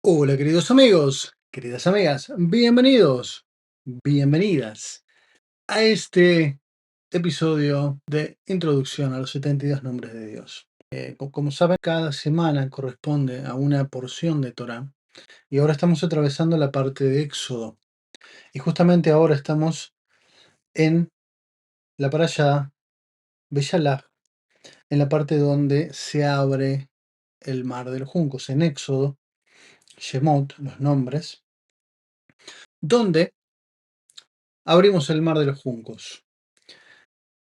Hola queridos amigos, queridas amigas, bienvenidos, bienvenidas a este episodio de Introducción a los 72 Nombres de Dios. Como saben, cada semana corresponde a una porción de Torah y ahora estamos atravesando la parte de Éxodo. Y justamente ahora estamos en la parashá Beshalach, en la parte donde se abre el mar de los juncos, en Éxodo, Shemot, los nombres, donde abrimos el mar de los juncos.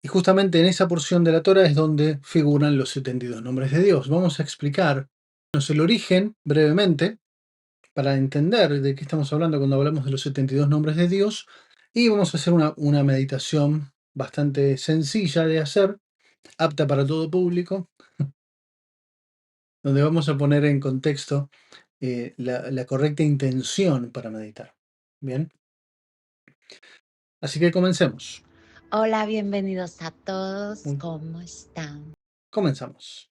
Y justamente en esa porción de la Torah es donde figuran los 72 nombres de Dios. Vamos a explicarnos el origen brevemente para entender de qué estamos hablando cuando hablamos de los 72 nombres de Dios. Y vamos a hacer una meditación bastante sencilla de hacer, apta para todo público, donde vamos a poner en contexto la correcta intención para meditar. Bien, así que comencemos. Hola, bienvenidos a todos. Muy- ¿Cómo están? Comenzamos.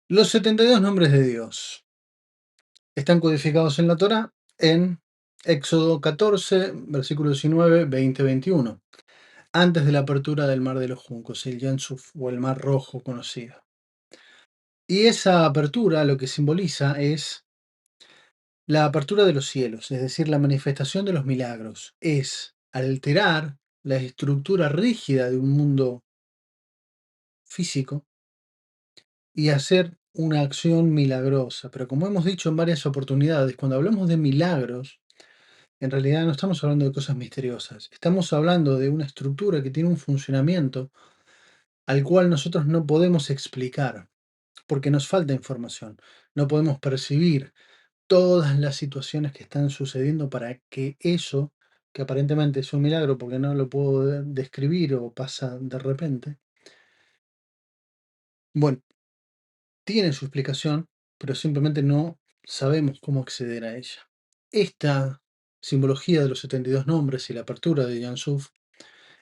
Los 72 nombres de Dios están codificados en la Torá en Éxodo 14, versículo 19, 20, 21, antes de la apertura del Mar de los Juncos, el Yam Suf o el Mar Rojo conocido. Y esa apertura lo que simboliza es la apertura de los cielos, es decir, la manifestación de los milagros, es alterar la estructura rígida de un mundo físico y hacer una acción milagrosa. Pero como hemos dicho en varias oportunidades, cuando hablamos de milagros, en realidad no estamos hablando de cosas misteriosas, estamos hablando de una estructura que tiene un funcionamiento al cual nosotros no podemos explicar, porque nos falta información. No podemos percibir todas las situaciones que están sucediendo para que eso, que aparentemente es un milagro porque no lo puedo describir o pasa de repente, bueno, tiene su explicación, pero simplemente no sabemos cómo acceder a ella. Esta simbología de los 72 nombres y la apertura de Jan Suf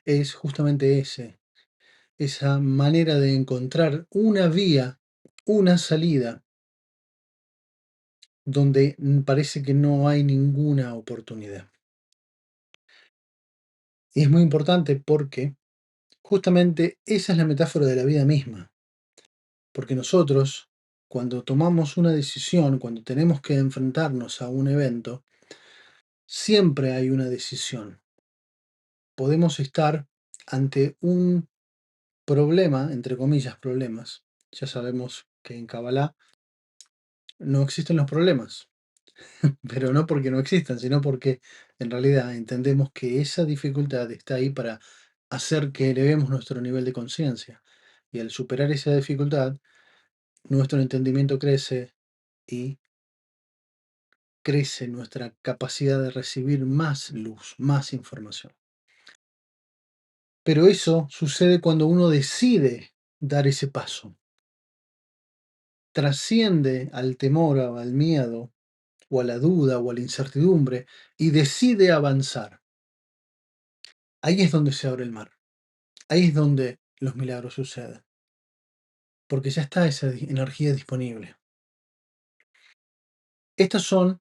es justamente esa manera de encontrar una vía, una salida, donde parece que no hay ninguna oportunidad. Y es muy importante porque justamente esa es la metáfora de la vida misma. Porque nosotros, cuando tomamos una decisión, cuando tenemos que enfrentarnos a un evento, siempre hay una decisión. Podemos estar ante un problema, entre comillas, problemas. Ya sabemos que en Kabbalah no existen los problemas, pero no porque no existan, sino porque en realidad entendemos que esa dificultad está ahí para hacer que elevemos nuestro nivel de conciencia. Y al superar esa dificultad, nuestro entendimiento crece y crece nuestra capacidad de recibir más luz, más información. Pero eso sucede cuando uno decide dar ese paso. Trasciende al temor o al miedo o a la duda o a la incertidumbre y decide avanzar. Ahí es donde se abre el mar. Ahí es donde los milagros suceden. Porque ya está esa energía disponible. Estas son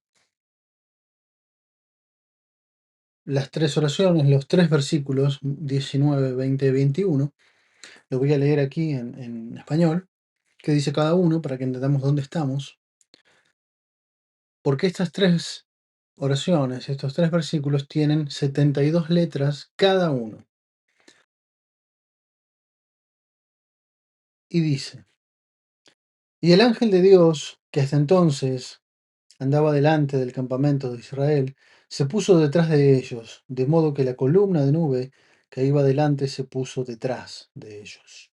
las tres oraciones, los tres versículos 19, 20 y 21. Lo voy a leer aquí en español, que dice cada uno para que entendamos dónde estamos. Porque estas tres oraciones, estos tres versículos tienen 72 letras cada uno. Y dice, y el ángel de Dios, que hasta entonces andaba delante del campamento de Israel, se puso detrás de ellos, de modo que la columna de nube que iba delante se puso detrás de ellos,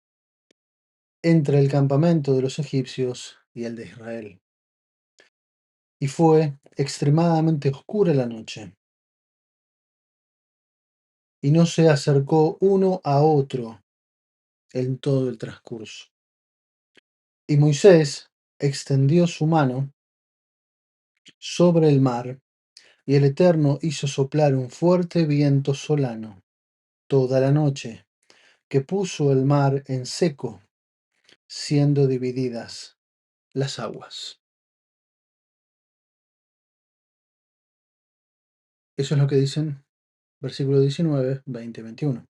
entre el campamento de los egipcios y el de Israel. Y fue extremadamente oscura la noche, y no se acercó uno a otro en todo el transcurso. Y Moisés extendió su mano sobre el mar, y el Eterno hizo soplar un fuerte viento solano toda la noche, que puso el mar en seco, siendo divididas las aguas. Eso es lo que dicen versículo 19, 20, 21.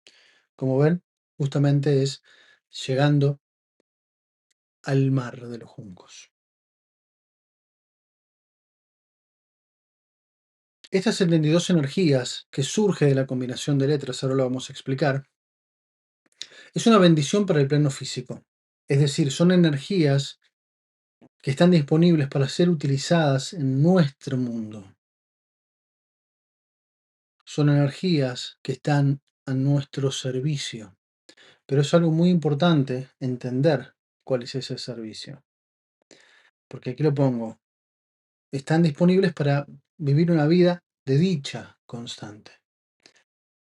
Como ven, justamente es llegando al mar de los juncos. Estas 72 energías que surge de la combinación de letras, ahora lo vamos a explicar, es una bendición para el plano físico. Es decir, son energías que están disponibles para ser utilizadas en nuestro mundo. Son energías que están a nuestro servicio. Pero es algo muy importante entender cuál es ese servicio. Porque aquí lo pongo. Están disponibles para vivir una vida de dicha constante.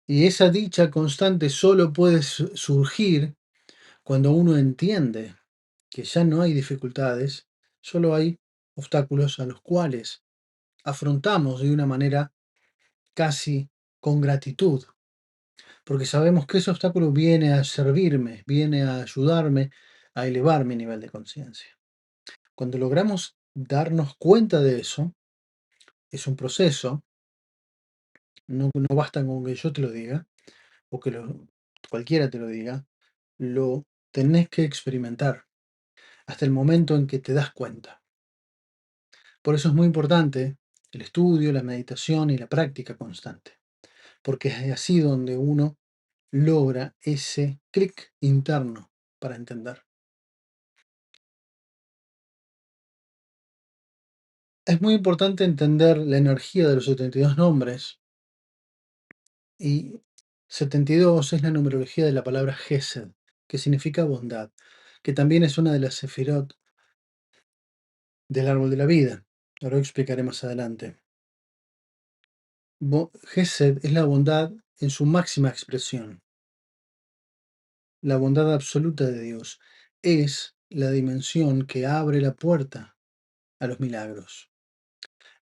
Y esa dicha constante solo puede surgir cuando uno entiende que ya no hay dificultades, solo hay obstáculos a los cuales afrontamos de una manera casi con gratitud, porque sabemos que ese obstáculo viene a servirme, viene a ayudarme a elevar mi nivel de conciencia. Cuando logramos darnos cuenta de eso, es un proceso, no basta con que yo te lo diga o que cualquiera te lo diga, lo tenés que experimentar hasta el momento en que te das cuenta. Por eso es muy importante el estudio, la meditación y la práctica constante, porque es así donde uno logra ese clic interno para entender. Es muy importante entender la energía de los 72 nombres, y 72 es la numerología de la palabra Gesed, que significa bondad, que también es una de las sefirot del árbol de la vida. Ahora lo explicaré más adelante. Gesed es la bondad en su máxima expresión. La bondad absoluta de Dios es la dimensión que abre la puerta a los milagros.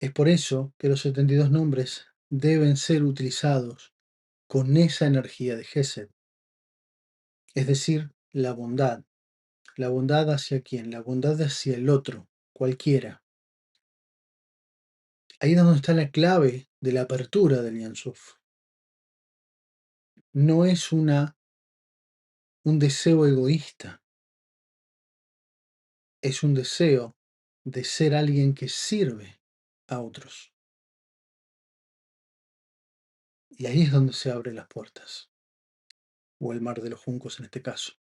Es por eso que los 72 nombres deben ser utilizados con esa energía de Gesed, es decir, la bondad. ¿La bondad hacia quién? La bondad hacia el otro, cualquiera. Ahí es donde está la clave de la apertura del Yansuf. No es un deseo egoísta, es un deseo de ser alguien que sirve a otros. Y ahí es donde se abren las puertas, o el mar de los juncos en este caso.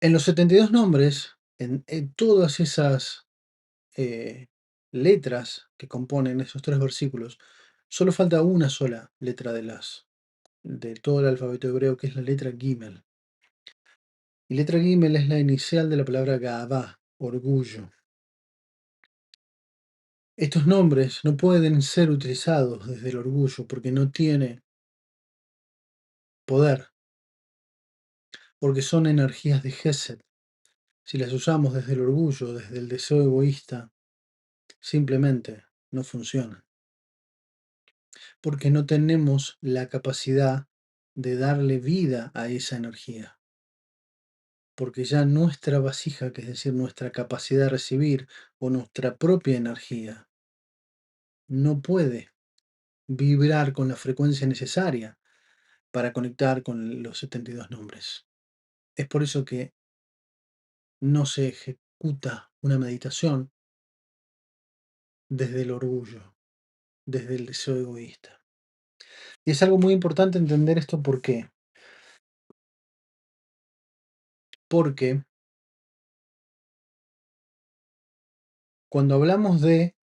En los 72 nombres, en todas esas letras que componen esos 3 versículos, solo falta una sola letra de todo el alfabeto hebreo, que es la letra Gimel. Y letra Gimel es la inicial de la palabra Gavá, orgullo. Estos nombres no pueden ser utilizados desde el orgullo porque no tiene poder, porque son energías de Gesed. Si las usamos desde el orgullo, desde el deseo egoísta, simplemente no funcionan. Porque no tenemos la capacidad de darle vida a esa energía. Porque ya nuestra vasija, que es decir, nuestra capacidad de recibir o nuestra propia energía, no puede vibrar con la frecuencia necesaria para conectar con los 72 nombres. Es por eso que no se ejecuta una meditación desde el orgullo, desde el deseo egoísta. Y es algo muy importante entender esto. ¿Por qué? Porque cuando hablamos de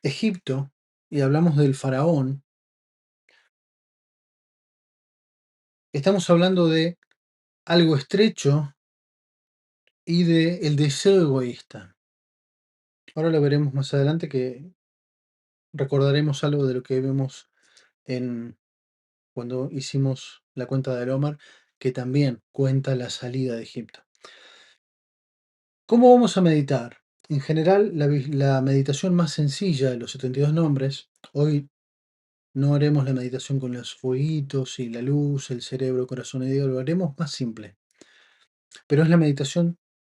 Egipto y hablamos del faraón, estamos hablando de algo estrecho y de el deseo egoísta. Ahora lo veremos más adelante, que recordaremos algo de lo que vemos cuando hicimos la cuenta del Omar, que también cuenta la salida de Egipto. ¿Cómo vamos a meditar? En general, la meditación más sencilla de los 72 nombres, hoy no haremos la meditación con los fueguitos y la luz, el cerebro, corazón y Dios, lo haremos más simple. Pero es la meditación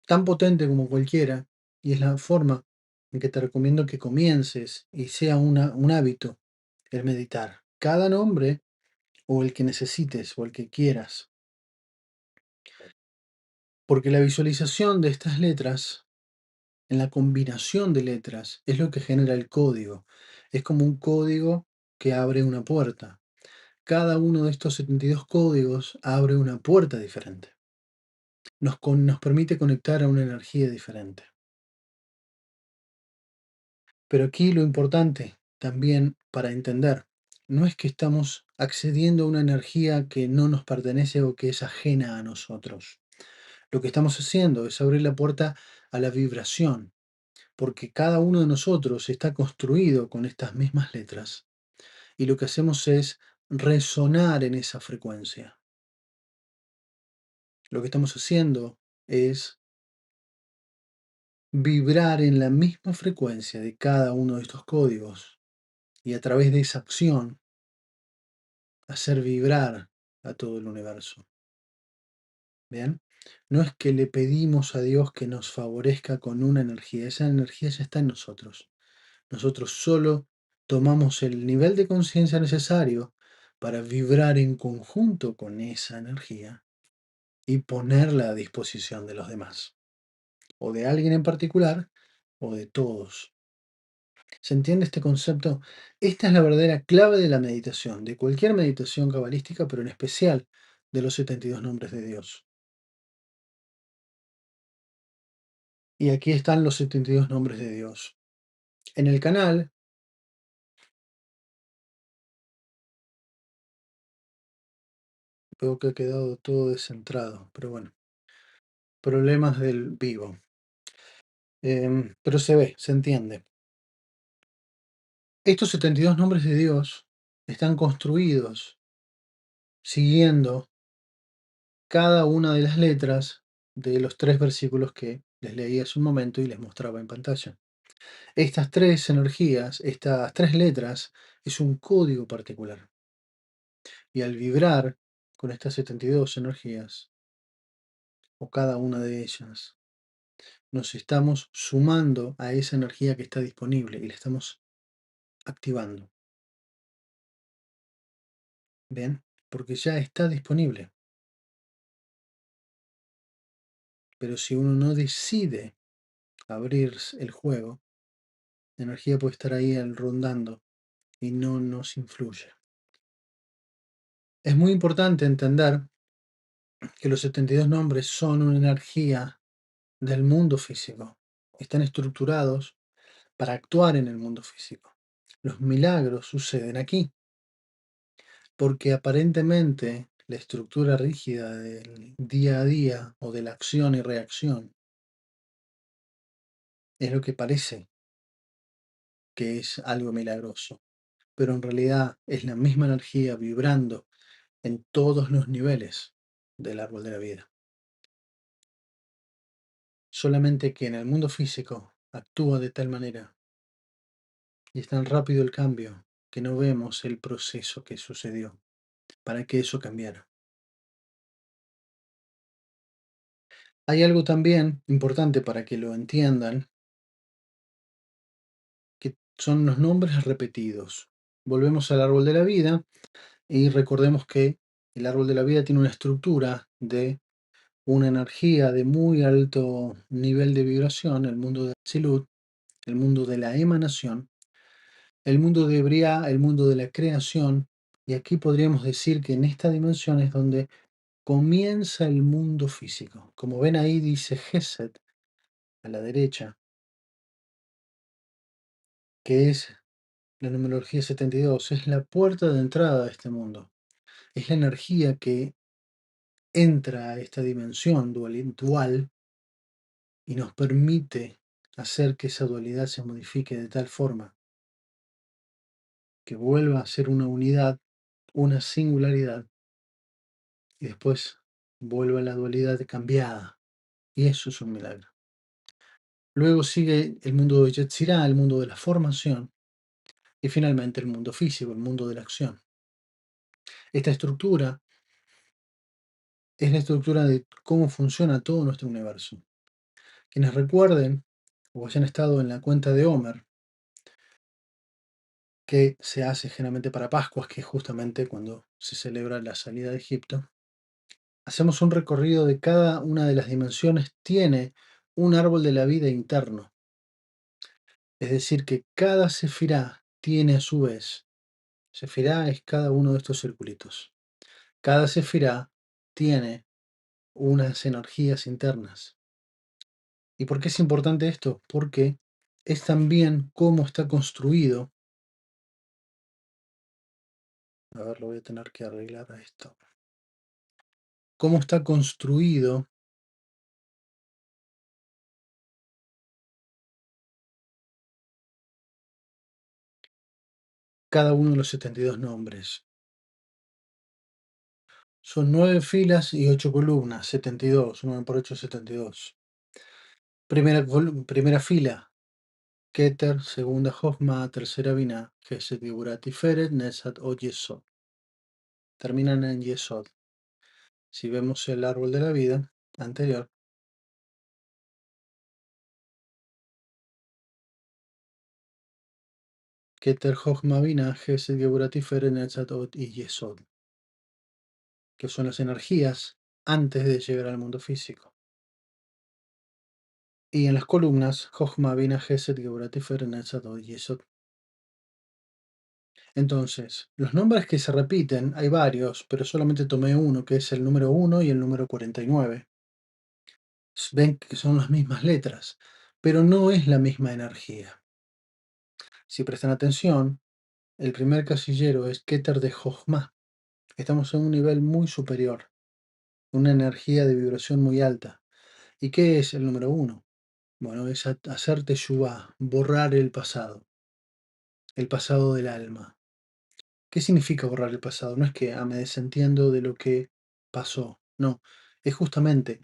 tan potente como cualquiera, y es la forma en que te recomiendo que comiences y sea un hábito el meditar cada nombre o el que necesites o el que quieras. Porque la visualización de estas letras, en la combinación de letras, es lo que genera el código. Es como un código que abre una puerta. Cada uno de estos 72 códigos abre una puerta diferente. Nos permite conectar a una energía diferente. Pero aquí lo importante también para entender, no es que estamos accediendo a una energía que no nos pertenece o que es ajena a nosotros. Lo que estamos haciendo es abrir la puerta a la vibración, porque cada uno de nosotros está construido con estas mismas letras y lo que hacemos es resonar en esa frecuencia. Lo que estamos haciendo es vibrar en la misma frecuencia de cada uno de estos códigos y a través de esa acción hacer vibrar a todo el universo. ¿Bien? No es que le pedimos a Dios que nos favorezca con una energía, esa energía ya está en nosotros. Nosotros solo tomamos el nivel de conciencia necesario para vibrar en conjunto con esa energía y ponerla a disposición de los demás, o de alguien en particular, o de todos. ¿Se entiende este concepto? Esta es la verdadera clave de la meditación, de cualquier meditación cabalística, pero en especial de los 72 nombres de Dios. Y aquí están los 72 nombres de Dios. En el canal veo que ha quedado todo descentrado, pero bueno, problemas del vivo. Pero se ve, se entiende. Estos 72 nombres de Dios están construidos siguiendo cada una de las letras de los 3 versículos que les leí hace un momento y les mostraba en pantalla. Estas 3 energías, estas 3 letras, es un código particular. Y al vibrar con estas 72 energías, o cada una de ellas, nos estamos sumando a esa energía que está disponible y la estamos activando. ¿Bien? Porque ya está disponible. Pero si uno no decide abrir el juego, la energía puede estar ahí rondando y no nos influye. Es muy importante entender que los 72 nombres son una energía del mundo físico. Están estructurados para actuar en el mundo físico. Los milagros suceden aquí, porque aparentemente la estructura rígida del día a día o de la acción y reacción es lo que parece que es algo milagroso, pero en realidad es la misma energía vibrando en todos los niveles del árbol de la vida. Solamente que en el mundo físico actúa de tal manera y es tan rápido el cambio que no vemos el proceso que sucedió para que eso cambiara. Hay algo también importante para que lo entiendan, que son los nombres repetidos. Volvemos al árbol de la vida y recordemos que el árbol de la vida tiene una estructura de una energía de muy alto nivel de vibración, el mundo de Atzilut, el mundo de la emanación, el mundo de Briah, el mundo de la creación, y aquí podríamos decir que en esta dimensión es donde comienza el mundo físico. Como ven ahí dice Geset a la derecha, que es la numerología 72, es la puerta de entrada a este mundo. Es la energía que entra a esta dimensión dual y nos permite hacer que esa dualidad se modifique de tal forma que vuelva a ser una unidad, una singularidad, y después vuelva a la dualidad cambiada. Y eso es un milagro. Luego sigue el mundo de Yetzirah, el mundo de la formación, y finalmente el mundo físico, el mundo de la acción. Esta estructura es la estructura de cómo funciona todo nuestro universo. Quienes recuerden o hayan estado en la cuenta de Homer, que se hace generalmente para Pascuas, que es justamente cuando se celebra la salida de Egipto. Hacemos un recorrido de cada una de las dimensiones, tiene un árbol de la vida interno. Es decir, que cada sefirá tiene a su vez, sefirá es cada uno de estos circulitos. Cada sefirá tiene unas energías internas. ¿Y por qué es importante esto? Porque es también cómo está construido. A ver, lo voy a tener que arreglar a esto. Cómo está construido cada uno de los 72 nombres. Son 9 filas y 8 columnas, 72, 9 por 8, 72. Primera fila, Keter, segunda Jochma, tercera Binah, Gesed, Geburah, Tiferet, Netzat o Yesod. Terminan en Yesod. Si vemos el árbol de la vida anterior, Keter, Jochma, Binah, Gesed, Geburah, Tiferet, Netzat y Yesod, que son las energías antes de llegar al mundo físico. Y en las columnas, Jochma, Binah, Gesed, Geburah, Tiferet, Netzat y Yesod. Entonces, los nombres que se repiten, hay varios, pero solamente tomé uno, que es el número 1 y el número 49. Ven que son las mismas letras, pero no es la misma energía. Si prestan atención, el primer casillero es Keter de Jochma. Estamos en un nivel muy superior, una energía de vibración muy alta. ¿Y qué es el número 1? Bueno, es hacer teshuvá, borrar el pasado del alma. ¿Qué significa borrar el pasado? No es que me desentiendo de lo que pasó, no, es justamente,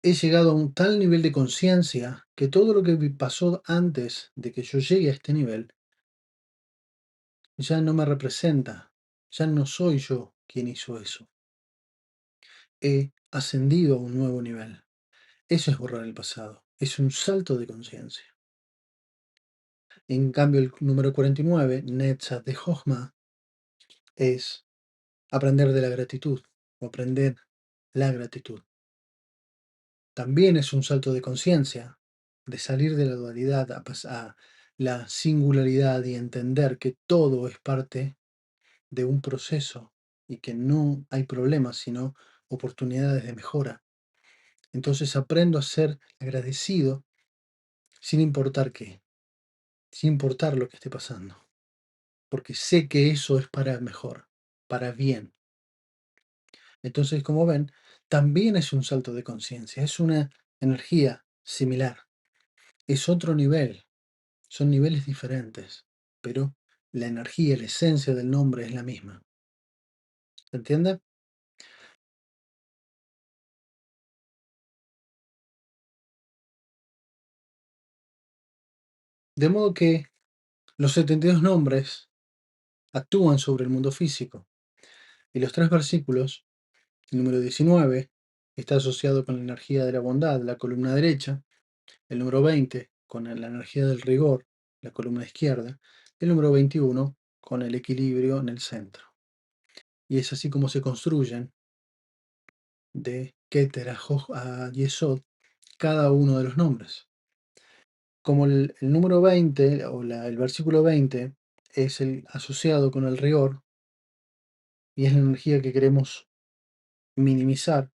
he llegado a un tal nivel de conciencia que todo lo que pasó antes de que yo llegue a este nivel ya no me representa, ya no soy yo quien hizo eso. He ascendido a un nuevo nivel. Eso es borrar el pasado, es un salto de conciencia. En cambio, el número 49, Netzat de Jochma, es aprender de la gratitud o aprender la gratitud. También es un salto de conciencia, de salir de la dualidad a la singularidad y entender que todo es parte de un proceso y que no hay problemas, sino oportunidades de mejora. Entonces aprendo a ser agradecido sin importar qué, sin importar lo que esté pasando, porque sé que eso es para mejor, para bien. Entonces, como ven, también es un salto de conciencia, es una energía similar, es otro nivel. Son niveles diferentes, pero la energía, la esencia del nombre es la misma. ¿Se entiende? De modo que los 72 nombres actúan sobre el mundo físico. Y los tres versículos, el número 19 está asociado con la energía de la bondad, la columna derecha, el número 20 con la energía del rigor, la columna izquierda, y el número 21 con el equilibrio en el centro. Y es así como se construyen de Keter a Yesod cada uno de los nombres. Como el número 20 o el versículo 20 es el asociado con el rigor y es la energía que queremos minimizar,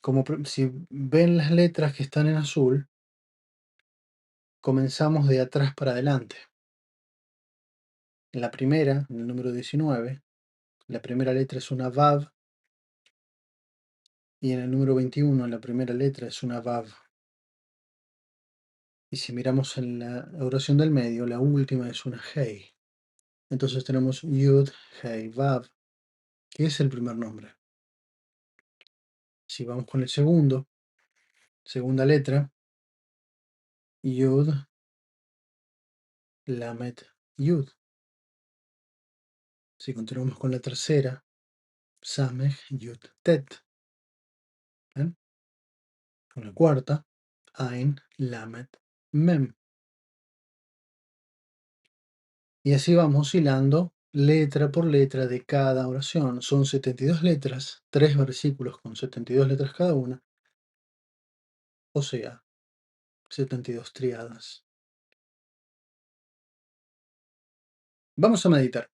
como si ven las letras que están en azul, comenzamos de atrás para adelante. En la primera, en el número 19, la primera letra es una Vav y en el número 21 la primera letra es una Vav. Y si miramos en la oración del medio, la última es una Hei. Entonces tenemos Yud, Hei, Vav, que es el primer nombre. Si vamos con el segundo, segunda letra, Yud, Lamet, Yud. Si continuamos con la tercera, Samech, Yud, Tet. ¿Ven? Con la cuarta, Ain, Lamet, Mem. Y así vamos hilando letra por letra de cada oración. Son 72 letras, 3 versículos con 72 letras cada una, o sea, 72 triadas. Vamos a meditar.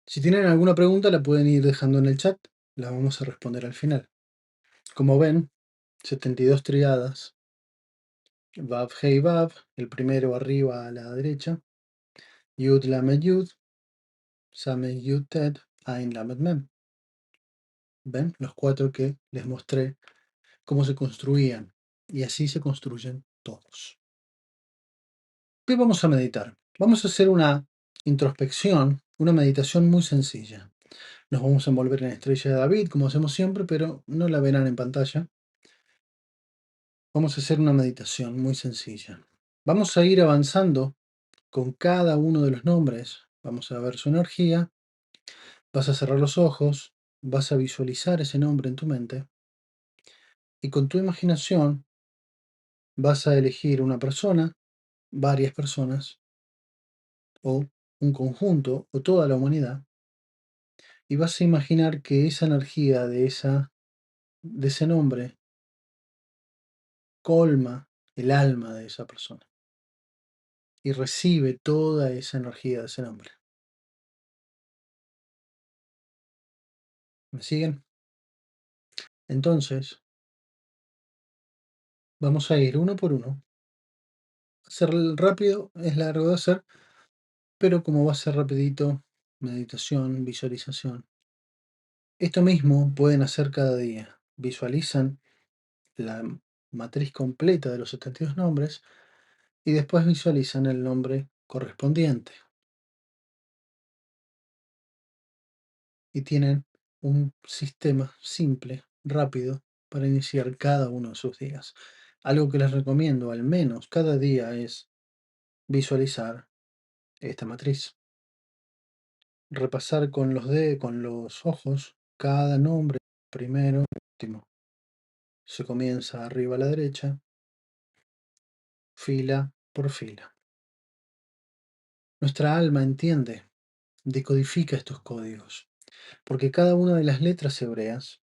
Si tienen alguna pregunta, la pueden ir dejando en el chat. La vamos a responder al final. Como ven, 72 triadas. Vav, Hey, Vav, el primero arriba a la derecha. Yud, Lamed, Yud. Samed, Yud, Ted. Ain, Lamed, Mem. ¿Ven? Los 4 que les mostré cómo se construían. Y así se construyen todos. Hoy vamos a meditar. Vamos a hacer una introspección, una meditación muy sencilla. Nos vamos a envolver en la estrella de David, como hacemos siempre, pero no la verán en pantalla. Vamos a hacer una meditación muy sencilla. Vamos a ir avanzando con cada uno de los nombres. Vamos a ver su energía. Vas a cerrar los ojos. Vas a visualizar ese nombre en tu mente. Y con tu imaginación vas a elegir una persona, varias personas, o un conjunto, o toda la humanidad. Y vas a imaginar que esa energía de ese nombre colma el alma de esa persona y recibe toda esa energía de ese nombre. ¿Me siguen? Entonces, vamos a ir uno por uno. Hacer rápido es largo de hacer, pero como va a ser rapidito, meditación, visualización. Esto mismo pueden hacer cada día. Visualizan la matriz completa de los 72 nombres y después visualizan el nombre correspondiente. Y tienen un sistema simple, rápido, para iniciar cada uno de sus días. Algo que les recomiendo al menos cada día es visualizar esta matriz. Repasar con los ojos cada nombre, primero, último. Se comienza arriba a la derecha, fila por fila. Nuestra alma entiende, decodifica estos códigos, porque cada una de las letras hebreas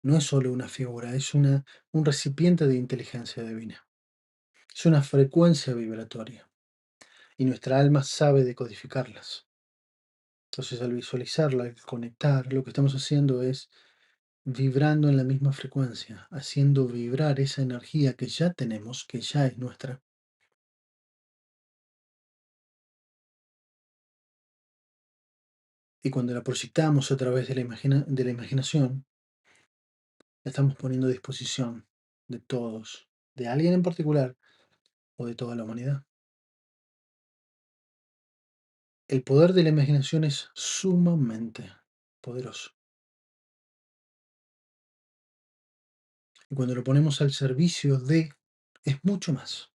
no es solo una figura, es un recipiente de inteligencia divina. Es una frecuencia vibratoria y nuestra alma sabe decodificarlas. Entonces, al visualizarla, al conectar, lo que estamos haciendo es vibrando en la misma frecuencia, haciendo vibrar esa energía que ya tenemos, que ya es nuestra. Y cuando la proyectamos a través de de la imaginación, la estamos poniendo a disposición de todos, de alguien en particular o de toda la humanidad. El poder de la imaginación es sumamente poderoso. Y cuando lo ponemos al servicio de, es mucho más.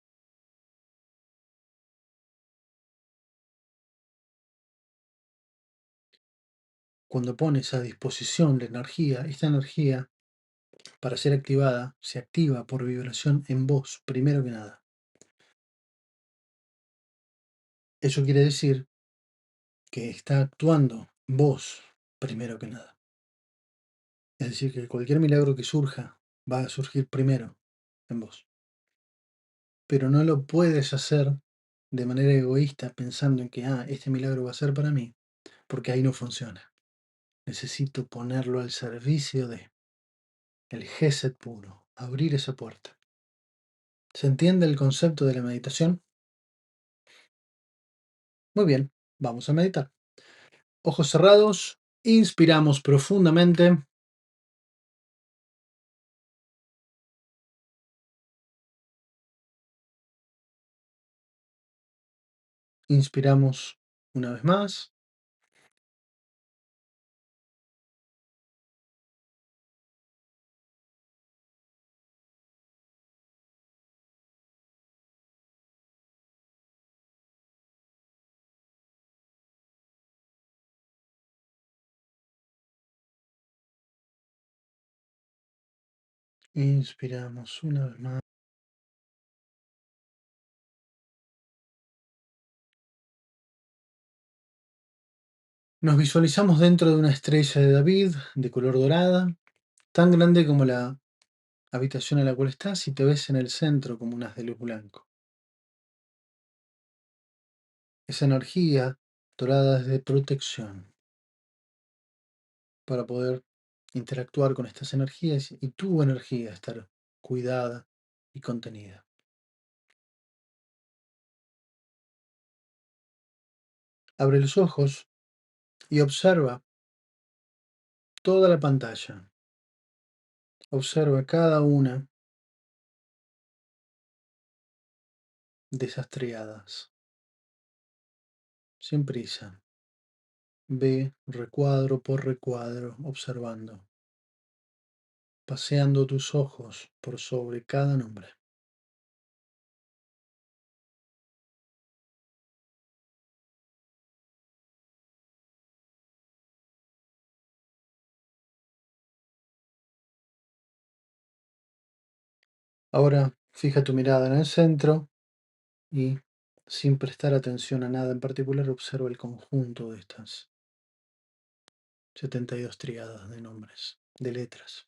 Cuando pones a disposición la energía, esta energía, para ser activada, se activa por vibración en vos, primero que nada. Eso quiere decir que está actuando vos, primero que nada. Es decir, que cualquier milagro que surja va a surgir primero en vos. Pero no lo puedes hacer de manera egoísta pensando en que, este milagro va a ser para mí, porque ahí no funciona. Necesito ponerlo al servicio de el Gesed puro, abrir esa puerta. ¿Se entiende el concepto de la meditación? Muy bien, vamos a meditar. Ojos cerrados, inspiramos profundamente. Inspiramos una vez más. Inspiramos una vez más. Nos visualizamos dentro de una estrella de David de color dorada, tan grande como la habitación en la cual estás y te ves en el centro como un haz de luz blanco. Esa energía dorada es de protección para poder interactuar con estas energías y tu energía estar cuidada y contenida. Abre los ojos y observa toda la pantalla. Observa cada una de esas triadas. Sin prisa. Ve recuadro por recuadro, observando, paseando tus ojos por sobre cada nombre. Ahora fija tu mirada en el centro y, sin prestar atención a nada en particular, observa el conjunto de estas 72 triadas de nombres, de letras.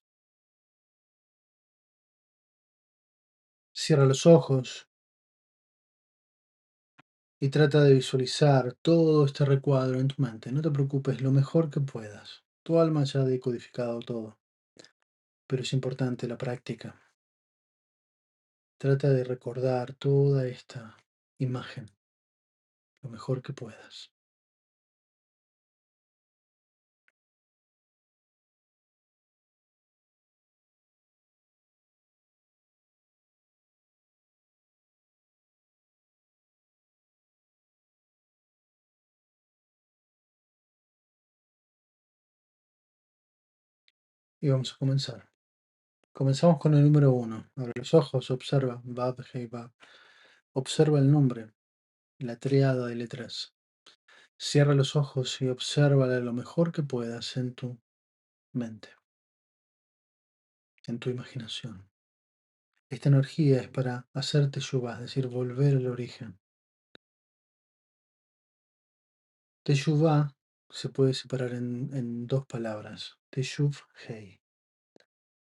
Cierra los ojos y trata de visualizar todo este recuadro en tu mente. No te preocupes, lo mejor que puedas. Tu alma ya ha decodificado todo, pero es importante la práctica. Trata de recordar toda esta imagen lo mejor que puedas. Y vamos a comenzar. Comenzamos con el número 1. Abre los ojos, observa Bab, Hei Bab. Observa el nombre, la triada de letras. Cierra los ojos y obsérvala lo mejor que puedas en tu mente, en tu imaginación. Esta energía es para hacer teshuvah, es decir, volver al origen. Teshuvah se puede separar en dos palabras. Teshuv, Hei.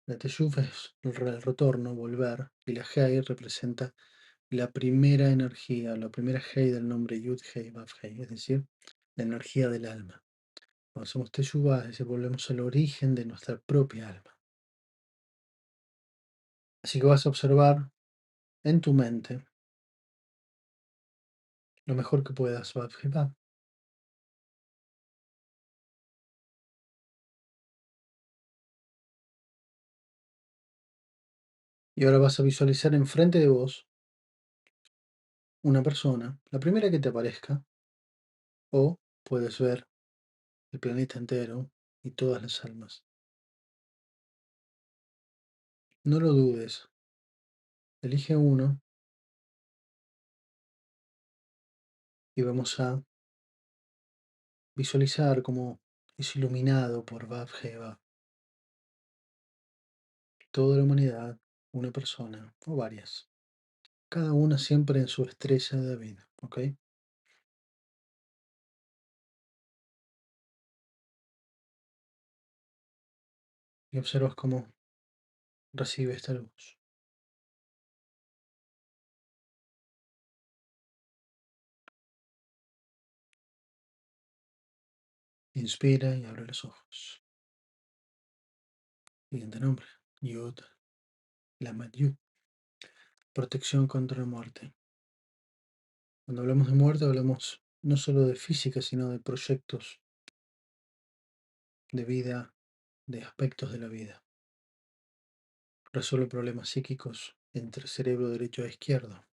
La teshuv es el retorno, volver, y la Hei representa la primera energía, la primera Hei del nombre Yud Hei Vav Hei, es decir, la energía del alma. Cuando hacemos Teshuvah, es decir, volvemos al origen de nuestra propia alma. Así que vas a observar en tu mente lo mejor que puedas, Vav Hei Vav. Y ahora vas a visualizar enfrente de vos una persona, la primera que te aparezca, o puedes ver el planeta entero y todas las almas. No lo dudes. Elige uno y vamos a visualizar cómo es iluminado por Vav Heva. Toda la humanidad, una persona o varias. Cada una siempre en su estrella de vida. ¿Ok? Y observas cómo recibe esta luz. Inspira y abre los ojos. Siguiente nombre. Yud. Lamed Yud. Protección contra la muerte. Cuando hablamos de muerte hablamos no solo de física, sino de proyectos de vida, de aspectos de la vida. Resuelve problemas psíquicos entre cerebro derecho e izquierdo.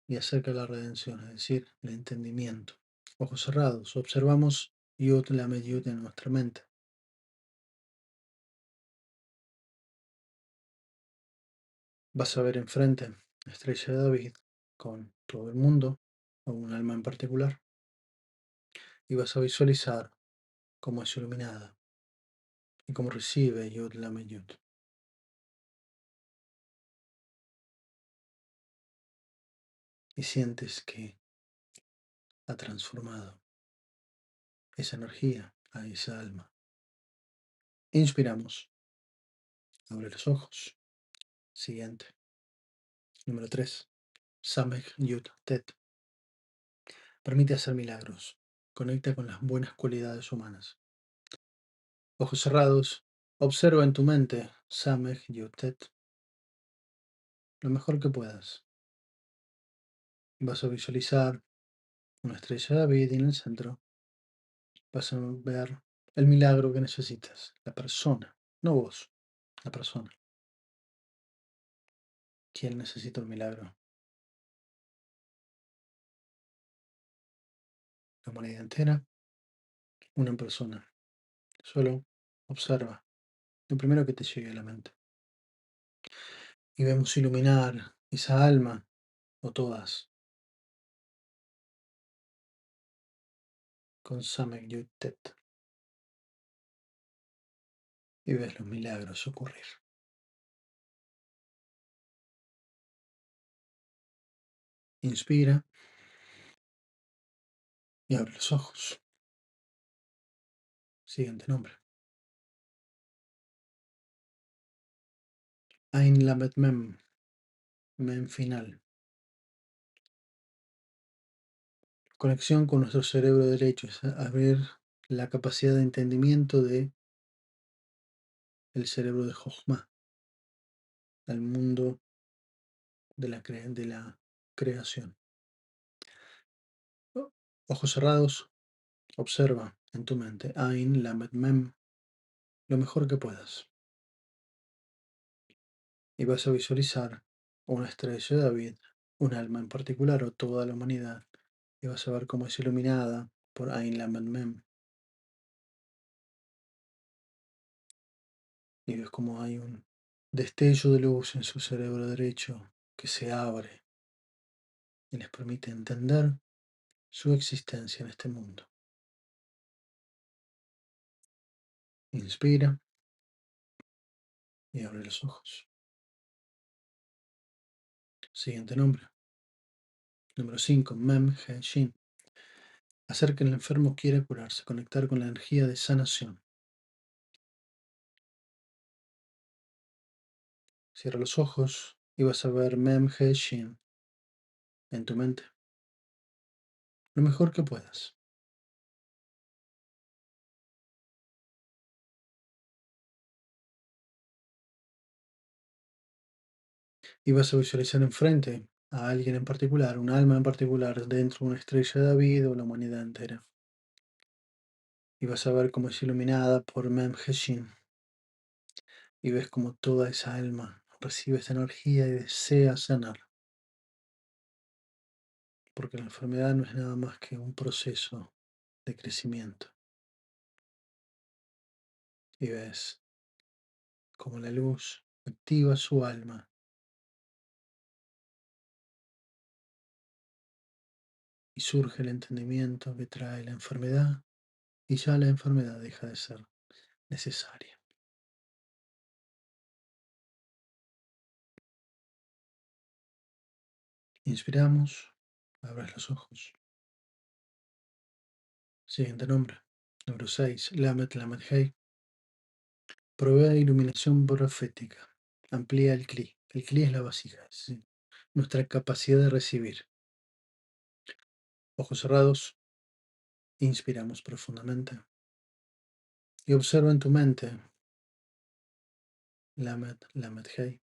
Y acerca la redención, es decir, el entendimiento. Ojos cerrados, observamos Yud Lamed Yud en nuestra mente. Vas a ver enfrente la estrella de David con todo el mundo o un alma en particular y vas a visualizar cómo es iluminada y cómo recibe Yud Lamed Yud. y sientes que ha transformado esa energía a esa alma. Inspiramos. Abre los ojos. Siguiente. Número 3. Samekh Yut Tet. Permite hacer milagros. Conecta con las buenas cualidades humanas. Ojos cerrados. Observa en tu mente Samekh Yut Tet lo mejor que puedas. Vas a visualizar una estrella de David y en el centro vas a ver el milagro que necesitas. La persona, no vos, la persona. ¿Quién necesita un milagro? La humanidad entera, una persona. Solo observa lo primero que te llegue a la mente. Y vemos iluminar esa alma, o todas, con Samek Yutet. Y ves los milagros ocurrir. Inspira y abre los ojos. Siguiente nombre. Ain Lamet Mem. Mem final. Conexión con nuestro cerebro derecho es abrir la capacidad de entendimiento de el cerebro de Jochma al mundo de la creación. Ojos cerrados, observa en tu mente Ain Lamet Mem lo mejor que puedas. Y vas a visualizar una estrella de David, un alma en particular o toda la humanidad. Y vas a ver cómo es iluminada por Ain Lamet Mem. Y ves cómo hay un destello de luz en su cerebro derecho que se abre y les permite entender su existencia en este mundo. Inspira y abre los ojos. Siguiente nombre. Número 5. Mem He Shin. Hacer que el enfermo quiera curarse, conectar con la energía de sanación. Cierra los ojos y vas a ver Mem He Shin en tu mente. Lo mejor que puedas. Y vas a visualizar enfrente a alguien en particular, un alma en particular, dentro de una estrella de David o la humanidad entera. Y vas a ver cómo es iluminada por Mem He Shin. Y ves como toda esa alma recibe esa energía y desea sanar. Porque la enfermedad no es nada más que un proceso de crecimiento. Y ves como la luz activa su alma y surge el entendimiento que trae la enfermedad y ya la enfermedad deja de ser necesaria. Inspiramos, abras los ojos. Siguiente nombre. Número 6. Lamet Lamet Hei. Provee iluminación profética. Amplía el Kli. El Kli es la vasija, es nuestra capacidad de recibir. Ojos cerrados. Inspiramos profundamente. Y observa en tu mente Lamet Lamet Hei.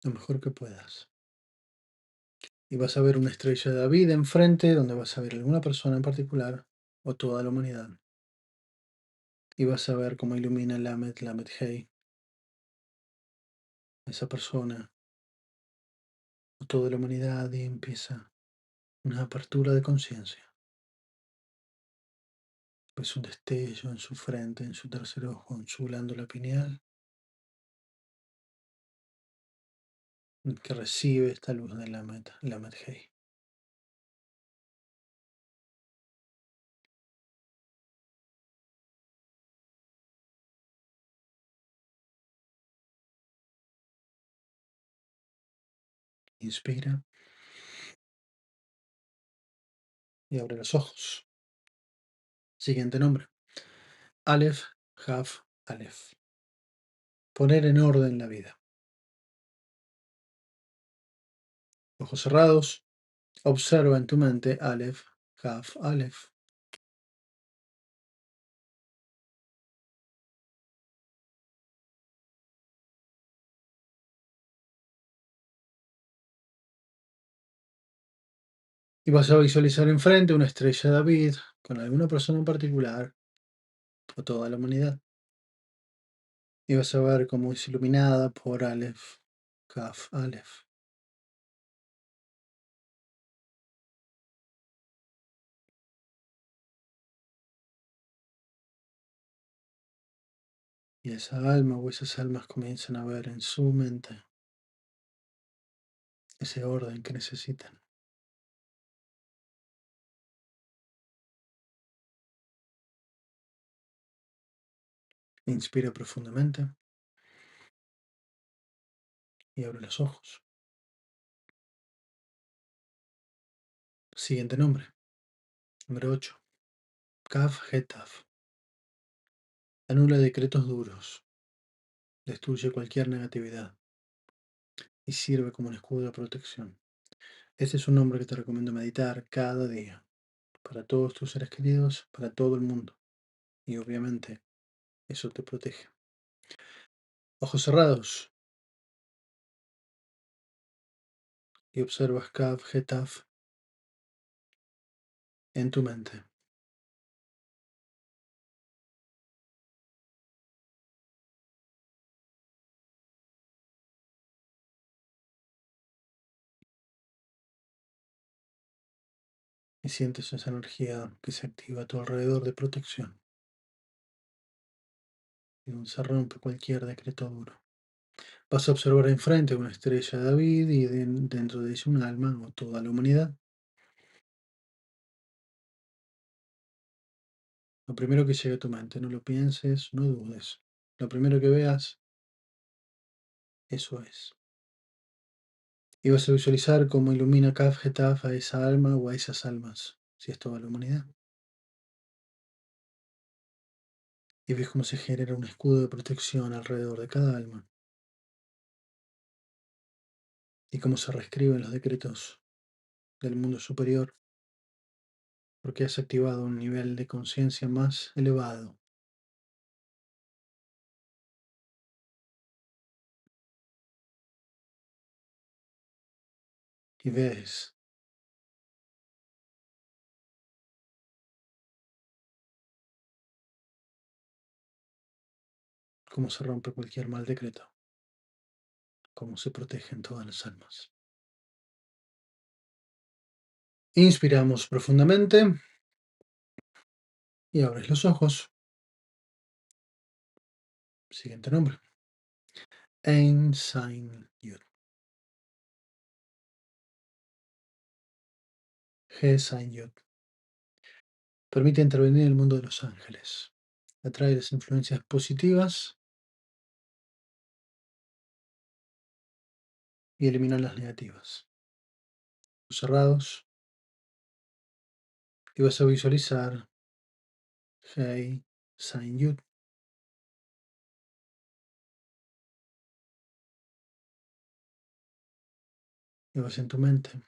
Lo mejor que puedas. Y vas a ver una estrella de David enfrente, donde vas a ver alguna persona en particular o toda la humanidad. Y vas a ver cómo ilumina Lamet Lamet Hei, esa persona o toda la humanidad, y empieza una apertura de conciencia. Ves un destello en su frente, en su tercer ojo, en su glándula pineal, que recibe esta luz de Lamet Hei. Inspira y abre los ojos. Siguiente nombre. Aleph, Haf, Aleph. Poner en orden la vida. Ojos cerrados. Observa en tu mente Aleph, Haf, Aleph. Y vas a visualizar enfrente una estrella de David con alguna persona en particular o toda la humanidad. Y vas a ver cómo es iluminada por Aleph, Kaf, Aleph. Y esa alma o esas almas comienzan a ver en su mente ese orden que necesitan. Inspira profundamente y abre los ojos. Siguiente nombre. Número 8. Kaf Hetaf. Anula decretos duros. Destruye cualquier negatividad. Y sirve como un escudo de protección. Este es un nombre que te recomiendo meditar cada día. Para todos tus seres queridos, para todo el mundo. Y obviamente, eso te protege. Ojos cerrados. Y observas Kaf Hetaf en tu mente. Y sientes esa energía que se activa a tu alrededor de protección. Y donde se rompe cualquier decreto duro. Vas a observar enfrente una estrella de David y dentro de ella un alma o toda la humanidad. Lo primero que llegue a tu mente, no lo pienses, no dudes. Lo primero que veas, eso es. Y vas a visualizar cómo ilumina Kaf Hetaf a esa alma o a esas almas, si es toda la humanidad. Y ves cómo se genera un escudo de protección alrededor de cada alma. Y cómo se reescriben los decretos del mundo superior, porque has activado un nivel de conciencia más elevado. Y ves cómo se rompe cualquier mal decreto, cómo se protegen todas las almas. Inspiramos profundamente y abres los ojos. Siguiente nombre. Ein Sein Yud. He Sein Yud. Permite intervenir en el mundo de los ángeles. Atrae las influencias positivas y elimina las negativas. Cerrados. Y vas a visualizar Hei Sein Yud. Y vas en tu mente.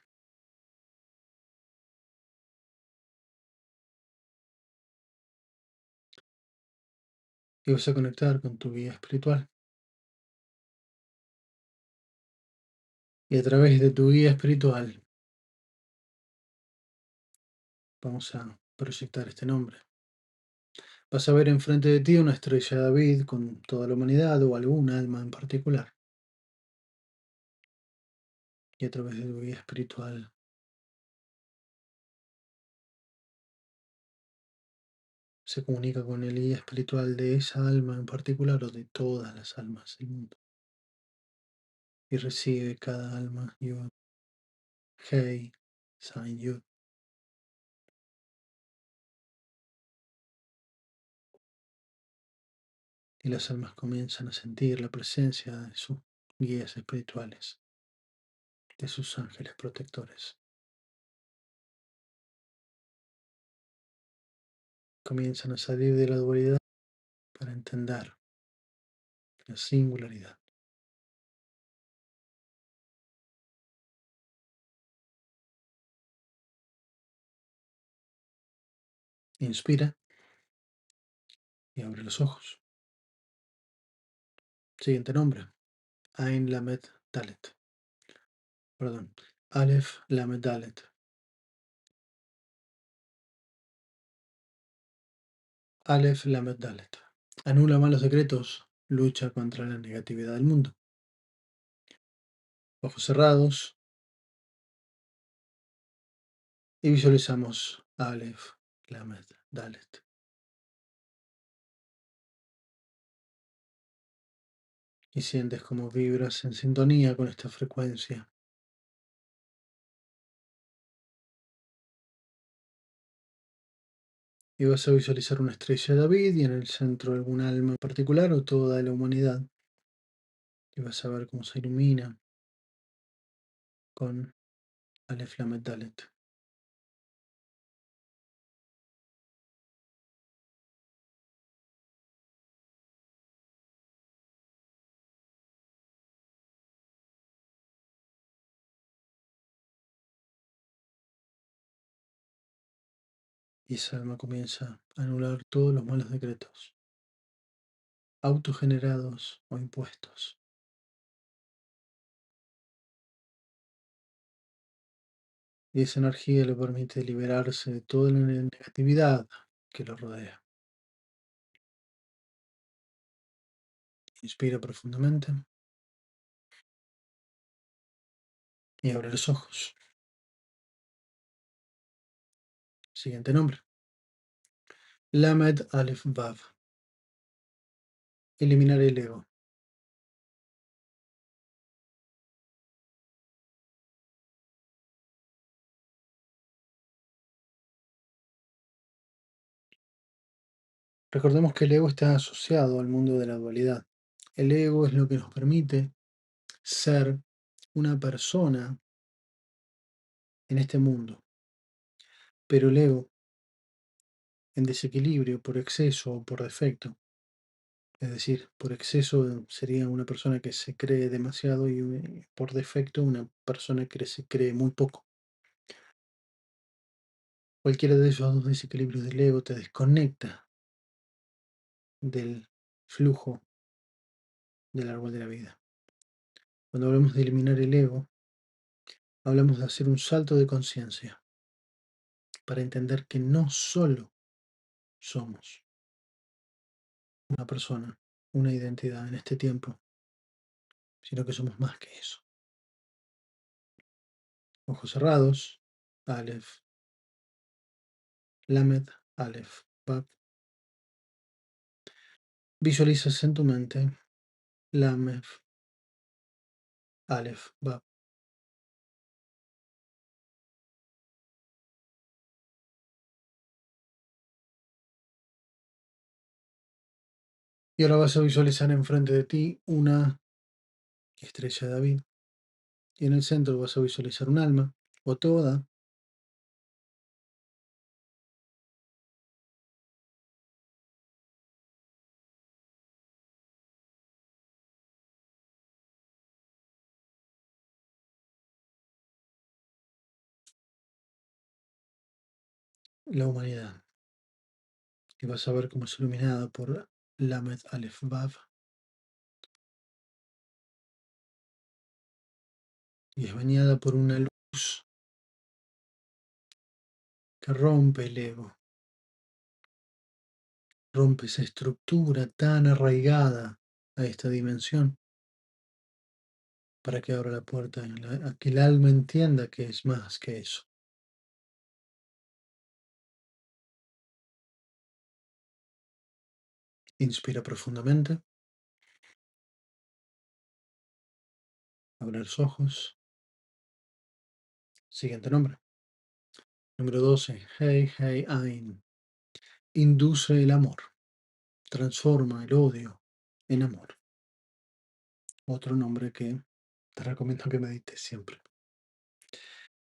Y vas a conectar con tu guía espiritual. Y a través de tu guía espiritual vamos a proyectar este nombre. Vas a ver enfrente de ti una estrella de David con toda la humanidad o algún alma en particular. Y a través de tu guía espiritual se comunica con el guía espiritual de esa alma en particular o de todas las almas del mundo. Y recibe cada alma Yud, Hei, San Yud. Y las almas comienzan a sentir la presencia de sus guías espirituales. de sus ángeles protectores. Comienzan a salir de la dualidad para entender la singularidad. Inspira y abre los ojos. Siguiente nombre. Ain Lamed Dalet. Perdón. Aleph Lamed Dalet. Aleph Lamed Dalet. Anula malos decretos. Lucha contra la negatividad del mundo. Ojos cerrados. Y visualizamos Aleph Lamed Dalet. Y sientes como vibras en sintonía con esta frecuencia. Y vas a visualizar una estrella de David y en el centro algún alma particular o toda la humanidad. Y vas a ver cómo se ilumina con Aleph Lamed Dalet. Y esa alma comienza a anular todos los malos decretos, autogenerados o impuestos. Y esa energía le permite liberarse de toda la negatividad que lo rodea. Inspira profundamente y abre los ojos. Siguiente nombre. Lamed Aleph Vav. Eliminar el ego. Recordemos que el ego está asociado al mundo de la dualidad. El ego es lo que nos permite ser una persona en este mundo. Pero el ego, en desequilibrio por exceso o por defecto, es decir, por exceso sería una persona que se cree demasiado y por defecto una persona que se cree muy poco. Cualquiera de esos dos desequilibrios del ego te desconecta del flujo del árbol de la vida. Cuando hablamos de eliminar el ego, hablamos de hacer un salto de conciencia para entender que no solo somos una persona, una identidad en este tiempo, sino que somos más que eso. Ojos cerrados, Aleph, Lamed, Aleph, Bab. Visualizas en tu mente Lamed, Aleph, Bab. Y ahora vas a visualizar enfrente de ti una estrella de David. Y en el centro vas a visualizar un alma, o toda la humanidad. Y vas a ver cómo es iluminada por Lamed, Aleph, Bab. Y es bañada por una luz que rompe el ego, rompe esa estructura tan arraigada a esta dimensión, para que abra la puerta a que el alma entienda que es más que eso. Inspira profundamente, abre los ojos. Siguiente nombre. Número 12. Hey, hey, Ain. Induce el amor. Transforma el odio en amor. Otro nombre que te recomiendo que medites siempre.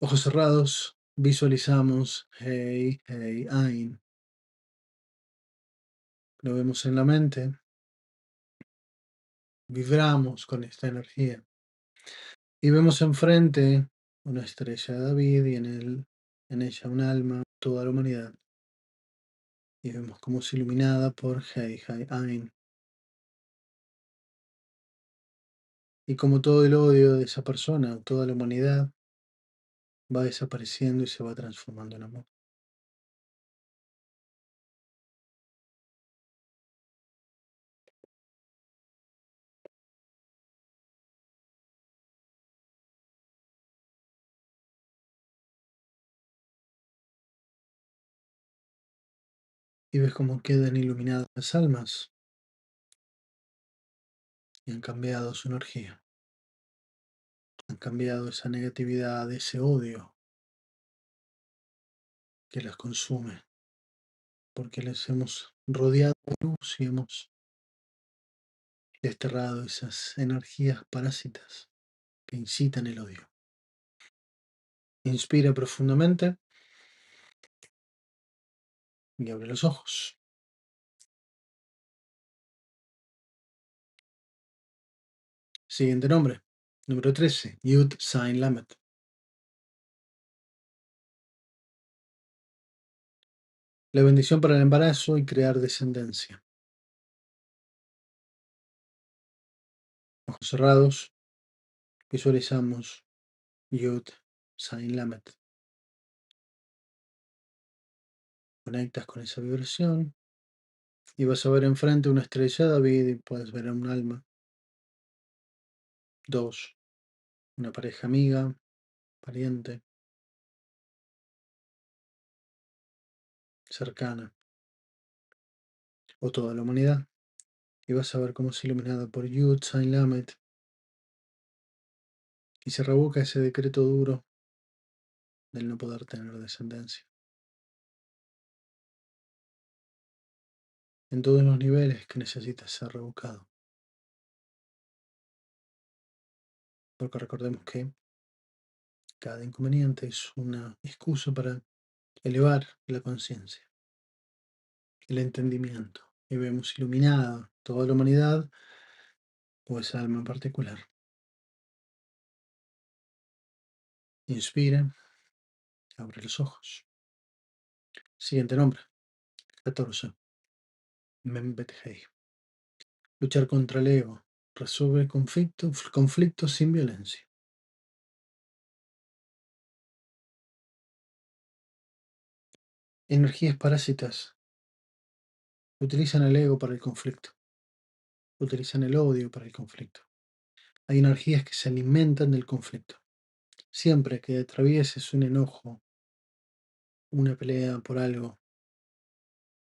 Ojos cerrados, visualizamos Hey, Hey, Ain. Lo vemos en la mente, vibramos con esta energía y vemos enfrente una estrella de David y en ella un alma, toda la humanidad. Y vemos cómo es iluminada por Hey, Hey, Ain. Y como todo el odio de esa persona, toda la humanidad, va desapareciendo y se va transformando en amor. Y ves cómo quedan iluminadas las almas y han cambiado su energía. Han cambiado esa negatividad, ese odio que las consume, porque les hemos rodeado de luz y hemos desterrado esas energías parásitas que incitan el odio. Inspira profundamente y abre los ojos. Siguiente nombre, número 13, Yud Zain Lamed. La bendición para el embarazo y crear descendencia. Ojos cerrados, visualizamos Yud Zain Lamed. Conectas con esa vibración y vas a ver enfrente una estrella de David y puedes ver a un alma. 2, una pareja amiga, pariente, cercana, o toda la humanidad. Y vas a ver cómo es iluminada por Yud Zain Lamed y se revoca ese decreto duro del no poder tener descendencia. En todos los niveles que necesita ser revocado. Porque recordemos que cada inconveniente es una excusa para elevar la conciencia, el entendimiento. Y vemos iluminada toda la humanidad o esa alma en particular. Inspira, abre los ojos. Siguiente nombre, 14. Membet Hei. Luchar contra el ego. Resuelve conflictos sin violencia. Energías parásitas utilizan el ego para el conflicto. Utilizan el odio para el conflicto. Hay energías que se alimentan del conflicto. Siempre que atravieses un enojo, una pelea por algo,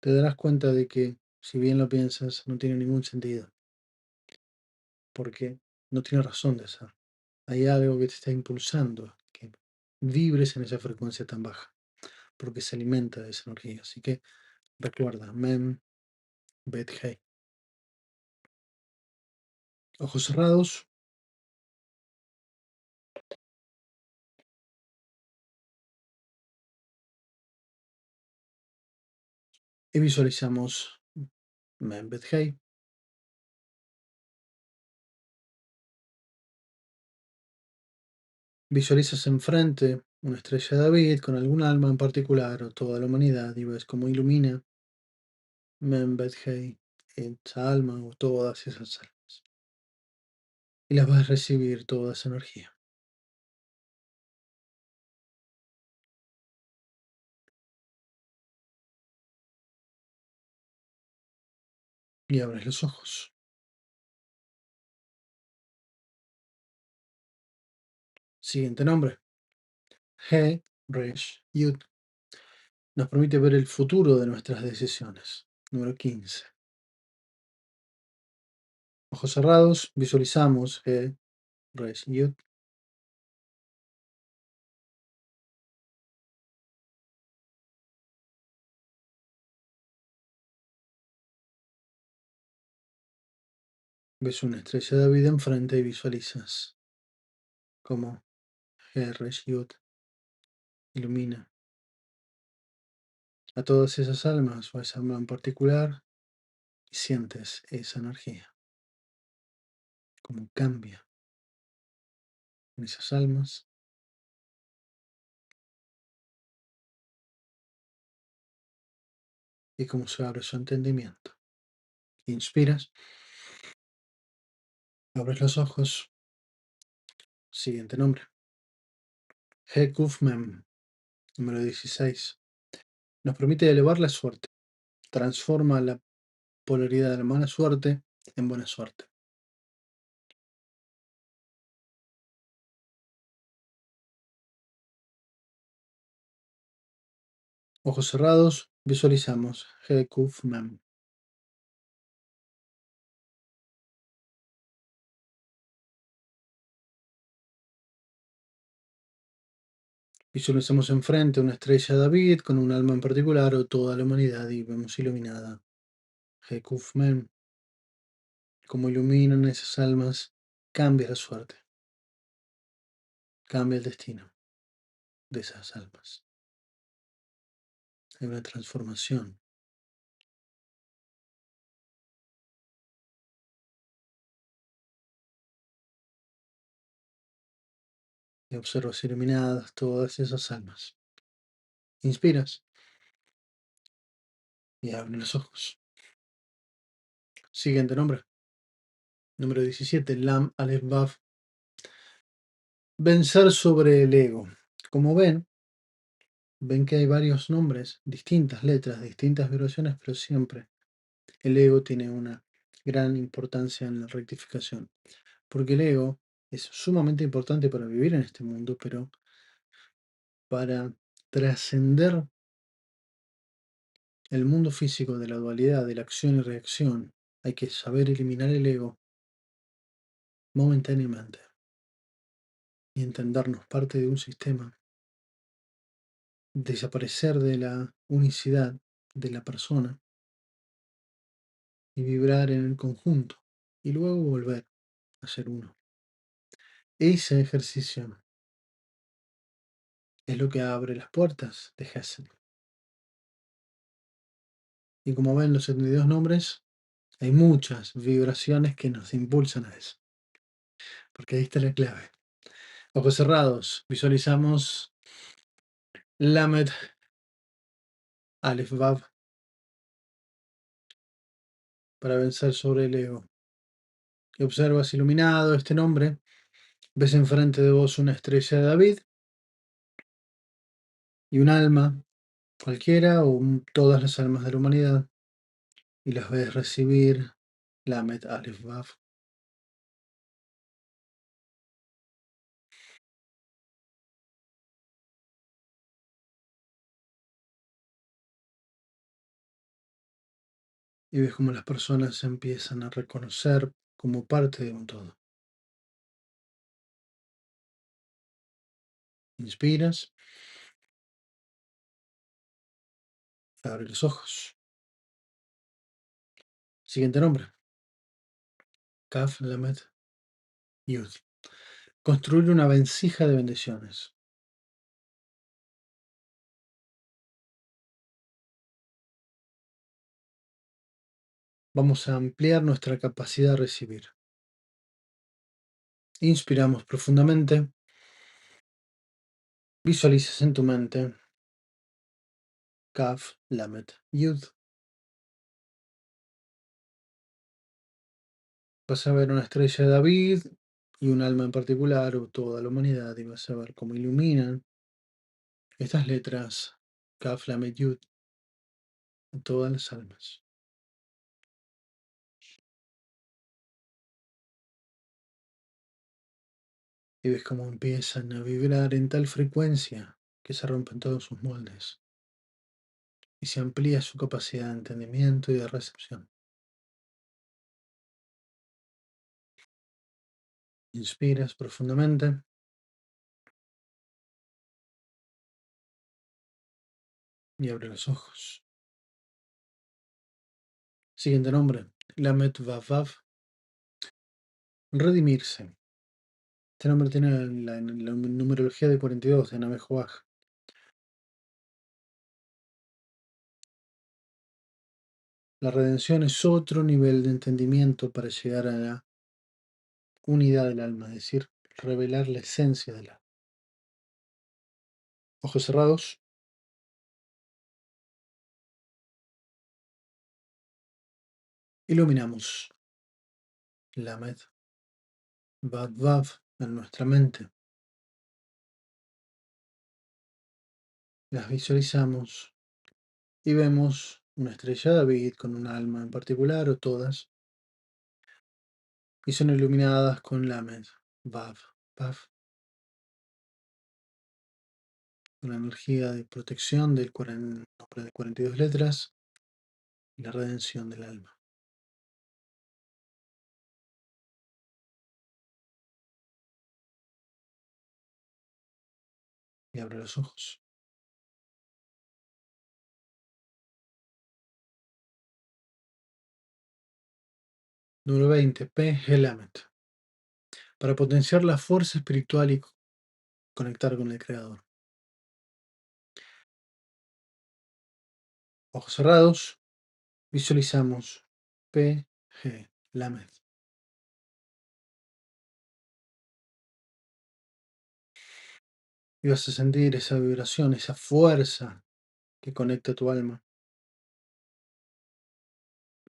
te darás cuenta de que, si bien lo piensas, no tiene ningún sentido. Porque no tiene razón de ser. Hay algo que te está impulsando a que vibres en esa frecuencia tan baja. Porque se alimenta de esa energía. Así que recuerda, Mem, Bet, Hei. Ojos cerrados. Y visualizamos Mem, Bet, Hei. Visualizas enfrente una estrella de David con algún alma en particular o toda la humanidad y ves cómo ilumina Mem, Bet, Hei, esa alma o todas esas almas. Y las vas a recibir toda esa energía. Y abres los ojos. Siguiente nombre. He, Resh, Yud. Nos permite ver el futuro de nuestras decisiones. Número 15. Ojos cerrados, visualizamos He, Resh, Yud. Ves una estrella de David enfrente y visualizas como He, Resh, Yud ilumina a todas esas almas o a esa alma en particular y sientes esa energía, cómo cambia en esas almas y cómo se abre su entendimiento. Inspiras, abres los ojos, siguiente nombre. Hekufmem, número 16. Nos permite elevar la suerte, transforma la polaridad de la mala suerte en buena suerte. Ojos cerrados, visualizamos Hekufmem. Visualizamos enfrente una estrella de David con un alma en particular o toda la humanidad y vemos iluminada Hekufmem. Como iluminan esas almas, cambia la suerte, cambia el destino de esas almas. Hay una transformación. Y observas iluminadas todas esas almas. Inspiras y abres los ojos. Siguiente nombre. Número 17. Lam Aleph Vav. Vencer sobre el ego. Como ven que hay varios nombres, distintas letras, distintas vibraciones, pero siempre el ego tiene una gran importancia en la rectificación. Porque el ego es sumamente importante para vivir en este mundo, pero para trascender el mundo físico de la dualidad, de la acción y reacción, hay que saber eliminar el ego momentáneamente y entendernos parte de un sistema, desaparecer de la unicidad de la persona y vibrar en el conjunto y luego volver a ser uno. Ese ejercicio es lo que abre las puertas de Hesed. Y como ven los 72 nombres, hay muchas vibraciones que nos impulsan a eso. Porque ahí está la clave. Ojos cerrados, visualizamos Lamed Aleph Vav para vencer sobre el ego. Y observas iluminado este nombre, ves enfrente de vos una estrella de David y un alma, cualquiera o todas las almas de la humanidad, y las ves recibir Lamed Aleph Vav. Y ves cómo las personas se empiezan a reconocer como parte de un todo. Inspiras, abre los ojos. Siguiente nombre. Kaf Lamed Yud. Construir una vasija de bendiciones. Vamos a ampliar nuestra capacidad de recibir. Inspiramos profundamente. Visualizas en tu mente Kaf Lamed Yud. Vas a ver una estrella de David y un alma en particular o toda la humanidad y vas a ver cómo iluminan estas letras Kaf Lamed Yud a todas las almas. Y ves cómo empiezan a vibrar en tal frecuencia que se rompen todos sus moldes y se amplía su capacidad de entendimiento y de recepción. Inspiras profundamente y abre los ojos. Siguiente nombre, Lamet Vav. Redimirse. Este nombre tiene la numerología de 42 de Namejoaj. La redención es otro nivel de entendimiento para llegar a la unidad del alma, es decir, revelar la esencia del alma. Ojos cerrados. Iluminamos Lamed, Vav, Vav en nuestra mente. Las visualizamos y vemos una estrella David con un alma en particular o todas, y son iluminadas con Lamed, Vav, Vav, una energía de protección del nombre de 42 letras y la redención del alma. Y abre los ojos. Número 20, P. Helamet. Para potenciar la fuerza espiritual y conectar con el Creador. Ojos cerrados, visualizamos P. G. Lamed. Y vas a sentir esa vibración, esa fuerza que conecta tu alma.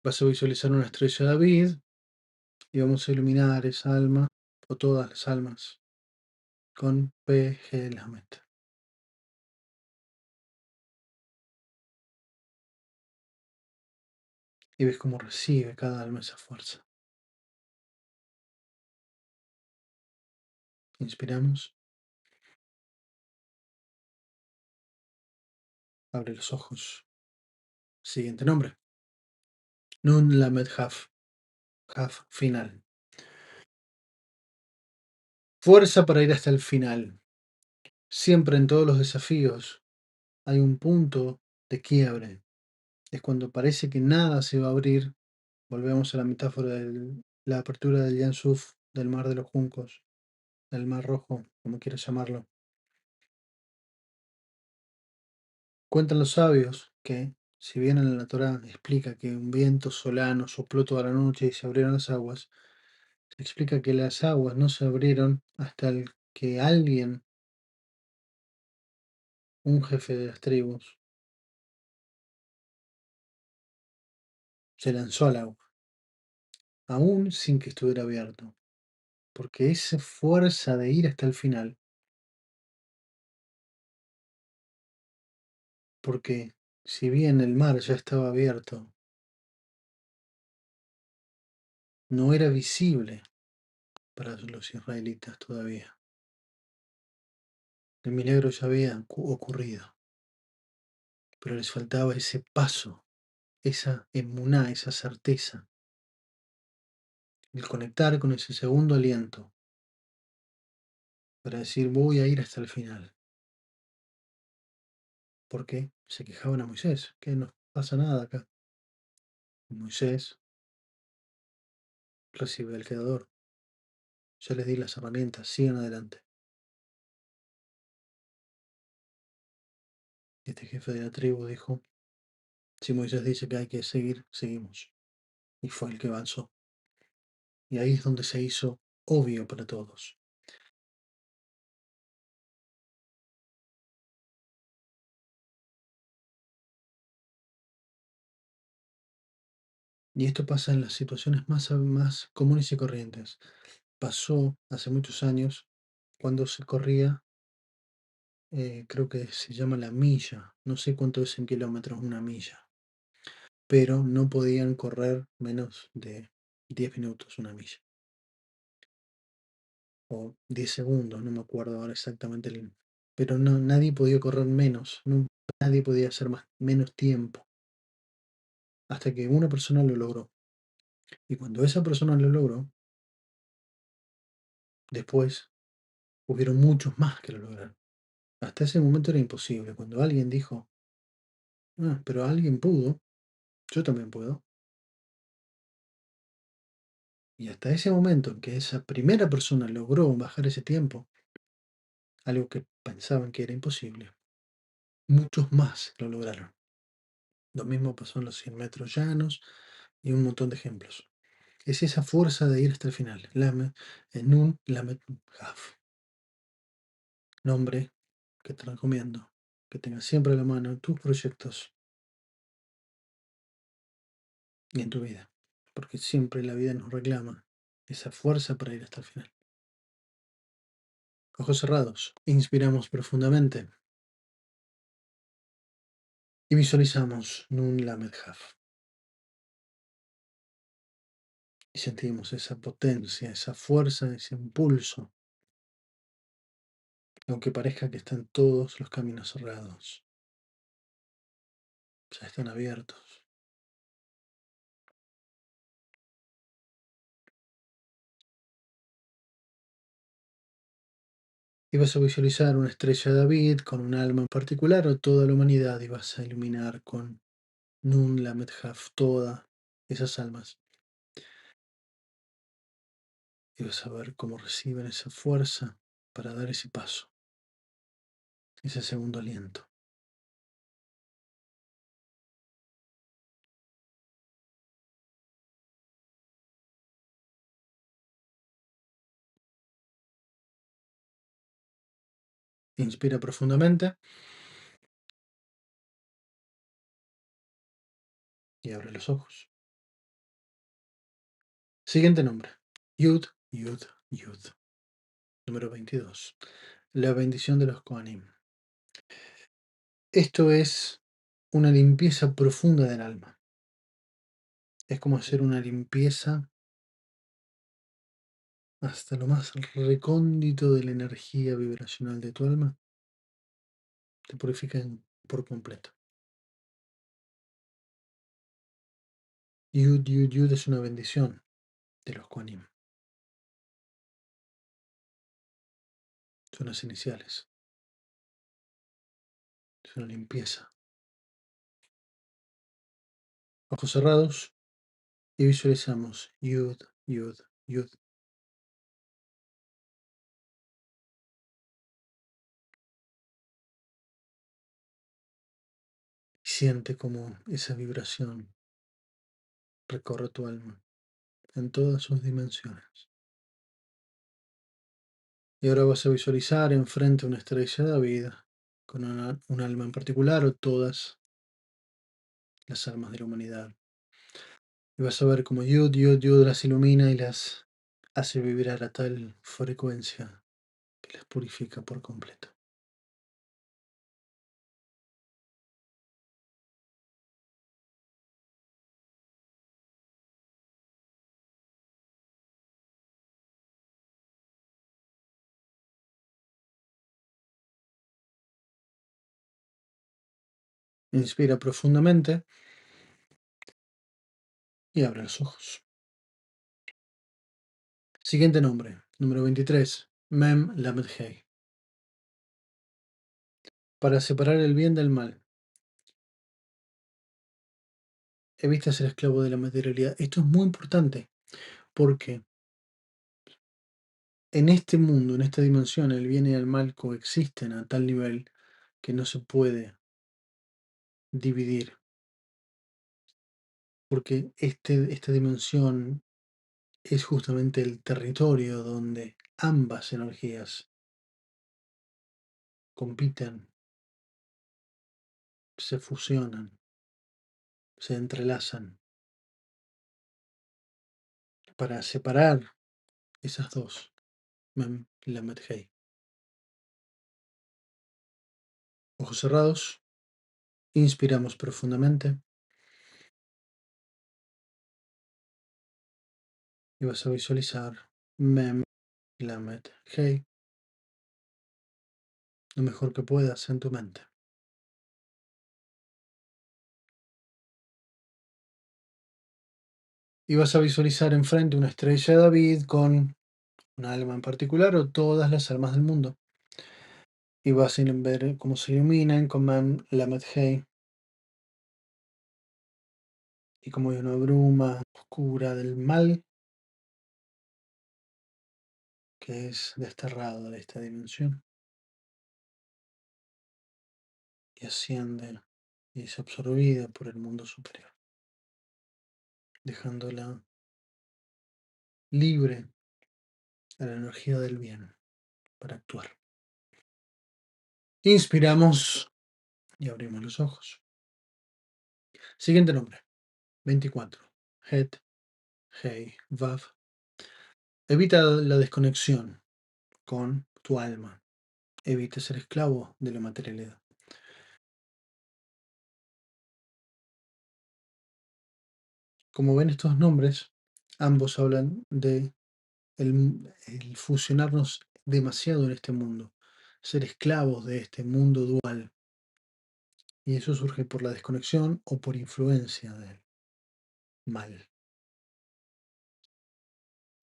Vas a visualizar una estrella de David y vamos a iluminar esa alma o todas las almas con P. G. Lamed. Y ves cómo recibe cada alma esa fuerza. Inspiramos. Abre los ojos. Siguiente nombre. Nun Lamed Haf. Haf final. Fuerza para ir hasta el final. Siempre en todos los desafíos hay un punto de quiebre. Es cuando parece que nada se va a abrir. Volvemos a la metáfora de la apertura del Yan Suf, del mar de los juncos, del mar rojo, como quieras llamarlo. Cuentan los sabios que, si bien en la Torá explica que un viento solano sopló toda la noche y se abrieron las aguas, se explica que las aguas no se abrieron hasta que alguien, un jefe de las tribus, se lanzó al agua, aún sin que estuviera abierto, porque esa fuerza de ir hasta el final, porque si bien el mar ya estaba abierto, no era visible para los israelitas todavía. El milagro ya había ocurrido, pero les faltaba ese paso, esa emuná, esa certeza, el conectar con ese segundo aliento para decir voy a ir hasta el final. Porque se quejaban a Moisés, que no pasa nada acá. Moisés recibe al Creador. Ya les di las herramientas, sigan adelante. Este jefe de la tribu dijo, si Moisés dice que hay que seguir, seguimos. Y fue el que avanzó. Y ahí es donde se hizo obvio para todos. Y esto pasa en las situaciones más comunes y corrientes. Pasó hace muchos años cuando se corría, creo que se llama la milla, no sé cuánto es en kilómetros una milla, pero no podían correr menos de 10 minutos una milla. O 10 segundos, no me acuerdo ahora exactamente pero no, nadie podía correr menos, nadie podía hacer menos tiempo, hasta que una persona lo logró. Y cuando esa persona lo logró, después hubieron muchos más que lo lograron. Hasta ese momento era imposible. Cuando alguien dijo, ah, pero alguien pudo, yo también puedo. Y hasta ese momento en que esa primera persona logró bajar ese tiempo, algo que pensaban que era imposible, muchos más lo lograron. Lo mismo pasó en los 100 metros llanos y un montón de ejemplos. Es esa fuerza de ir hasta el final. Lamed, Nun Lamed Haf. Nombre que te recomiendo que tengas siempre a la mano en tus proyectos y en tu vida. Porque siempre la vida nos reclama esa fuerza para ir hasta el final. Ojos cerrados. Inspiramos profundamente. Y visualizamos Nun Lamed Haf. Y sentimos esa potencia, esa fuerza, ese impulso. Aunque parezca que están todos los caminos cerrados, ya están abiertos. Y vas a visualizar una estrella de David con un alma en particular o toda la humanidad y vas a iluminar con Nun Lamed Haf todas esas almas. Y vas a ver cómo reciben esa fuerza para dar ese paso, ese segundo aliento. Inspira profundamente y abre los ojos. Siguiente nombre. Yud, Yud, Yud. Número 22. La bendición de los Kohanim. Esto es una limpieza profunda del alma. Es como hacer una limpieza hasta lo más recóndito de la energía vibracional de tu alma. Te purifican por completo. Yud, Yud, Yud es una bendición de los Kohanim. Son las iniciales. Es una limpieza. Ojos cerrados y visualizamos Yud, Yud, Yud. Siente como esa vibración recorre tu alma en todas sus dimensiones. Y ahora vas a visualizar enfrente una estrella de David con un alma en particular o todas las almas de la humanidad. Y vas a ver cómo Yud, Yud, Yud las ilumina y las hace vibrar a tal frecuencia que las purifica por completo. Inspira profundamente y abre los ojos. Siguiente nombre, número 23, Mem Lamed Hei. Para separar el bien del mal. Evita ser esclavo de la materialidad. Esto es muy importante porque en este mundo, en esta dimensión, el bien y el mal coexisten a tal nivel que no se puede dividir. Porque esta dimensión es justamente el territorio donde ambas energías compiten, se fusionan, se entrelazan para separar esas dos, Mem Lamed Hei. Ojos cerrados, inspiramos profundamente y vas a visualizar Mem Lamed Hei lo mejor que puedas en tu mente. Y vas a visualizar enfrente una estrella de David con un alma en particular o todas las almas del mundo. Y vas a ver cómo se iluminan con Mem Lamed Hei y como hay una bruma oscura del mal que es desterrado de esta dimensión y asciende y es absorbida por el mundo superior, dejándola libre a la energía del bien para actuar. Inspiramos y abrimos los ojos. Siguiente nombre, 24. Het, Hei, Vav. Evita la desconexión con tu alma. Evita ser esclavo de la materialidad. Como ven, estos nombres, ambos hablan de el fusionarnos demasiado en este mundo, ser esclavos de este mundo dual. Y eso surge por la desconexión o por influencia del mal.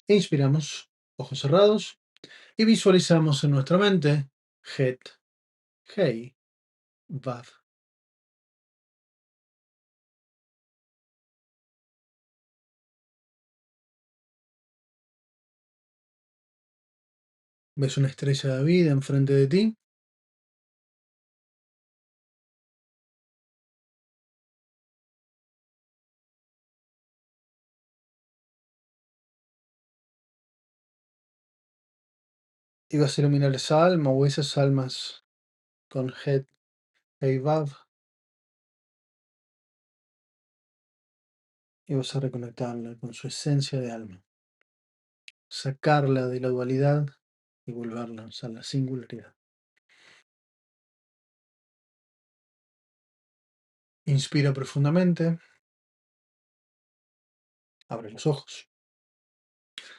Inspiramos, ojos cerrados, y visualizamos en nuestra mente Het, Hei, Vav. ¿Ves una estrella de vida enfrente de ti? Y vas a iluminar esa alma o esas almas con Het, Hei, Vav. Y vas a reconectarla con su esencia de alma. Sacarla de la dualidad y volverla a la singularidad. Inspira profundamente. Abre los ojos.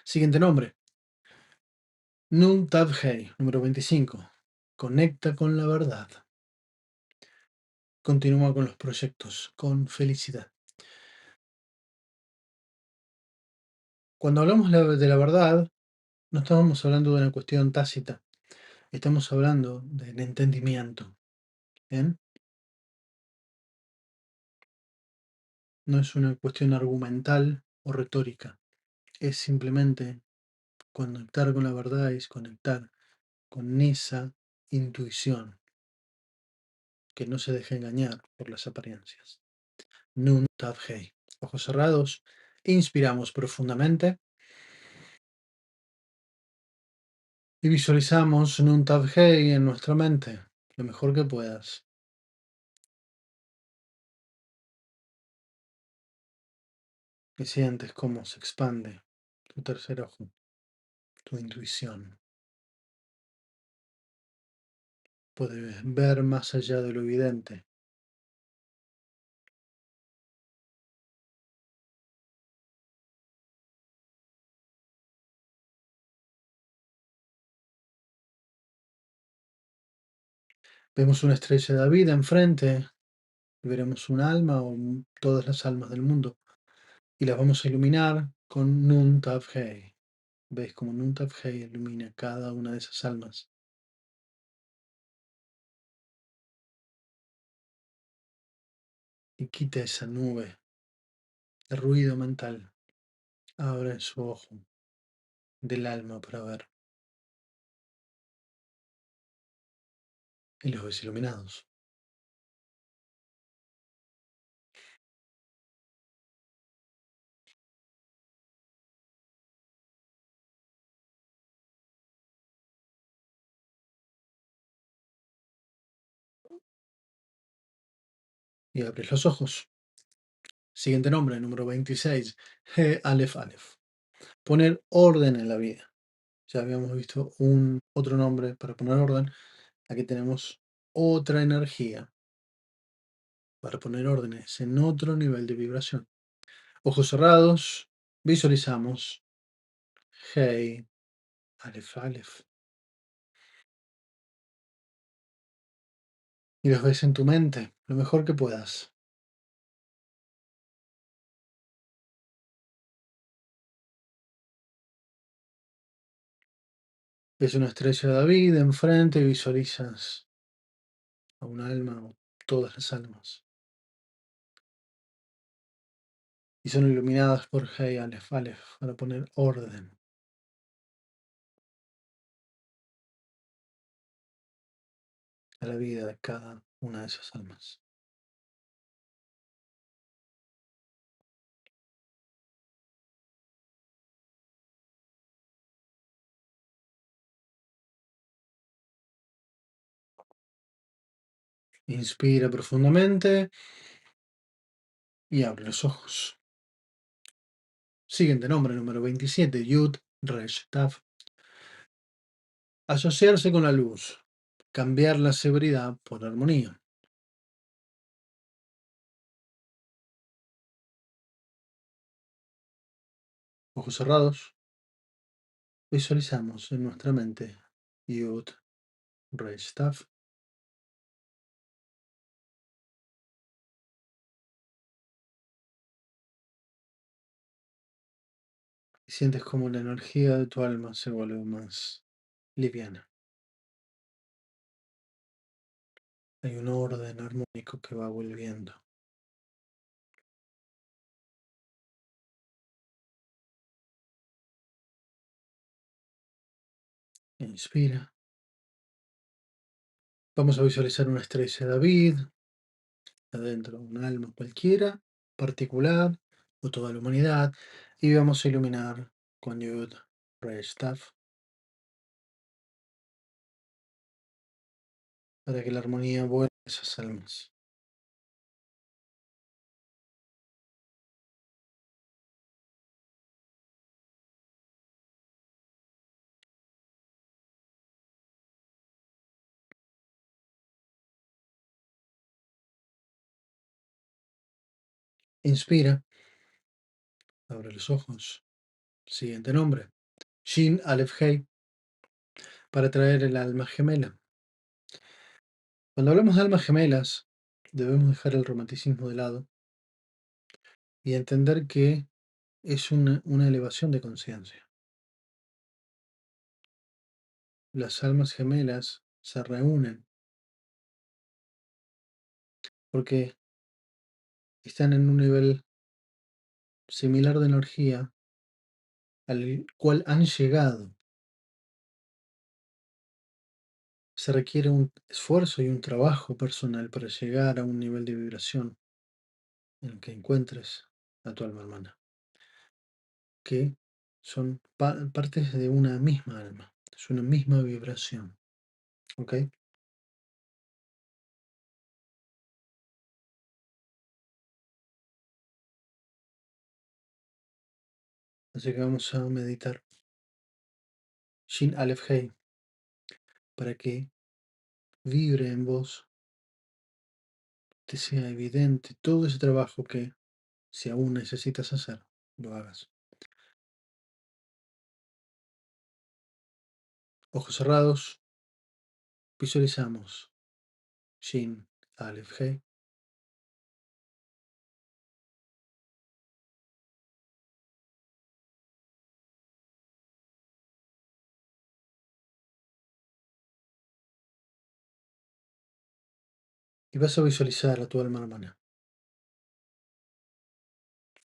Siguiente nombre. Nun Tav Hei, número 25. Conecta con la verdad. Continúa con los proyectos, con felicidad. Cuando hablamos de la verdad, no estamos hablando de una cuestión tácita. Estamos hablando del entendimiento. ¿Bien? No es una cuestión argumental o retórica. Es simplemente conectar con la verdad, es conectar con esa intuición que no se deja engañar por las apariencias. Nun Tav Hei. Ojos cerrados, inspiramos profundamente y visualizamos Nun Tav Hei en nuestra mente, lo mejor que puedas. Y sientes cómo se expande tu tercer ojo, tu intuición. Puedes ver más allá de lo evidente. Vemos una estrella de David enfrente y veremos un alma o todas las almas del mundo y las vamos a iluminar con Nun Tav Hei. ¿Veis cómo Nun Tav Hei ilumina cada una de esas almas? Y quita esa nube de ruido mental. Abre su ojo del alma para ver. Y los ves iluminados. Y abres los ojos. Siguiente nombre, número 26. He Aleph Aleph. Poner orden en la vida. Ya habíamos visto un otro nombre para poner orden. Aquí tenemos otra energía para poner órdenes en otro nivel de vibración. Ojos cerrados, visualizamos Hey, Aleph Aleph. Y los ves en tu mente, lo mejor que puedas. Ves una estrella de David enfrente y visualizas a un alma o todas las almas. Y son iluminadas por Hey, Aleph Aleph para poner orden a la vida de cada una de esas almas. Inspira profundamente y abre los ojos. Siguiente nombre, número 27, Yud Resh Tav. Asociarse con la luz. Cambiar la severidad por armonía. Ojos cerrados. Visualizamos en nuestra mente Yud Resh Tav. Y sientes como la energía de tu alma se vuelve más liviana. Hay un orden armónico que va volviendo. Inspira. Vamos a visualizar una estrella de David, adentro, un alma cualquiera, particular, o toda la humanidad, y vamos a iluminar con Yud Resh Tav para que la armonía vuelva a esas almas. Inspira, abre los ojos. Siguiente nombre, Shin Aleph Hei, para traer el alma gemela. Cuando hablamos de almas gemelas, debemos dejar el romanticismo de lado y entender que es una elevación de conciencia. Las almas gemelas se reúnen porque están en un nivel similar de energía al cual han llegado. Se requiere un esfuerzo y un trabajo personal para llegar a un nivel de vibración en el que encuentres a tu alma hermana, que son partes de una misma alma, es una misma vibración. ¿Ok? Así que vamos a meditar Shin Aleph Hei para que vibre en vos, te sea evidente todo ese trabajo que, si aún necesitas hacer, lo hagas. Ojos cerrados, visualizamos Shin Aleph Hei. Y vas a visualizar a tu alma hermana.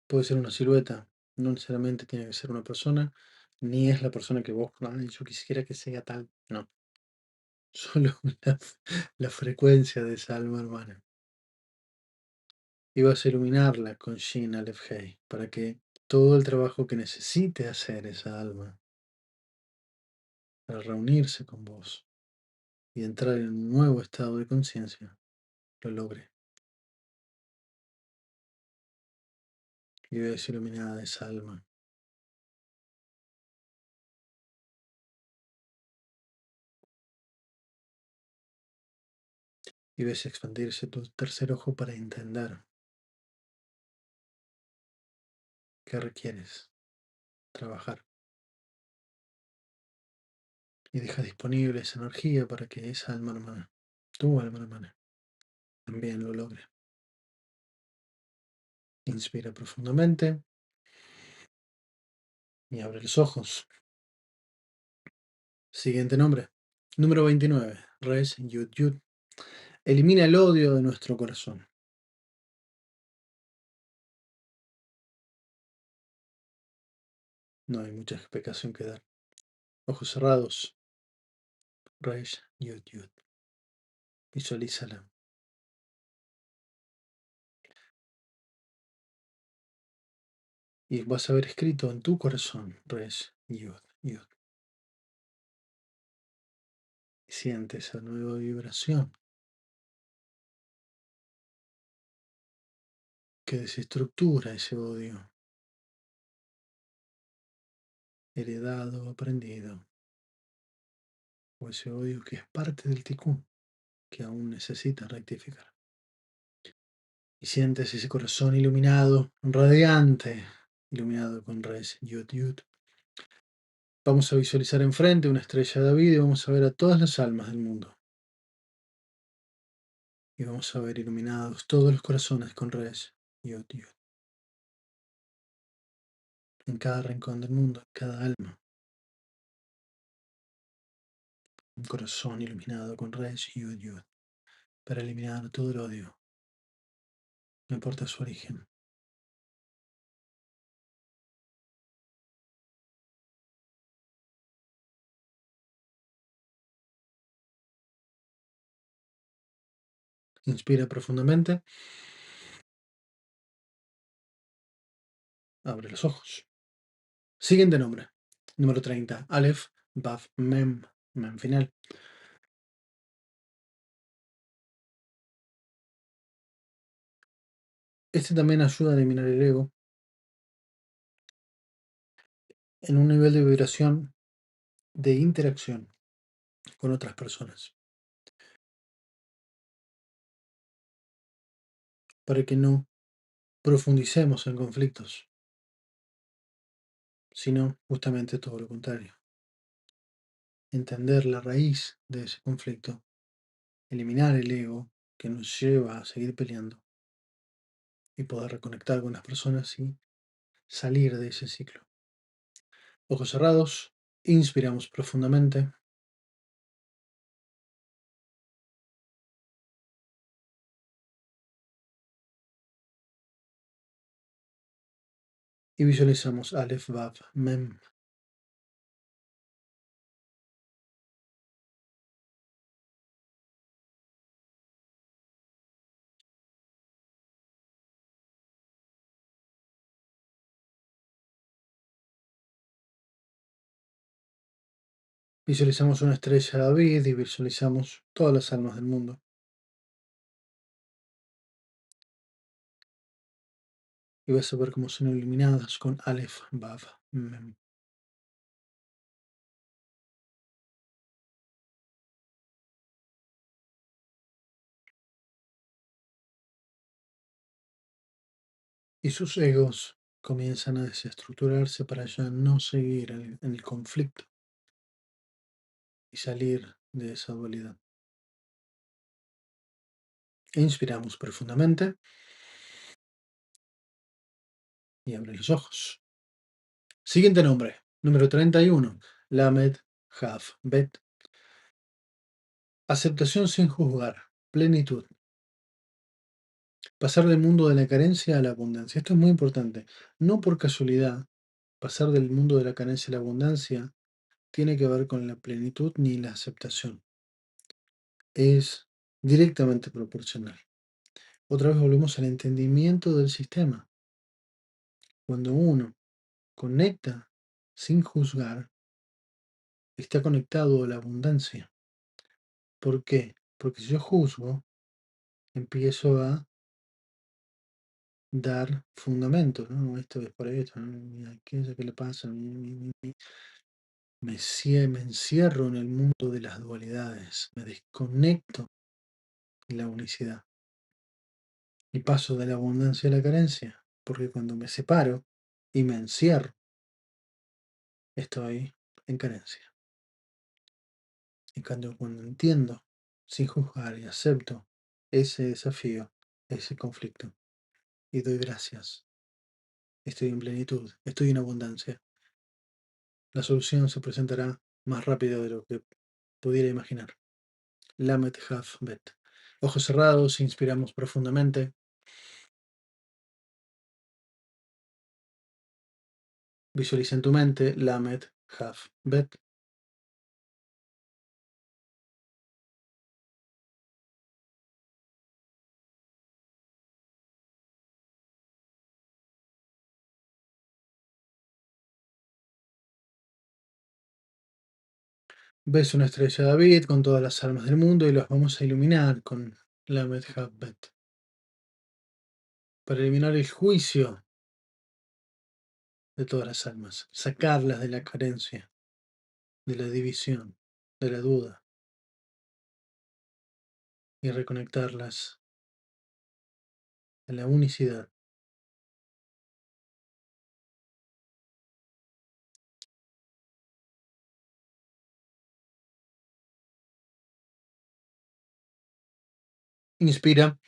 Puede ser una silueta, no necesariamente tiene que ser una persona, ni es la persona que vos, "Ay, yo quisiera que sea tal". No, solo la frecuencia de esa alma hermana. Y vas a iluminarla con Shin Aleph Hei para que todo el trabajo que necesite hacer esa alma para reunirse con vos y entrar en un nuevo estado de conciencia, lo logre. Y ves iluminada esa alma. Y ves expandirse tu tercer ojo para entender qué requieres trabajar. Y deja disponible esa energía para que esa alma hermana, tu alma hermana, también lo logre. Inspira profundamente y abre los ojos. Siguiente nombre. Número 29. Res Yud Yud. Elimina el odio de nuestro corazón. No hay mucha explicación que dar. Ojos cerrados. Res Yud Yud. Visualízala. Y vas a ver escrito en tu corazón Res Yud Yud. Y siente esa nueva vibración. que desestructura ese odio, heredado o aprendido, o ese odio que es parte del tikkun, que aún necesita rectificar. Y sientes ese corazón iluminado, radiante, iluminado con Res Yud Yud. Vamos a visualizar enfrente una estrella de David y vamos a ver a todas las almas del mundo. Y vamos a ver iluminados todos los corazones con Res Yud Yud. En cada rincón del mundo, en cada alma. Un corazón iluminado con Res Yud Yud. Para eliminar todo el odio. No importa su origen. Inspira profundamente. Abre los ojos. Siguiente nombre. Número 30. Aleph, Baf, Mem. Mem final. Este también ayuda a eliminar el ego en un nivel de vibración de interacción con otras personas. Para que no profundicemos en conflictos, sino justamente todo lo contrario. Entender la raíz de ese conflicto, eliminar el ego que nos lleva a seguir peleando y poder reconectar con las personas y salir de ese ciclo. Ojos cerrados, inspiramos profundamente. Y visualizamos Aleph, Vav, Mem. Visualizamos una estrella de David y visualizamos todas las almas del mundo. Y vas a ver cómo son iluminadas con Aleph, Vav, Mem. Y sus egos comienzan a desestructurarse para ya no seguir en el conflicto y salir de esa dualidad. Inspiramos profundamente y abre los ojos. Siguiente nombre, número 31, Lamed Hav Bet. Aceptación sin juzgar, plenitud. Pasar del mundo de la carencia a la abundancia. Esto es muy importante. No por casualidad, pasar del mundo de la carencia a la abundancia tiene que ver con la plenitud ni la aceptación. Es directamente proporcional. Otra vez volvemos al entendimiento del sistema. Cuando uno conecta sin juzgar, está conectado a la abundancia. ¿Por qué? Porque si yo juzgo, empiezo a dar fundamentos, ¿no? Esto es por esto, ¿no? ¿Qué es lo que le pasa? Me encierro en el mundo de las dualidades, me desconecto de la unicidad y paso de la abundancia a la carencia, porque cuando me separo y me encierro, estoy en carencia. En cambio, cuando entiendo, sin juzgar y acepto ese desafío, ese conflicto, y doy gracias, estoy en plenitud, estoy en abundancia, la solución se presentará más rápido de lo que pudiera imaginar. Lamet Haf Bet. Ojos cerrados, inspiramos profundamente. Visualiza en tu mente Lamet Haf Bet. Ves una estrella de David con todas las almas del mundo y las vamos a iluminar con Lamet Haf Bet. para eliminar el juicio de todas las almas, sacarlas de la carencia, de la división, de la duda y reconectarlas en la unicidad. Inspira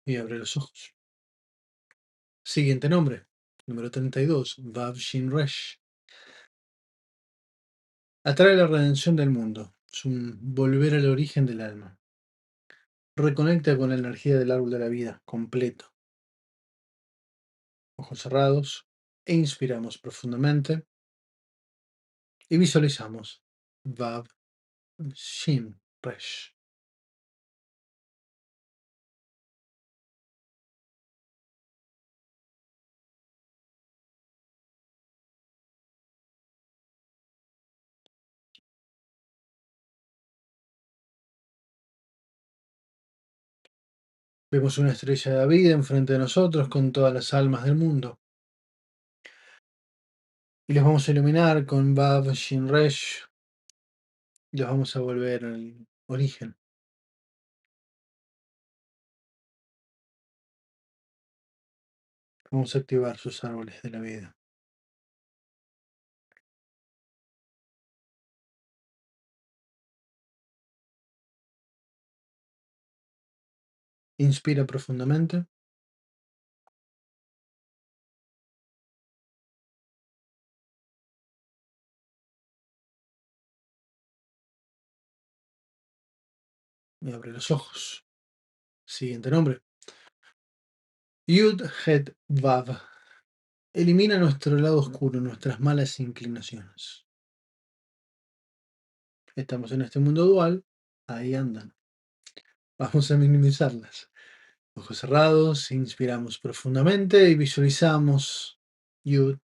y abre los ojos. Siguiente nombre, número 32, Vav Shin Resh. Atrae la redención del mundo. Es un volver al origen del alma. Reconecta con la energía del árbol de la vida, completo. Ojos cerrados. E inspiramos profundamente. Y visualizamos Vav Shin Resh. Vemos una estrella de David enfrente de nosotros con todas las almas del mundo. Y los vamos a iluminar con Vav Shin Resh. Y los vamos a volver al origen. Vamos a activar sus árboles de la vida. Inspira profundamente. Y abre los ojos. Siguiente nombre. Yud Het Vav. Elimina nuestro lado oscuro, nuestras malas inclinaciones. Estamos en este mundo dual, ahí andan. Vamos a minimizarlas. Ojos cerrados, inspiramos profundamente y visualizamos Yud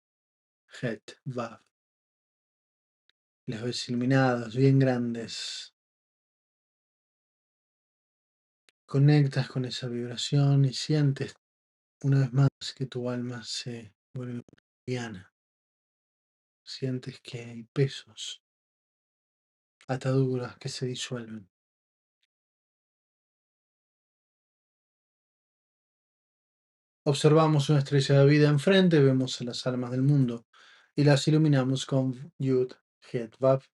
Het Vav. Las ves iluminadas, bien grandes. Conectas con esa vibración y sientes una vez más que tu alma se vuelve liviana. Sientes que hay pesos, ataduras que se disuelven. Observamos una estrella de vida enfrente, vemos a las almas del mundo y las iluminamos con Yud, Het, Vav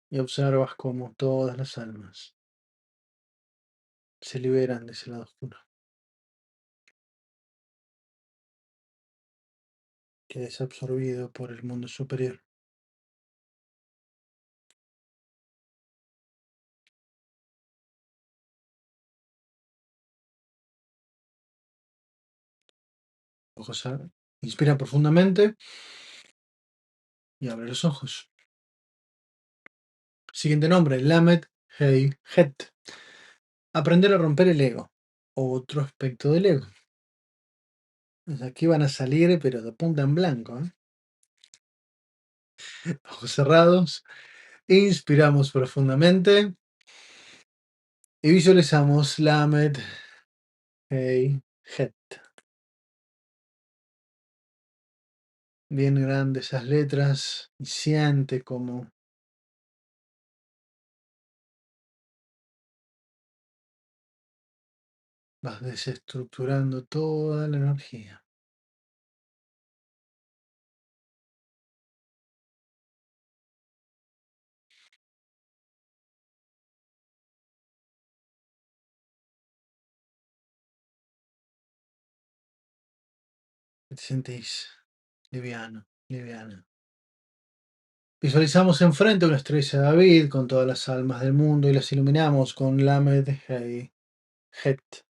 y observas cómo todas las almas se liberan de ese lado oscuro, que es absorbido por el mundo superior. Inspira profundamente y abre los ojos. Siguiente nombre, Lamed, Hei, Het. Aprender a romper el ego. Otro aspecto del ego. Pues aquí van a salir, pero de punta en blanco. Ojos cerrados. Inspiramos profundamente. Y visualizamos Lamed, Hei, Het. Bien grandes esas letras. Y siente como vas desestructurando toda la energía. Te sentís liviano, liviana. Visualizamos enfrente una estrella de David con todas las almas del mundo y las iluminamos con Lamed, Hei, Het.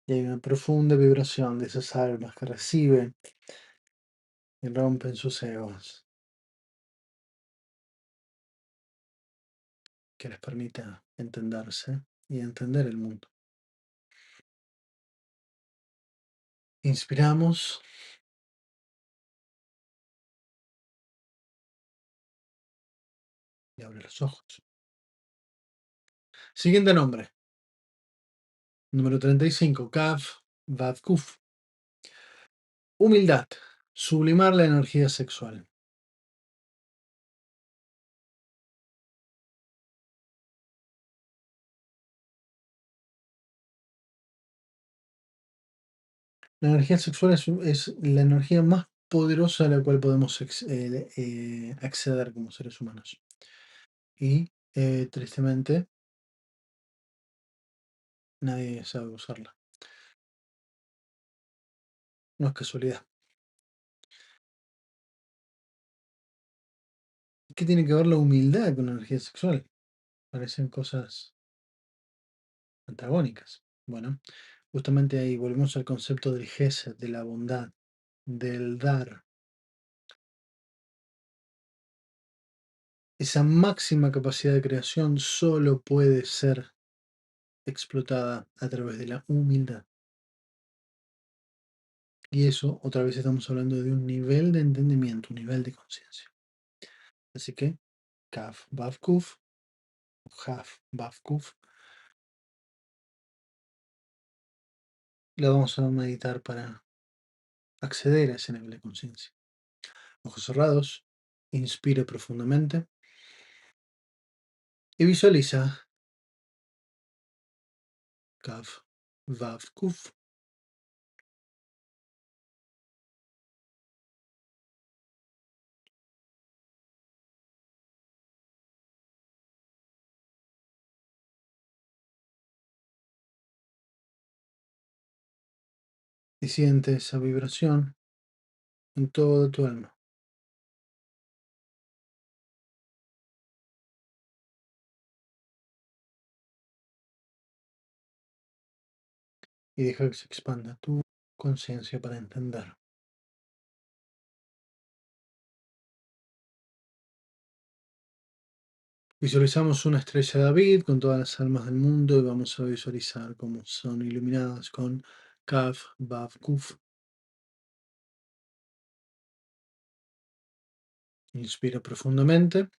Y hay una profunda vibración de esas almas que reciben y rompen sus egos, que les permita entenderse y entender el mundo. Inspiramos y abre los ojos. Siguiente nombre. Número 35. Kaf Vav Kuf. Humildad. Sublimar la energía sexual. La energía sexual es la energía más poderosa a la cual podemos acceder como seres humanos. Y tristemente nadie sabe usarla. No es casualidad. ¿Qué tiene que ver la humildad con la energía sexual? Parecen cosas antagónicas. Bueno, justamente ahí volvemos al concepto del gesed, de la bondad, del dar. Esa máxima capacidad de creación solo puede ser explotada a través de la humildad. Y eso, otra vez estamos hablando de un nivel de entendimiento, un nivel de conciencia. Así que, Kaf Vav Kuf, Haf Vav Kuf, lo vamos a meditar para acceder a ese nivel de conciencia. Ojos cerrados, inspire profundamente y visualiza Kaf Vav Kuf. Y siente esa vibración en toda tu alma. Y deja que se expanda tu conciencia para entender. Visualizamos una estrella de David con todas las almas del mundo y vamos a visualizar cómo son iluminadas con Kaf Vav Kuf. Inspira profundamente.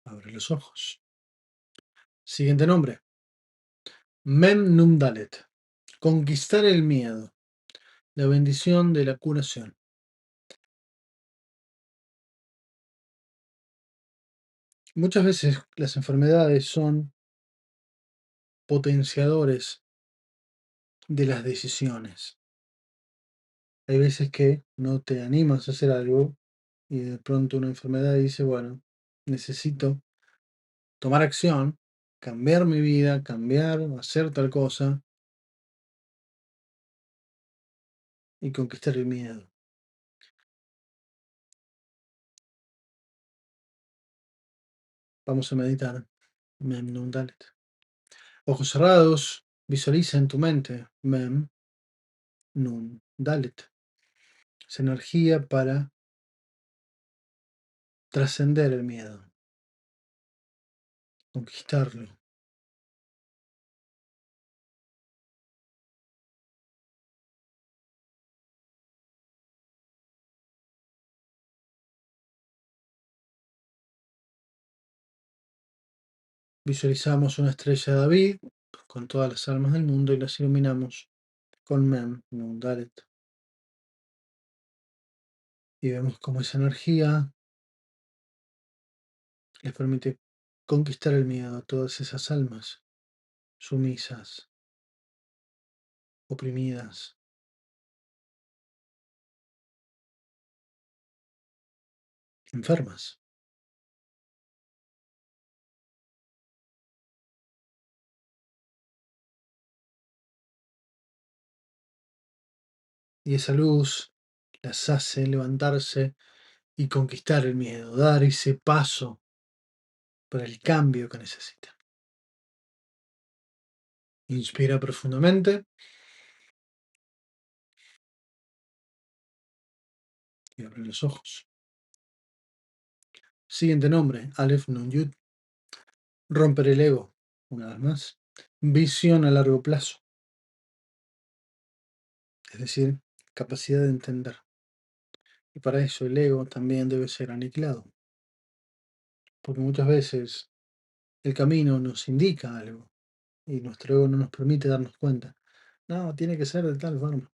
Abre los ojos. Siguiente nombre. Mem Num Dalet. Conquistar el miedo. La bendición de la curación. Muchas veces las enfermedades son potenciadores de las decisiones. Hay veces que no te animas a hacer algo y de pronto una enfermedad dice, bueno, necesito tomar acción, cambiar mi vida, cambiar, hacer tal cosa y conquistar el miedo. Vamos a meditar. Mem Nun Dalet. Ojos cerrados, visualiza en tu mente Mem Nun Dalet. Esa energía para trascender el miedo, conquistarlo. Visualizamos una estrella de David con todas las almas del mundo y las iluminamos con Mem Nun Dalet. Y vemos cómo esa energía les permite conquistar el miedo a todas esas almas sumisas, oprimidas, enfermas. Y esa luz las hace levantarse y conquistar el miedo, dar ese paso para el cambio que necesitan. Inspira profundamente y abre los ojos. Siguiente nombre, Aleph Nun Yud. Romper el ego, una vez más. Visión a largo plazo, es decir, capacidad de entender. Y para eso el ego también debe ser aniquilado, porque muchas veces el camino nos indica algo y nuestro ego no nos permite darnos cuenta. No, tiene que ser de tal forma.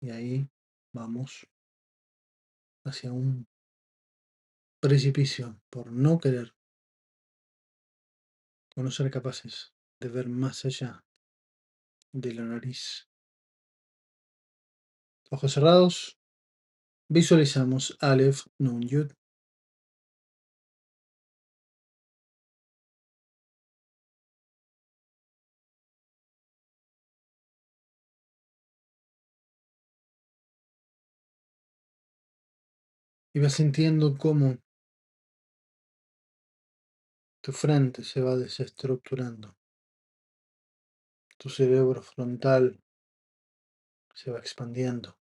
Y ahí vamos hacia un precipicio por no querer o no ser capaces de ver más allá de la nariz. Ojos cerrados, visualizamos Aleph Nun Yud. Y vas sintiendo cómo tu frente se va desestructurando. Tu cerebro frontal se va expandiendo.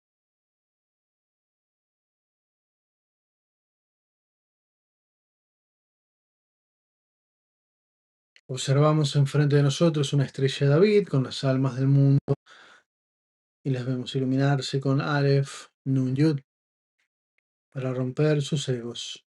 Observamos enfrente de nosotros una estrella de David con las almas del mundo y las vemos iluminarse con Aleph Nun Yud para romper sus egos.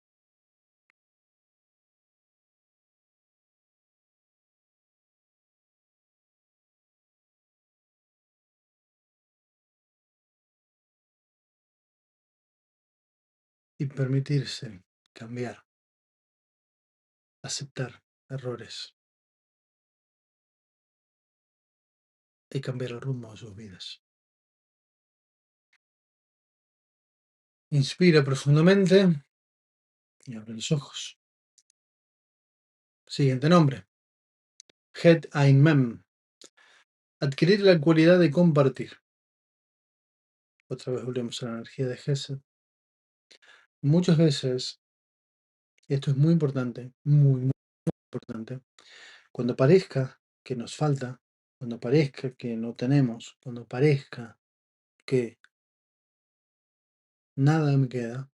Y permitirse cambiar, aceptar errores y cambiar el rumbo de sus vidas. Inspira profundamente y abre los ojos. Siguiente nombre. Het Ain Mem. Adquirir la cualidad de compartir. Otra vez volvemos a la energía de Gesed. Muchas veces, y esto es muy importante, muy importante, cuando parezca que nos falta, cuando parezca que no tenemos, cuando parezca que nada me queda,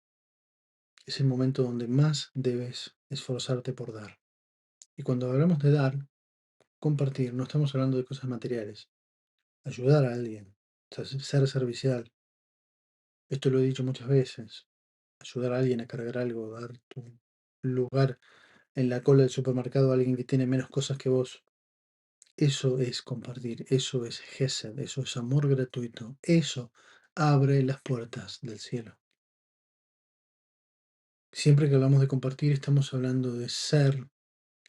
es el momento donde más debes esforzarte por dar. Y cuando hablamos de dar, compartir, no estamos hablando de cosas materiales. Ayudar a alguien, ser servicial. Esto lo he dicho muchas veces. Ayudar a alguien a cargar algo, dar tu lugar en la cola del supermercado a alguien que tiene menos cosas que vos. Eso es compartir, eso es gesed, eso es amor gratuito. Eso abre las puertas del cielo. Siempre que hablamos de compartir, estamos hablando de ser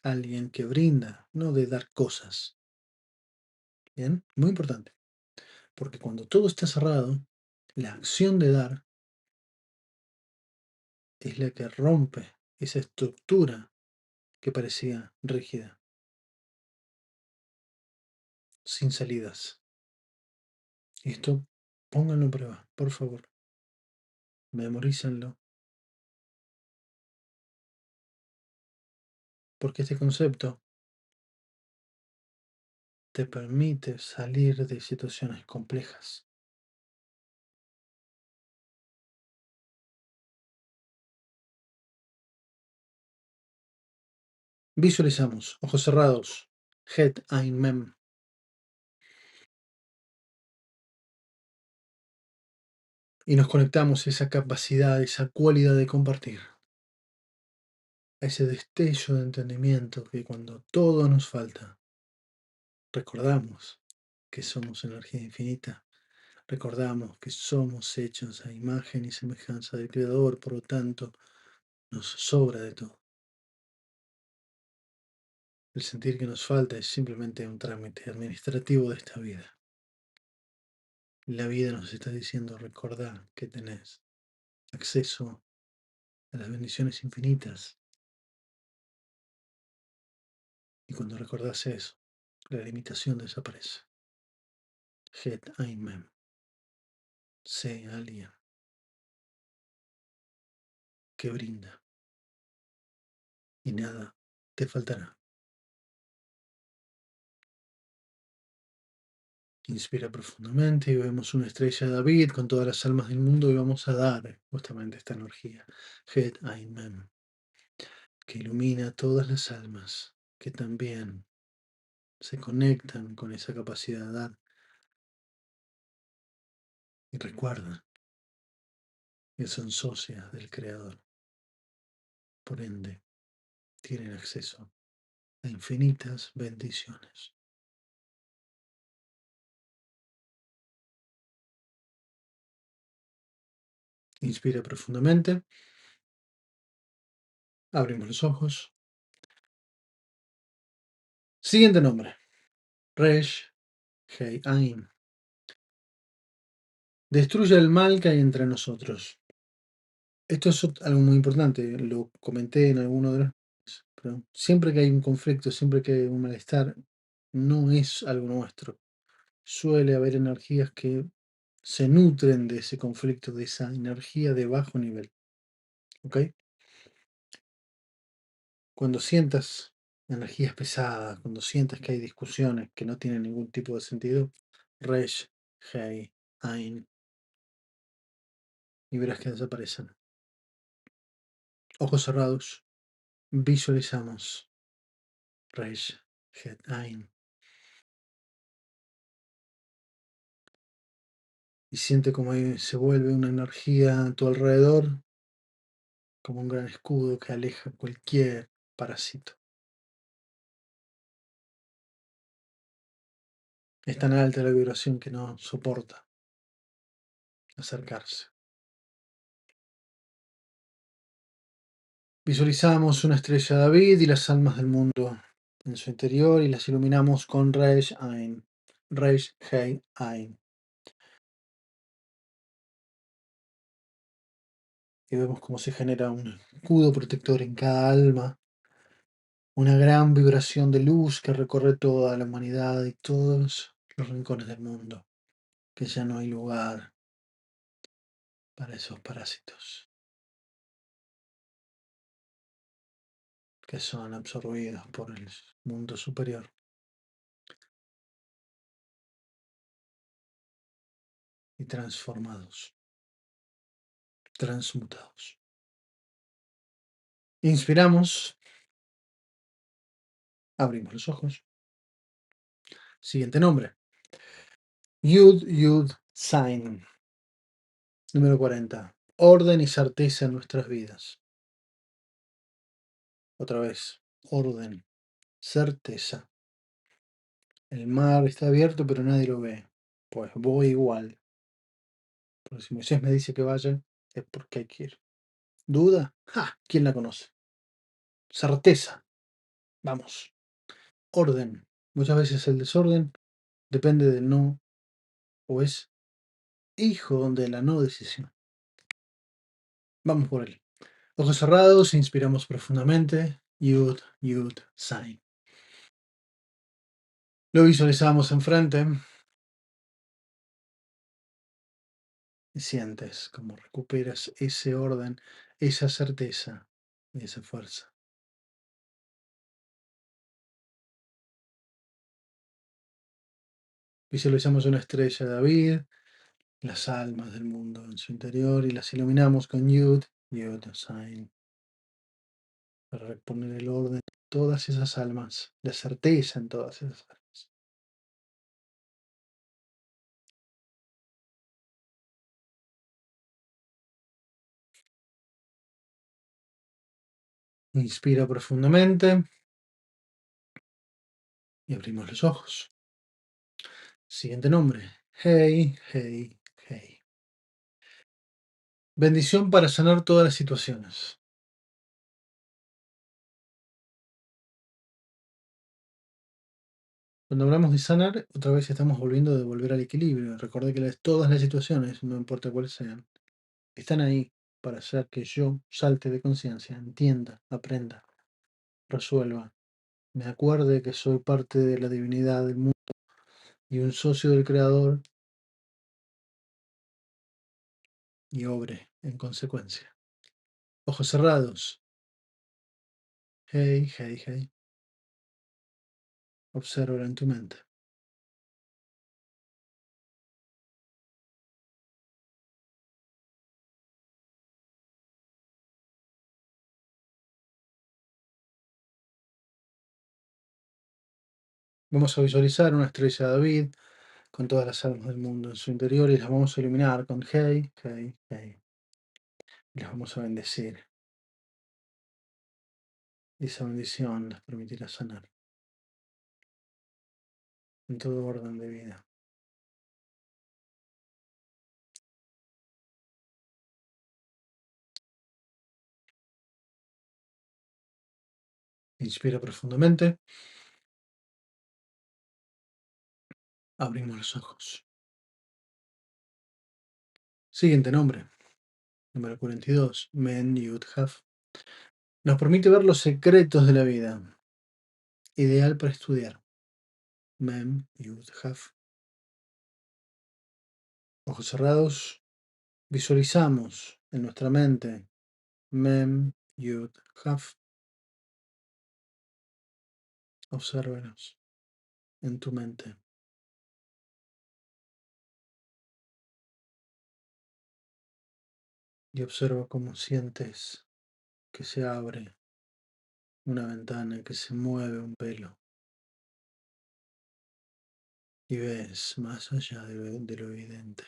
alguien que brinda, no de dar cosas. ¿Bien? Muy importante. Porque cuando todo está cerrado, la acción de dar es la que rompe esa estructura que parecía rígida, sin salidas. Esto, pónganlo en prueba, por favor. Memorícenlo. Porque este concepto te permite salir de situaciones complejas. Visualizamos, ojos cerrados, Het Ain Mem. Y nos conectamos a esa capacidad, esa cualidad de compartir. A ese destello de entendimiento que cuando todo nos falta, recordamos que somos energía infinita. Recordamos que somos hechos a imagen y semejanza del Creador, por lo tanto, nos sobra de todo. El sentir que nos falta es simplemente un trámite administrativo de esta vida. La vida nos está diciendo, recordá que tenés acceso a las bendiciones infinitas. Y cuando recordás eso, la limitación desaparece. Het Ain Mem. Sé alguien que brinda y nada te faltará. Inspira profundamente y vemos una estrella de David con todas las almas del mundo y vamos a dar justamente esta energía, Het Ain Mem, que ilumina todas las almas que también se conectan con esa capacidad de dar y recuerdan que son socias del Creador. Por ende, tienen acceso a infinitas bendiciones. Inspira profundamente. Abrimos los ojos. Siguiente nombre. Resh Hei Ain. Destruye el mal que hay entre nosotros. Esto es algo muy importante, lo comenté en alguno de los... Pero siempre que hay un conflicto, siempre que hay un malestar, no es algo nuestro. Suele haber energías que se nutren de ese conflicto, de esa energía de bajo nivel. ¿Ok? Cuando sientas energías pesadas, cuando sientas que hay discusiones que no tienen ningún tipo de sentido, Resh, Hei, Ain, y verás que desaparecen. Ojos cerrados, visualizamos Resh, Het, Ain. Y siente como ahí se vuelve una energía a tu alrededor, como un gran escudo que aleja cualquier parásito. Es tan alta la vibración que no soporta acercarse. Visualizamos una estrella de David y las almas del mundo en su interior y las iluminamos con Reish Ain. Reish Hei Ain. Y vemos cómo se genera un escudo protector en cada alma. Una gran vibración de luz que recorre toda la humanidad y todos los rincones del mundo. Que ya no hay lugar para esos parásitos que son absorbidos por el mundo superior y transformados, transmutados. Inspiramos, abrimos los ojos. Siguiente nombre. Yud Yud Sign. Número 40. Orden y certeza en nuestras vidas. Otra vez, orden, certeza. El mar está abierto pero nadie lo ve. Pues voy igual. Porque si Moisés me dice que vaya, es porque hay que ir. ¿Duda? ¡Ja! ¿Quién la conoce? Certeza. Vamos. Orden. Muchas veces el desorden depende del no o es hijo de la no decisión. Vamos por él. Ojos cerrados, inspiramos profundamente. Yud, Yud, Sign. Lo visualizamos enfrente y sientes como recuperas ese orden, esa certeza y esa fuerza. Visualizamos una estrella de David, las almas del mundo en su interior y las iluminamos con Yud, Yud, Sign. Para reponer el orden en todas esas almas, la certeza en todas esas almas. Inspira profundamente y abrimos los ojos. Siguiente nombre. Hei, Hei, Hei. Bendición para sanar todas las situaciones. Cuando hablamos de sanar, otra vez estamos volviendo de volver al equilibrio. Recordé que todas las situaciones, no importa cuáles sean, están ahí para hacer que yo salte de conciencia, entienda, aprenda, resuelva, me acuerde que soy parte de la divinidad del mundo y un socio del Creador y obre en consecuencia. Ojos cerrados. Hey, hey, hey. Observa en tu mente. Vamos a visualizar una estrella de David con todas las almas del mundo en su interior y las vamos a iluminar con Hey, Hey, Hey. Y las vamos a bendecir. Y esa bendición las permitirá sanar en todo orden de vida. Inspira profundamente. Abrimos los ojos. Siguiente nombre. Número 42. Men Yud Haf. Nos permite ver los secretos de la vida. Ideal para estudiar. Men Yud Haf. Ojos cerrados. Visualizamos en nuestra mente. Mem Yud Haf. Obsérvanos en tu mente. Y observa cómo sientes que se abre una ventana, que se mueve un pelo. Y ves más allá de lo evidente.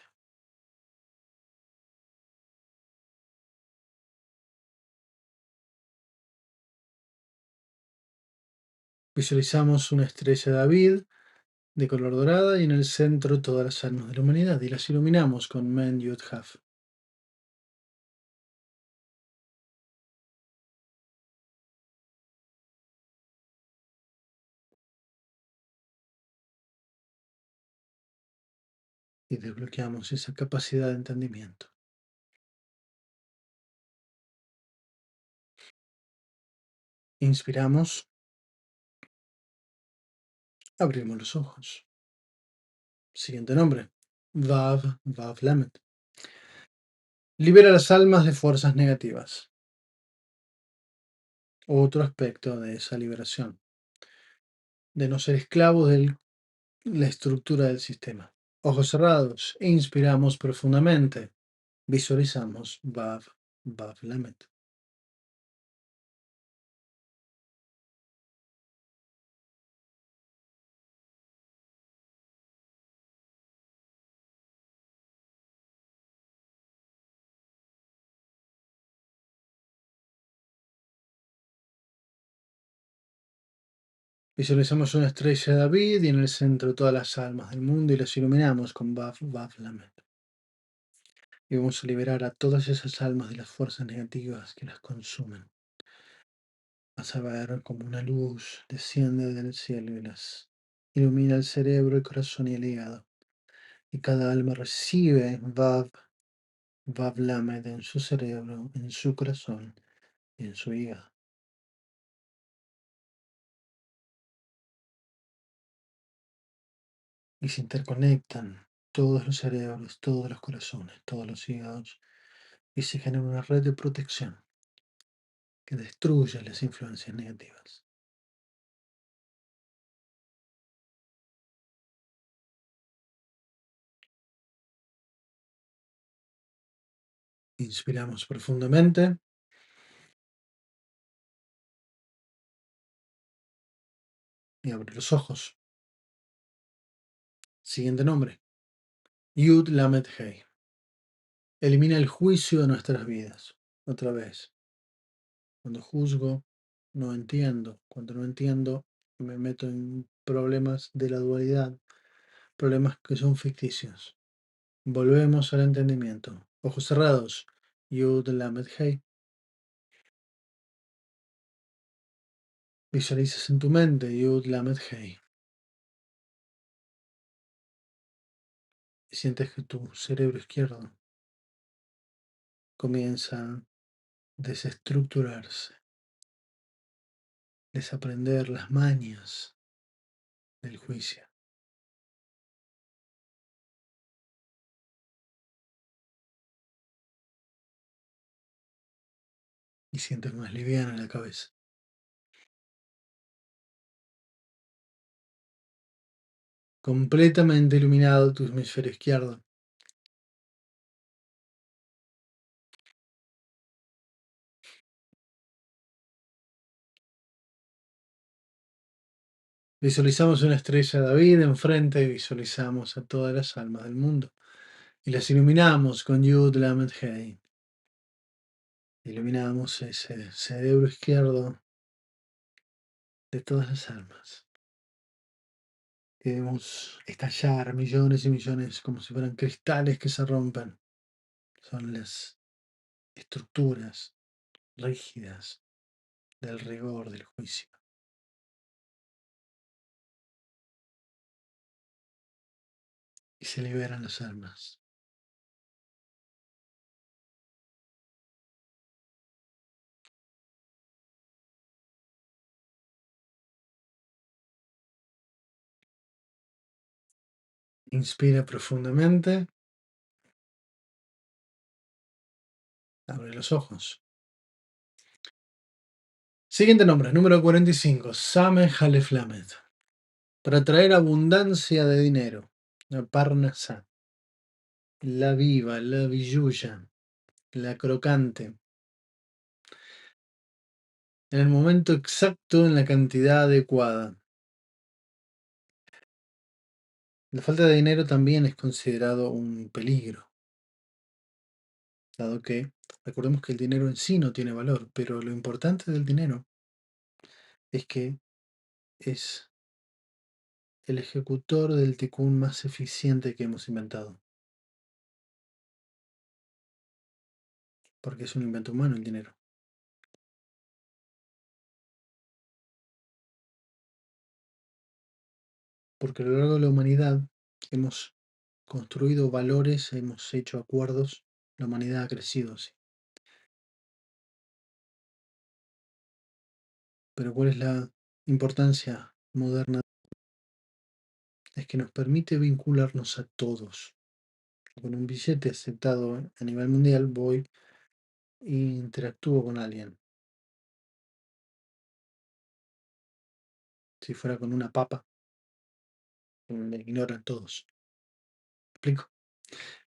Visualizamos una estrella de David de color dorada y en el centro todas las almas de la humanidad y las iluminamos con Men Yud Haf. Y desbloqueamos esa capacidad de entendimiento. Inspiramos, abrimos los ojos. Siguiente nombre, Vav Lamed. Libera las almas de fuerzas negativas. Otro aspecto de esa liberación, de no ser esclavos de la estructura del sistema. Ojos cerrados, inspiramos profundamente. Visualizamos Vav Lamed. Visualizamos una estrella de David y en el centro todas las almas del mundo y las iluminamos con Vav Lamed. Y vamos a liberar a todas esas almas de las fuerzas negativas que las consumen. Vas a ver como una luz desciende del cielo y las ilumina el cerebro, el corazón y el hígado. Y cada alma recibe Vav Lamed en su cerebro, en su corazón y en su hígado. Y se interconectan todos los cerebros, todos los corazones, todos los hígados y se genera una red de protección que destruye las influencias negativas. Inspiramos profundamente y abre los ojos. Siguiente nombre. Yud Lamed Hei. Elimina el juicio de nuestras vidas. Otra vez. Cuando juzgo, no entiendo. Cuando no entiendo, me meto en problemas de la dualidad, problemas que son ficticios. Volvemos al entendimiento. Ojos cerrados. Yud Lamed Hei. Visualizas en tu mente Yud Lamed Hei. Y sientes que tu cerebro izquierdo comienza a desestructurarse, desaprender las mañas del juicio. Y sientes más liviana la cabeza. Completamente iluminado tu hemisferio izquierdo. Visualizamos una estrella de David enfrente y visualizamos a todas las almas del mundo. Y las iluminamos con Yud Lamed Hei. Iluminamos ese cerebro izquierdo de todas las almas. Y vemos estallar millones y millones como si fueran cristales que se rompen. Son las estructuras rígidas del rigor del juicio. Y se liberan las almas. Inspira profundamente. Abre los ojos. Siguiente nombre, número 45. Same Haleflamed. Para traer abundancia de dinero. La Parnasá. La viva, la billulla, la crocante. En el momento exacto, en la cantidad adecuada. La falta de dinero también es considerado un peligro, dado que recordemos que el dinero en sí no tiene valor, pero lo importante del dinero es que es el ejecutor del tikkun más eficiente que hemos inventado, porque es un invento humano el dinero. Porque a lo largo de la humanidad hemos construido valores, hemos hecho acuerdos, la humanidad ha crecido, sí. Pero ¿cuál es la importancia moderna? Es que nos permite vincularnos a todos. Con un billete aceptado a nivel mundial voy e interactúo con alguien. Si fuera con una papa, me ignoran todos. ¿Me explico?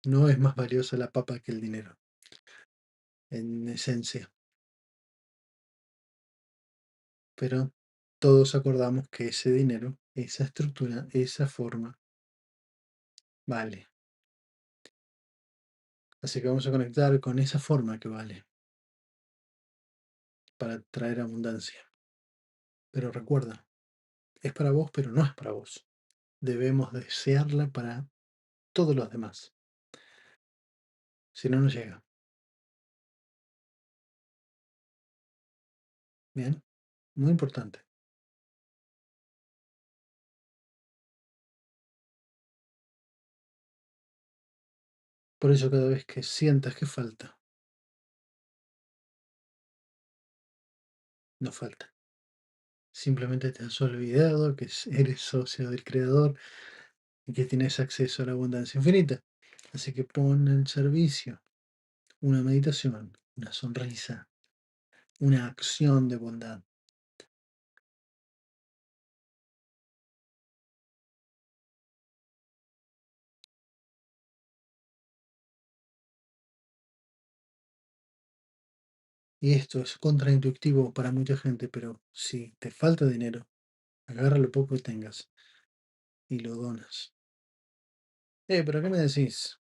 No es más valiosa la papa que el dinero, en esencia. Pero todos acordamos que ese dinero, esa estructura, esa forma, vale. Así que vamos a conectar con esa forma que vale para traer abundancia. Pero recuerda, es para vos, pero no es para vos. Debemos desearla para todos los demás. Si no, no llega. Bien, muy importante. Por eso cada vez que sientas que falta, no falta. Simplemente te has olvidado que eres socio del Creador y que tienes acceso a la abundancia infinita. Así que pon en servicio una meditación, una sonrisa, una acción de bondad. Y esto es contraintuitivo para mucha gente, pero si te falta dinero, agarra lo poco que tengas y lo donas. ¿Pero qué me decís?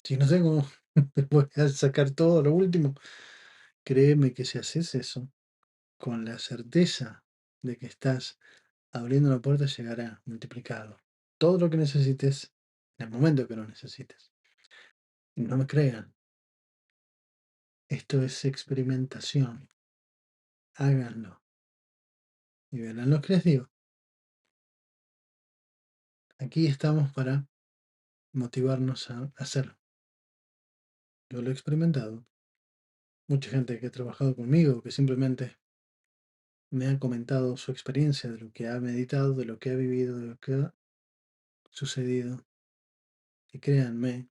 Si no sé cómo te voy a sacar todo lo último, créeme que si haces eso, con la certeza de que estás abriendo la puerta, llegará multiplicado. Todo lo que necesites en el momento que lo necesites. Y no me crean, esto es experimentación. Háganlo y verán lo que les digo. Aquí estamos para motivarnos a hacerlo. Yo lo he experimentado. Mucha gente que ha trabajado conmigo, que simplemente me ha comentado su experiencia de lo que ha meditado, de lo que ha vivido, de lo que ha sucedido. Y créanme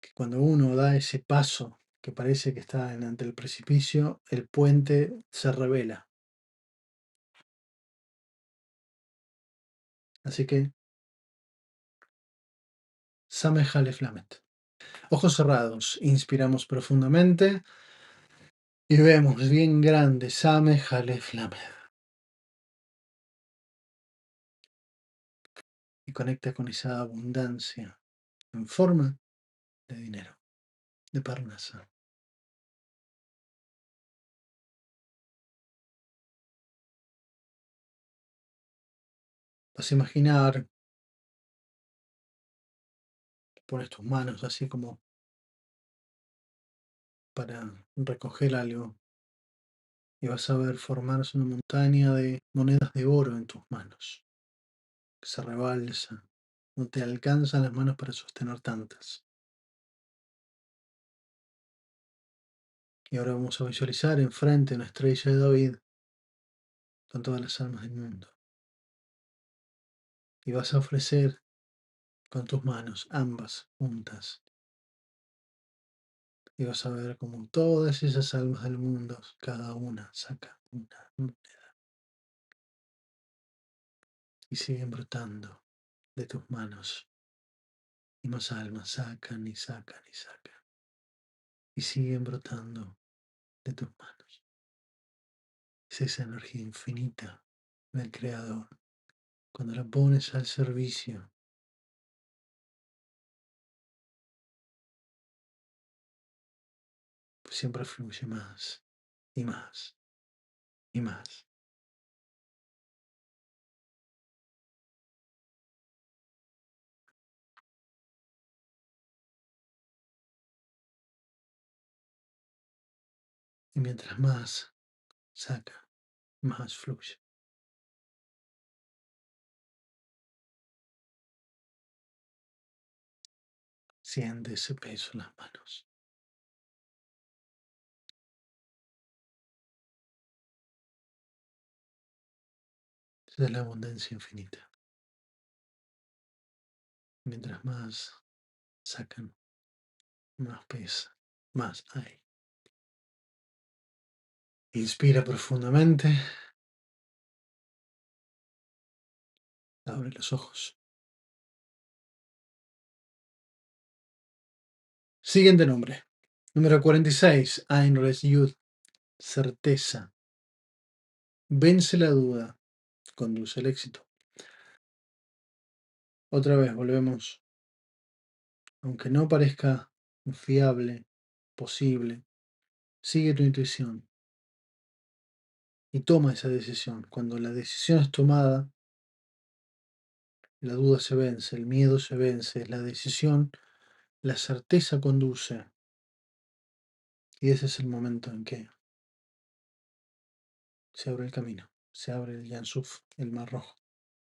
que cuando uno da ese paso que parece que está ante el precipicio, el puente se revela. Así que, Sameh Flamet. Ojos cerrados, inspiramos profundamente y vemos bien grande Sameh Flamet. y conecta con esa abundancia en forma de dinero, de Parnasa. Vas a imaginar, pones tus manos así como para recoger algo y vas a ver formarse una montaña de monedas de oro en tus manos, que se rebalsa, no te alcanzan las manos para sostener tantas. Y ahora vamos a visualizar enfrente una estrella de David con todas las almas del mundo. Y vas a ofrecer con tus manos, ambas juntas. Y vas a ver como todas esas almas del mundo, cada una saca una moneda. Y siguen brotando de tus manos. Y más almas sacan y sacan y sacan. Y siguen brotando de tus manos. Es esa energía infinita del Creador. Cuando la pones al servicio, pues siempre fluye más y más y más. Y mientras más saca, más fluye. Siente ese peso en las manos. Esa es la abundancia infinita. Mientras más sacan, más pesa, más hay. Inspira profundamente. Abre los ojos. Siguiente nombre. Número 46. Ain Res Yud. Certeza. Vence la duda. Conduce al éxito. Otra vez volvemos. Aunque no parezca fiable, posible, sigue tu intuición y toma esa decisión. Cuando la decisión es tomada, la duda se vence, el miedo se vence, la decisión, la certeza conduce. Y ese es el momento en que se abre el camino, se abre el Yansuf, el mar rojo,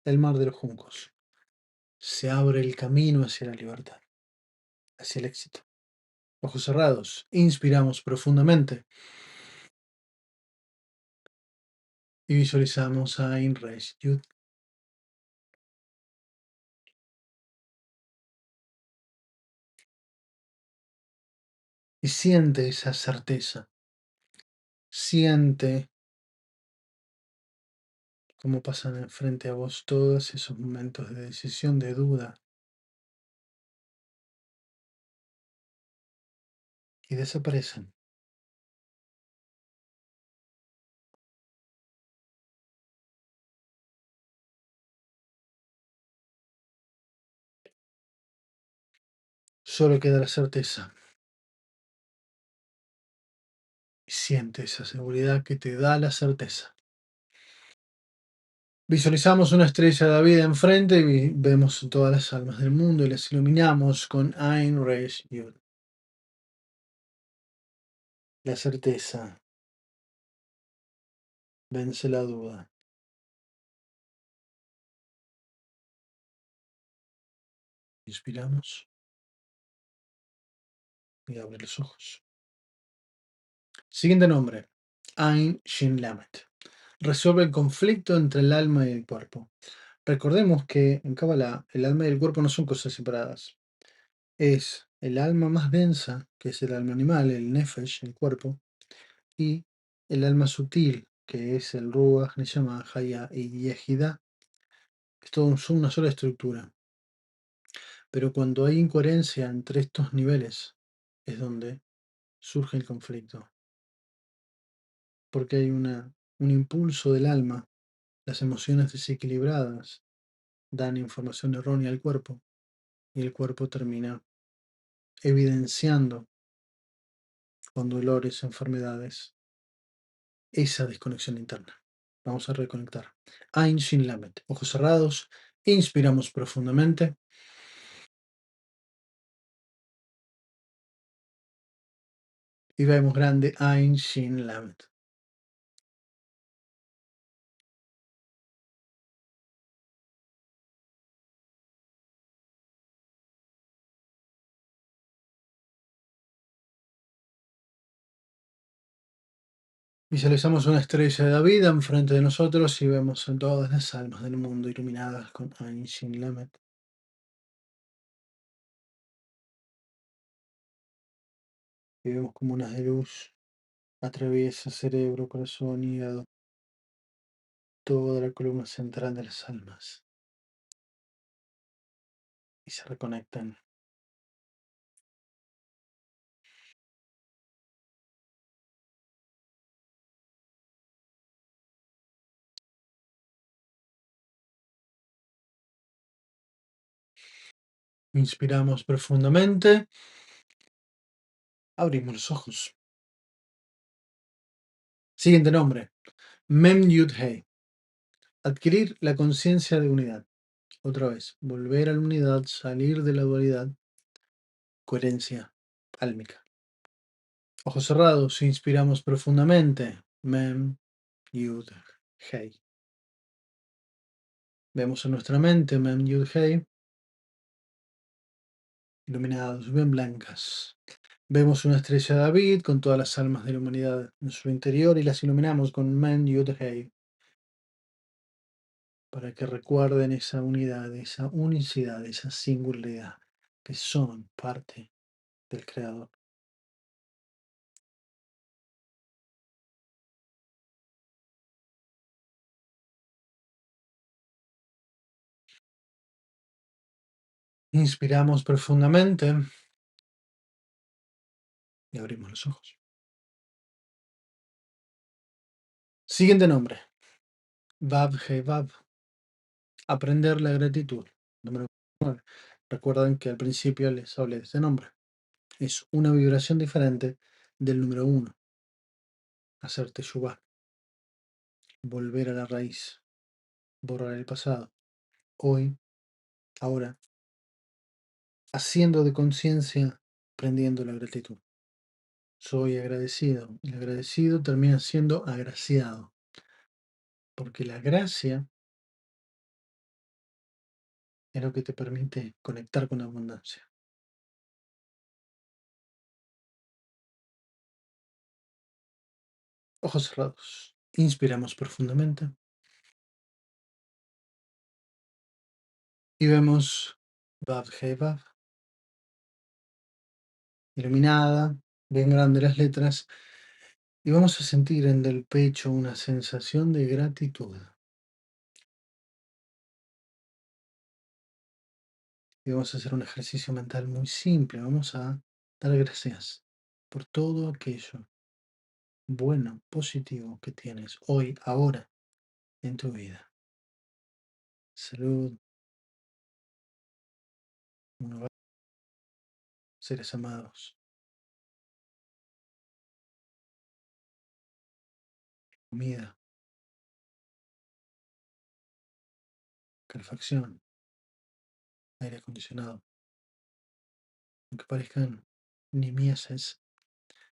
el mar de los juncos. Se abre el camino hacia la libertad, hacia el éxito. Ojos cerrados, inspiramos profundamente y visualizamos a Ain Resh Yud. Y siente esa certeza, siente cómo pasan enfrente a vos todos esos momentos de decisión, de duda, y desaparecen. Solo queda la certeza. Y siente esa seguridad que te da la certeza. Visualizamos una estrella de David enfrente y vemos todas las almas del mundo y las iluminamos con Ain Resh Yud. La certeza vence la duda. Inspiramos y abre los ojos. Siguiente nombre. Ain Shin Lamet. Resuelve el conflicto entre el alma y el cuerpo. Recordemos que en Kabbalah el alma y el cuerpo no son cosas separadas. Es el alma más densa, que es el alma animal, el nefesh, el cuerpo, y el alma sutil, que es el ruach, neshama, haya y yehida. Es todo son una sola estructura. Pero cuando hay incoherencia entre estos niveles, es donde surge el conflicto. Porque hay un impulso del alma, las emociones desequilibradas, dan información errónea al cuerpo y el cuerpo termina evidenciando con dolores, enfermedades, esa desconexión interna. Vamos a reconectar. Ain Shin Lamet. Ojos cerrados. Inspiramos profundamente. Y vemos grande Ain Shin Lamet. Visualizamos una estrella de David enfrente de nosotros y vemos a todas las almas del mundo iluminadas con Ain Shin Lamet. Y vemos como una de luz atraviesa cerebro, corazón, hígado, toda la columna central de las almas. Y se reconectan. Inspiramos profundamente. Abrimos los ojos. Siguiente nombre. Mem Yud Hey. Adquirir la conciencia de unidad. Otra vez, volver a la unidad, salir de la dualidad. Coherencia álmica. Ojos cerrados, inspiramos profundamente. Mem Yud Hey. Vemos en nuestra mente Mem Yud Hey, iluminados, bien blancas. Vemos una estrella de David con todas las almas de la humanidad en su interior y las iluminamos con Mem Yud Hey, para que recuerden esa unidad, esa unicidad, esa singularidad, que son parte del Creador. Inspiramos profundamente y abrimos los ojos. Siguiente nombre. Vav He Vav. Aprender la gratitud. Número 9. Recuerden que al principio les hablé de este nombre. Es una vibración diferente del número 1. Hacer teshuvah. Volver a la raíz. Borrar el pasado. Hoy, ahora, haciendo de conciencia, aprendiendo la gratitud. Soy agradecido. El agradecido termina siendo agraciado. Porque la gracia es lo que te permite conectar con la abundancia. Ojos cerrados. Inspiramos profundamente. Y vemos Vav He Vav. Iluminada, bien grandes las letras. Y vamos a sentir en el pecho una sensación de gratitud. Y vamos a hacer un ejercicio mental muy simple. Vamos a dar gracias por todo aquello bueno, positivo que tienes hoy, ahora, en tu vida. Salud, un hogar, seres amados, comida, calefacción, aire acondicionado. Aunque parezcan nimieces,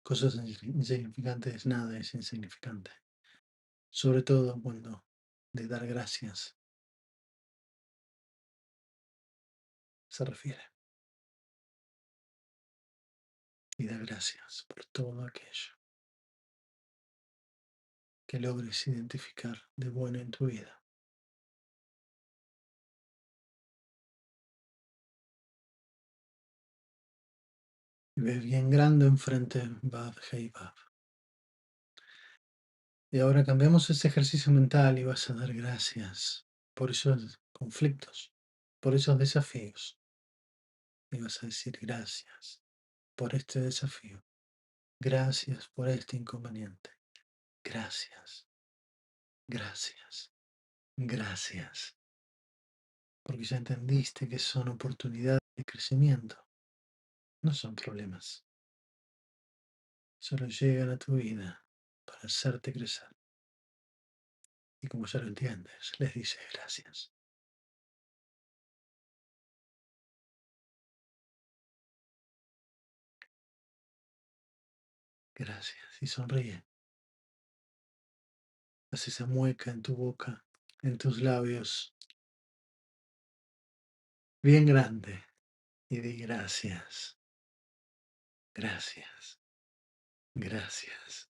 cosas insignificantes, nada es insignificante. Sobre todo cuando de dar gracias se refiere. Y da gracias por todo aquello que logres identificar de bueno en tu vida. Y ves bien grande enfrente Bab Hey Bab. Y ahora cambiamos ese ejercicio mental y vas a dar gracias por esos conflictos, por esos desafíos. Y vas a decir gracias por este desafío. Gracias por este inconveniente. Gracias. Gracias. Gracias. porque ya entendiste que son oportunidades de crecimiento, no son problemas. Solo llegan a tu vida para hacerte crecer. Y como ya lo entiendes, les dices gracias. Gracias. Y sonríe. Haz esa mueca en tu boca, en tus labios, bien grande. Y di gracias. Gracias. Gracias.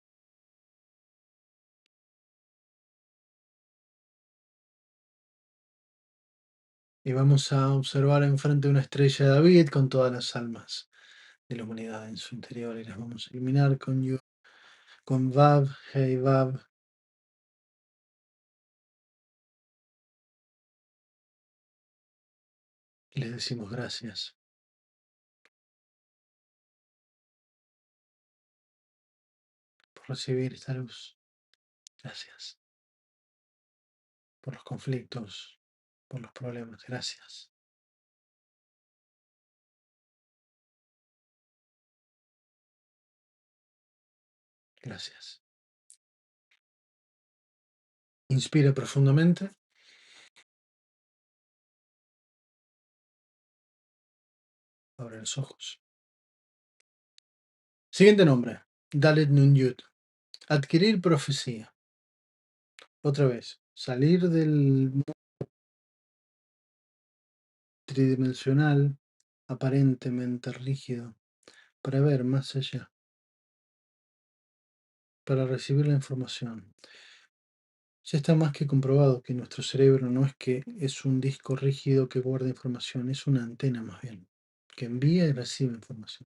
Y vamos a observar enfrente una estrella de David con todas las almas de la humanidad en su interior y las vamos a iluminar con Yud, con Vav, Hey Vav. Y les decimos gracias por recibir esta luz. Gracias por los conflictos, por los problemas. Gracias. Gracias. Inspira profundamente. Abre los ojos. Siguiente nombre. Dalet Nun Yud. Adquirir profecía. Otra vez. Salir del mundo tridimensional, aparentemente rígido, para ver más allá, para recibir la información. Ya está más que comprobado que nuestro cerebro no es que es un disco rígido que guarda información, es una antena más bien, que envía y recibe información.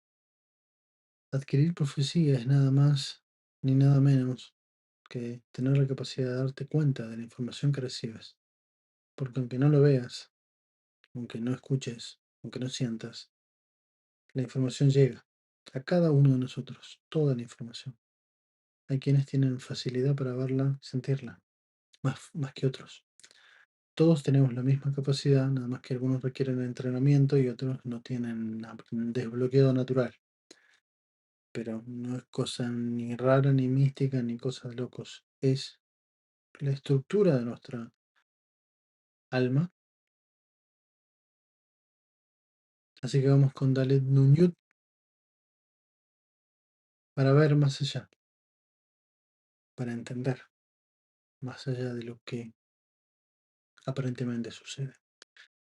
Adquirir profecía es nada más ni nada menos que tener la capacidad de darte cuenta de la información que recibes. Porque aunque no lo veas, aunque no escuches, aunque no sientas, la información llega a cada uno de nosotros, toda la información. Hay quienes tienen facilidad para verla, sentirla, más que otros. Todos tenemos la misma capacidad, nada más que algunos requieren entrenamiento y otros no tienen desbloqueo natural. Pero no es cosa ni rara, ni mística, ni cosa de locos. Es la estructura de nuestra alma. Así que vamos con Dalet Nun Yud para ver más allá, para entender más allá de lo que aparentemente sucede.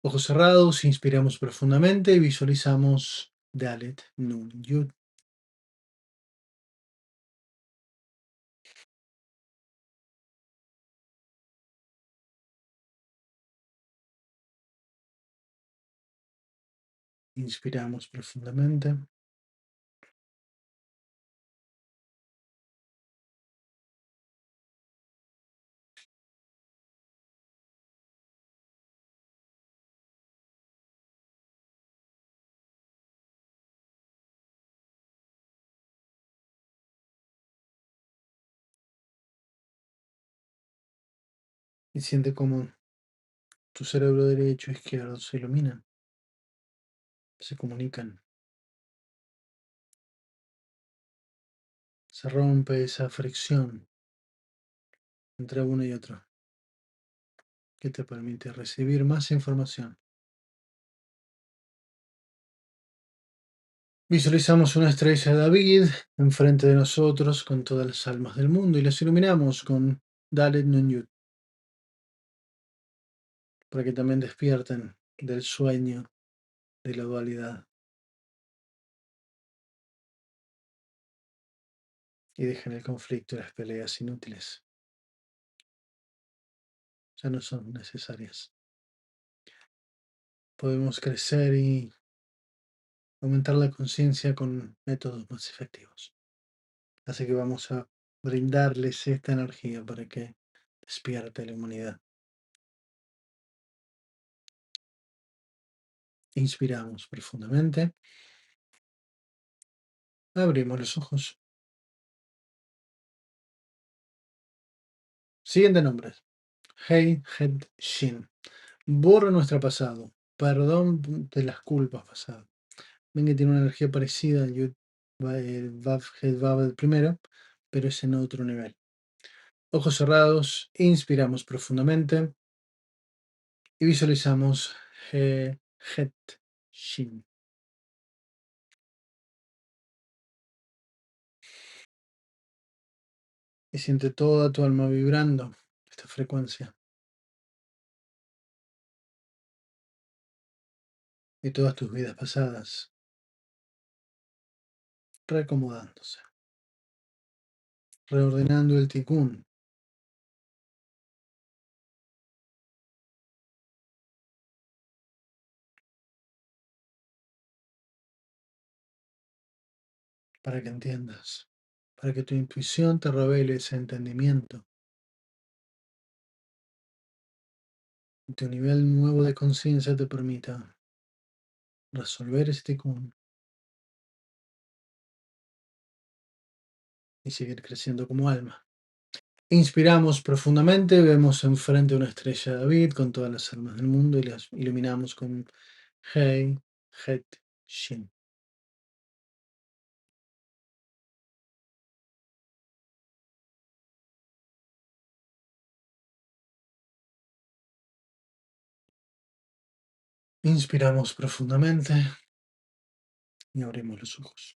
Ojos cerrados, inspiramos profundamente y visualizamos Dalet Nun Yud. Inspiramos profundamente. Y siente como tu cerebro derecho e izquierdo se iluminan, se comunican. Se rompe esa fricción entre uno y otro que te permite recibir más información. Visualizamos una estrella de David enfrente de nosotros con todas las almas del mundo y las iluminamos con Dalet Nun Yud para que también despierten del sueño de la dualidad y dejen el conflicto y las peleas inútiles. Ya no son necesarias. Podemos crecer y aumentar la conciencia con métodos más efectivos. Así que vamos a brindarles esta energía para que despierte la humanidad. Inspiramos profundamente. Abrimos los ojos. Siguiente nombre. Hei Het Shin. Borra nuestro pasado. Perdón de las culpas pasadas. Ven que tiene una energía parecida al Yud Vav Het Vav del primero, pero es en otro nivel. Ojos cerrados, inspiramos profundamente y visualizamos He Het Shin. Y siente toda tu alma vibrando esta frecuencia. Y todas tus vidas pasadas reacomodándose, reordenando el tikkun para que entiendas, para que tu intuición te revele ese entendimiento y tu nivel nuevo de conciencia te permita resolver ese tikkun y seguir creciendo como alma. Inspiramos profundamente, vemos enfrente una estrella de David con todas las almas del mundo y las iluminamos con Hei, Het, Shin. Inspiramos profundamente y abrimos los ojos.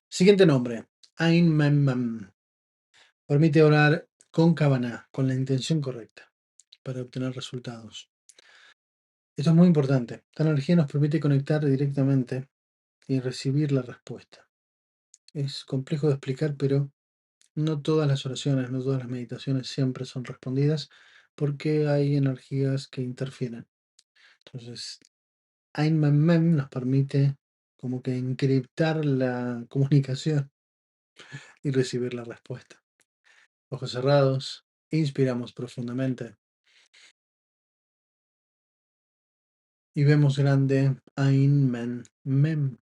Siguiente nombre, Ain Mem Mem. Permite orar con Kavaná, con la intención correcta, para obtener resultados. Esto es muy importante. Esta energía nos permite conectar directamente y recibir la respuesta. Es complejo de explicar, pero no todas las oraciones, no todas las meditaciones siempre son respondidas porque hay energías que interfieren. Entonces, Ain Mem Mem nos permite como que encriptar la comunicación y recibir la respuesta. Ojos cerrados, inspiramos profundamente y vemos grande Ain Men Mem.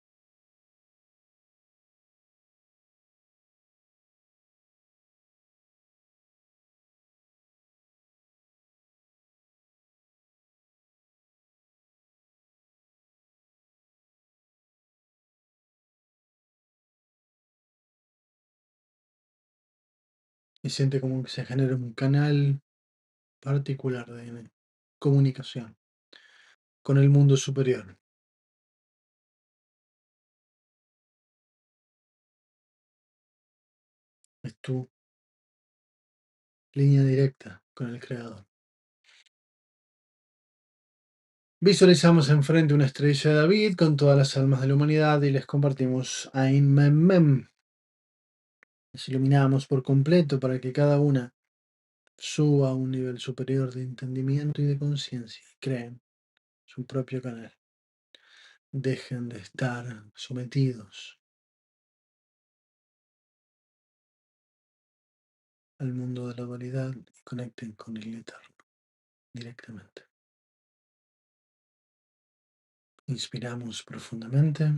Y siente como que se genera un canal particular de comunicación con el mundo superior. Es tu línea directa con el Creador. Visualizamos enfrente una estrella de David con todas las almas de la humanidad y les compartimos Ain Mem Mem. Les iluminamos por completo para que cada una suba a un nivel superior de entendimiento y de conciencia y creen su propio canal. Dejen de estar sometidos al mundo de la dualidad y conecten con el Eterno directamente. Inspiramos profundamente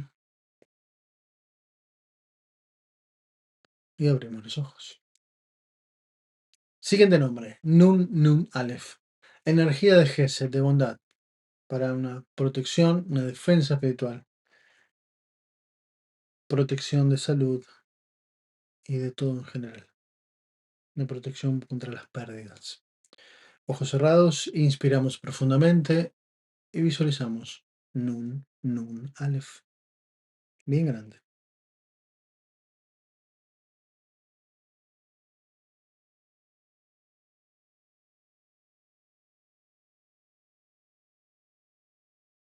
y abrimos los ojos. Siguiente nombre, Nun Nun Aleph. Energía de Gesed, de bondad, para una protección, una defensa espiritual, protección de salud y de todo en general. Una protección contra las pérdidas. Ojos cerrados, inspiramos profundamente y visualizamos Nun Nun Aleph. Bien grande.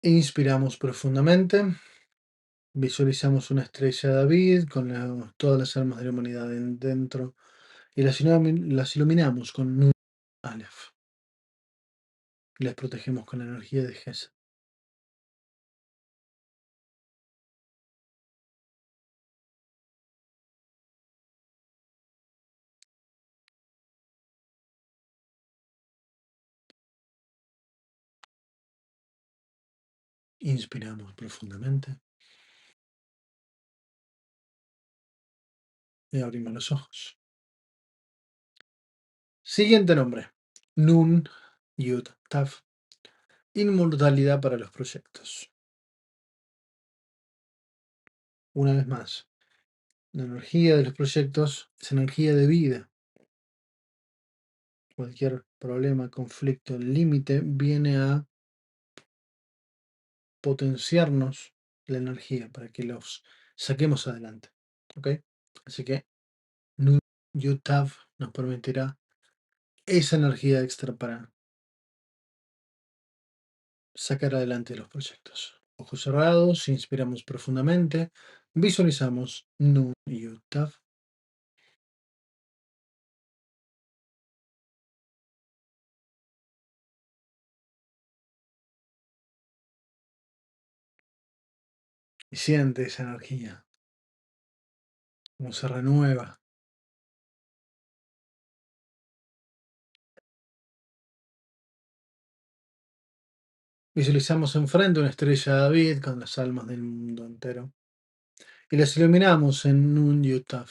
Inspiramos profundamente, visualizamos una estrella de David con todas las almas de la humanidad dentro y las iluminamos con Nun Aleph. Y las protegemos con la energía de Gesed. Inspiramos profundamente y abrimos los ojos. Siguiente nombre, Nun Yud Tav. inmortalidad para los proyectos. Una vez más, la energía de los proyectos es energía de vida. Cualquier problema, conflicto, límite viene a potenciarnos la energía para que los saquemos adelante. ¿Ok? Así que Nun Yutav nos permitirá esa energía extra para sacar adelante los proyectos. Ojos cerrados, inspiramos profundamente, visualizamos Nun Yutav. Y siente esa energía, cómo se renueva. Visualizamos enfrente una estrella de David con las almas del mundo entero. Y las iluminamos en Nun Yutav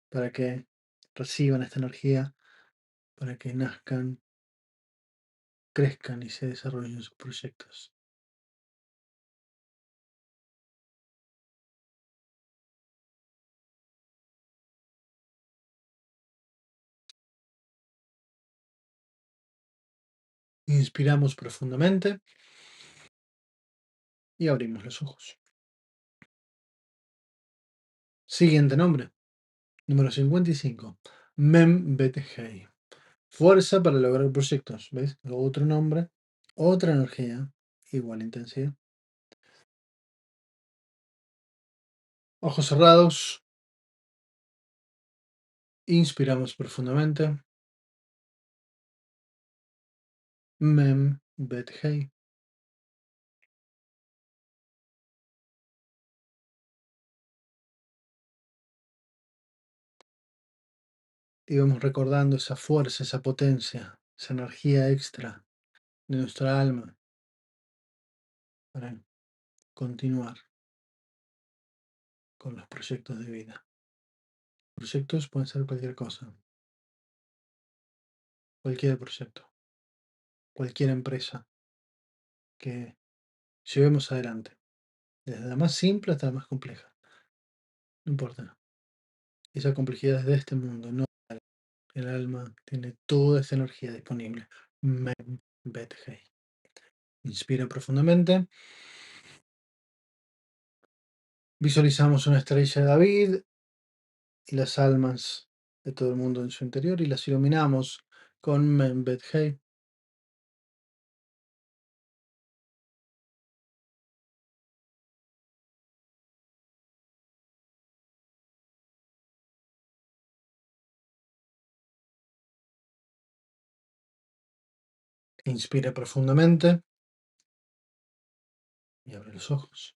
para que reciban esta energía, para que nazcan, crezcan y se desarrollen sus proyectos. Inspiramos profundamente y abrimos los ojos. Siguiente nombre, número 55. Mem Bet Hei. Fuerza para lograr proyectos. ¿Ves? Otro nombre, otra energía, igual intensidad. Ojos cerrados. Inspiramos profundamente. Mem Bet Hei. Y vamos recordando esa fuerza, esa potencia, esa energía extra de nuestra alma para continuar con los proyectos de vida. Proyectos pueden ser cualquier cosa, cualquier proyecto, cualquier empresa que llevemos adelante, desde la más simple hasta la más compleja. No importa. Esa complejidad es de este mundo, no el alma tiene toda esa energía disponible. Mem Bet Hei. Inspira profundamente. Visualizamos una estrella de David y las almas de todo el mundo en su interior y las iluminamos con Mem Bet Hei. Inspira profundamente y abre los ojos.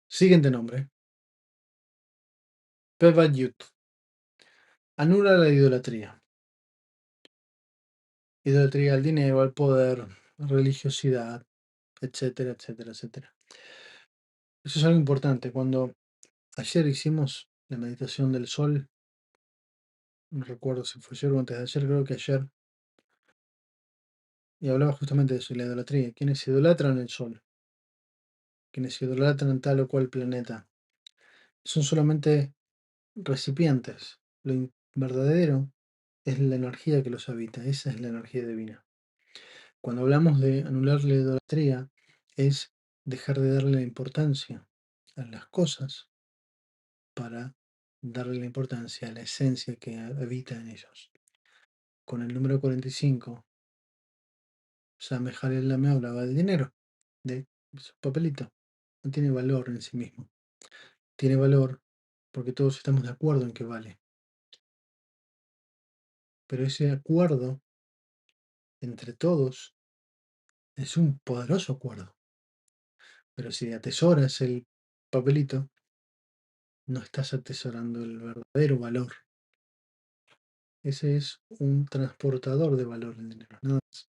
Siguiente nombre. Peva Yut. Anula la idolatría. Idolatría al dinero, al poder, religiosidad, etcétera, etcétera, etcétera. Eso es algo importante. Cuando ayer hicimos la meditación del sol, no recuerdo si fue ayer o antes de ayer, creo que ayer, y hablaba justamente de eso, la idolatría. Quienes idolatran el sol, quienes idolatran tal o cual planeta, son solamente recipientes. Lo verdadero es la energía que los habita, esa es la energía divina. Cuando hablamos de anular la idolatría, es dejar de darle la importancia a las cosas para darle la importancia a la esencia que habita en ellos. Con el número 45, Same Jalel me hablaba del dinero, de su papelito. No tiene valor en sí mismo. Tiene valor porque todos estamos de acuerdo en que vale. Pero ese acuerdo entre todos es un poderoso acuerdo. Pero si atesoras el papelito, no estás atesorando el verdadero valor. Ese es un transportador de valor el dinero, nada más.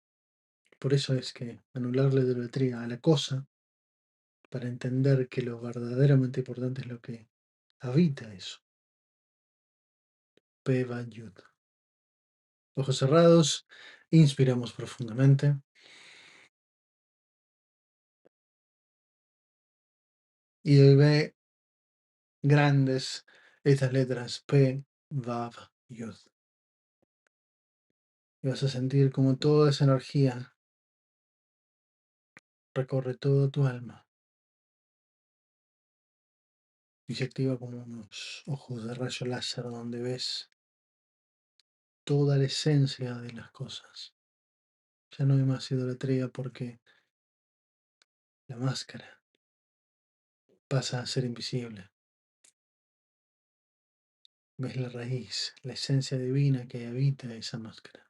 Por eso es que anular la idolatría a la cosa, para entender que lo verdaderamente importante es lo que habita eso. Peva Yud. Ojos cerrados, Inspiramos profundamente. Y ve grandes estas letras P, Vav, Yud. Y vas a sentir como toda esa energía recorre todo tu alma y se activa como unos ojos de rayo láser donde ves toda la esencia de las cosas. Ya no hay más idolatría porque la máscara pasa a ser invisible. Ves la raíz, la esencia divina que habita esa máscara.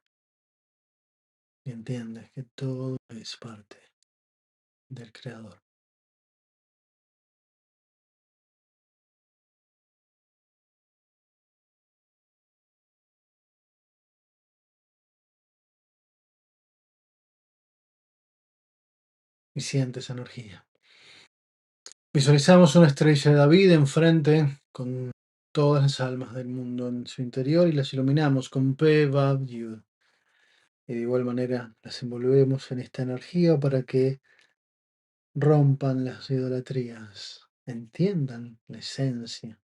Y entiendes que todo es parte del Creador. Y siente esa energía. Visualizamos una estrella de David enfrente con todas las almas del mundo en su interior y las iluminamos con P, Vav, Yud. Y de igual manera las envolvemos en esta energía para que rompan las idolatrías, entiendan la esencia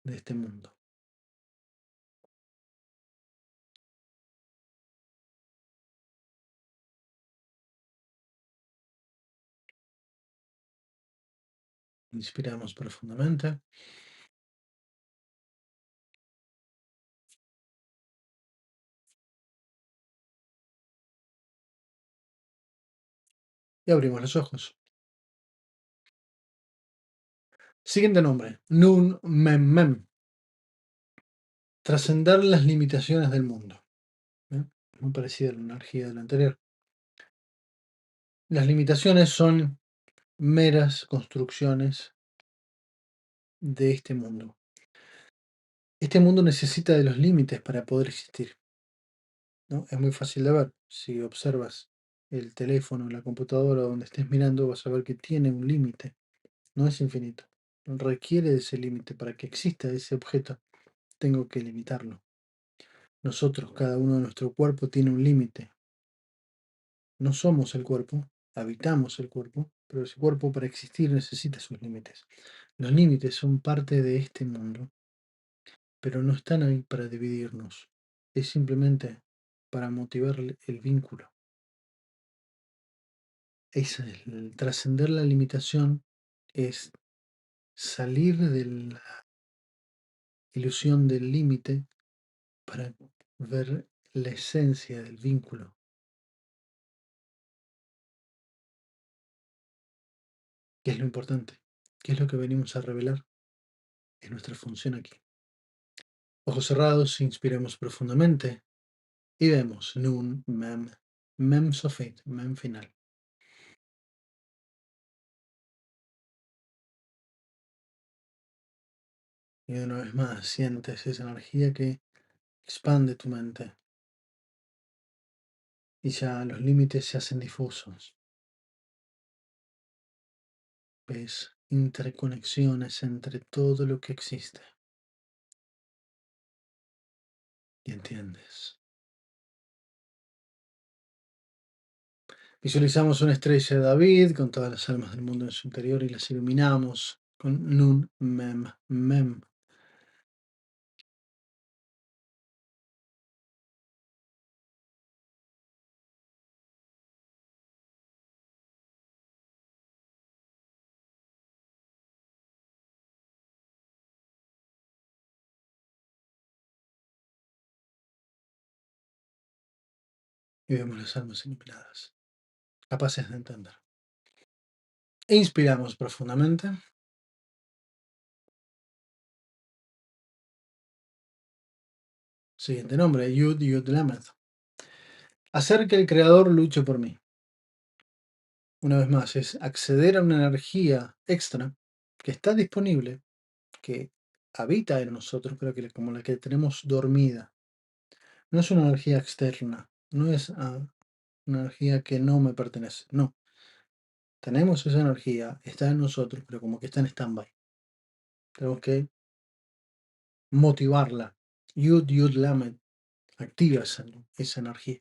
de este mundo. Inspiramos profundamente. Y abrimos los ojos. Siguiente nombre, Nun Mem Mem. Trascender las limitaciones del mundo. Muy parecida a la energía de la anterior. Las limitaciones son meras construcciones de este mundo. Este mundo necesita de los límites para poder existir, ¿no? Es muy fácil de ver. Si observas el teléfono, la computadora donde estés mirando, vas a ver que tiene un límite. No es infinito. Requiere de ese límite para que exista ese objeto. Tengo que limitarlo. Nosotros, cada uno de nuestro cuerpo tiene un límite. No somos el cuerpo, habitamos el cuerpo, pero ese cuerpo para existir necesita sus límites. Los límites son parte de este mundo, pero no están ahí para dividirnos. Es simplemente para motivar el vínculo. El trascender la limitación es salir de la ilusión del límite para ver la esencia del vínculo. ¿Qué es lo importante? ¿Qué es lo que venimos a revelar? Es nuestra función aquí. Ojos cerrados, inspiramos profundamente y vemos Nun, Mem, Mem Sofit, Mem final. Y una vez más sientes esa energía que expande tu mente y ya los límites se hacen difusos. Ves interconexiones entre todo lo que existe y entiendes. Visualizamos una estrella de David con todas las almas del mundo en su interior y las iluminamos con Nun, Mem, Mem. Y vemos las almas iluminadas, capaces de entender. Inspiramos profundamente. Siguiente nombre, Yud Yud Lamed. Hacer que el Creador luche por mí. Una vez más, es acceder a una energía extra que está disponible, que habita en nosotros, pero que como la que tenemos dormida. No es una energía externa, no es una energía que no me pertenece, no. Tenemos esa energía, está en nosotros, pero como que está en stand-by. Tenemos que motivarla. Yud Yud Lamed activa esa energía.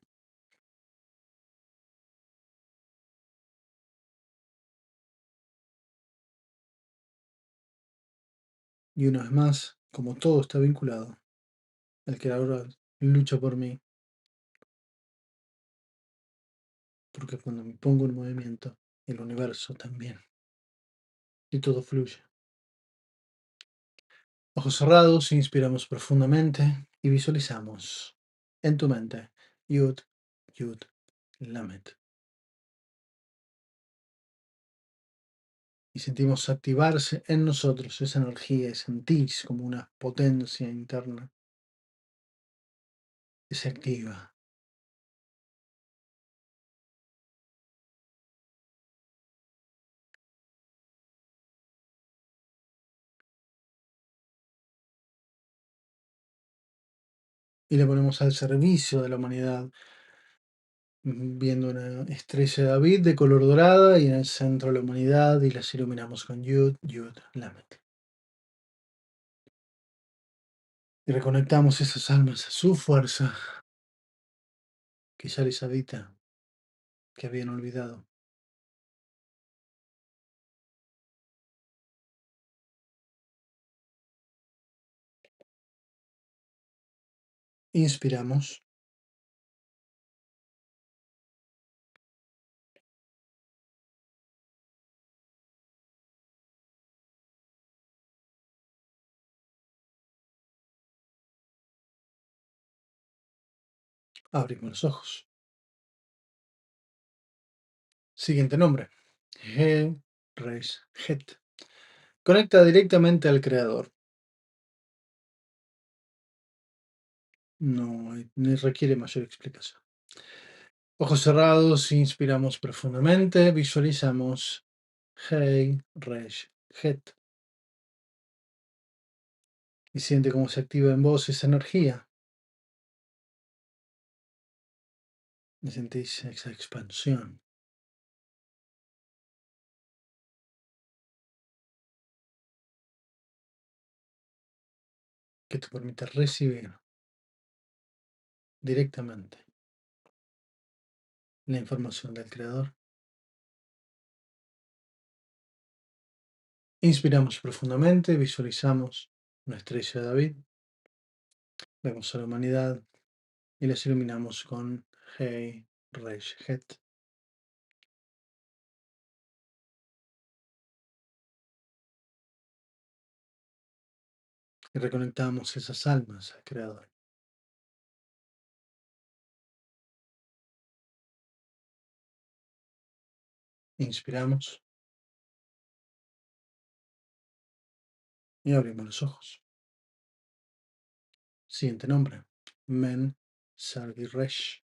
Y una vez más, como todo está vinculado, el Creador lucha por mí, porque cuando me pongo en movimiento, el universo también, y todo fluye. Ojos cerrados, inspiramos profundamente y visualizamos en tu mente Yud, Yud, Lamet. Y sentimos activarse en nosotros esa energía y sentís como una potencia interna que se activa. Y le ponemos al servicio de la humanidad, viendo una estrella de David de color dorada y en el centro la humanidad y las iluminamos con Yud, Yud, Lamet. Y reconectamos esas almas a su fuerza que ya les habita, que habían olvidado. Inspiramos. Abrimos los ojos. Siguiente nombre. He, Resh, Het. Conecta directamente al creador. No requiere mayor explicación. Ojos cerrados, inspiramos profundamente, visualizamos Hei, Resh, Het. Y siente cómo se activa en vos esa energía. Y sentís esa expansión que te permite recibir directamente la información del creador. Inspiramos profundamente, visualizamos una estrella de David. Vemos a la humanidad y les iluminamos con Hei, Resh, Het. Y reconectamos esas almas al Creador. Inspiramos y abrimos los ojos. Siguiente nombre. Men Sargi Resh.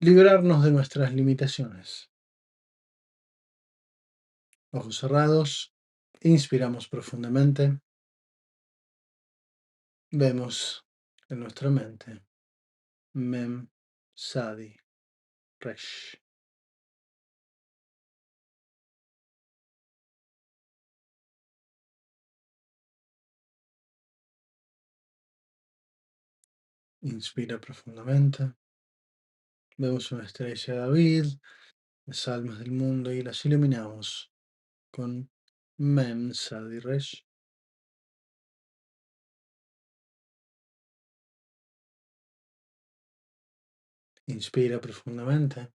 Liberarnos de nuestras limitaciones. Ojos cerrados. Inspiramos profundamente. Vemos en nuestra mente Mem Sadi Resh. Inspira profundamente. Vemos una estrella de David, las almas del mundo y las iluminamos con Mem Sadi Resh. Inspira profundamente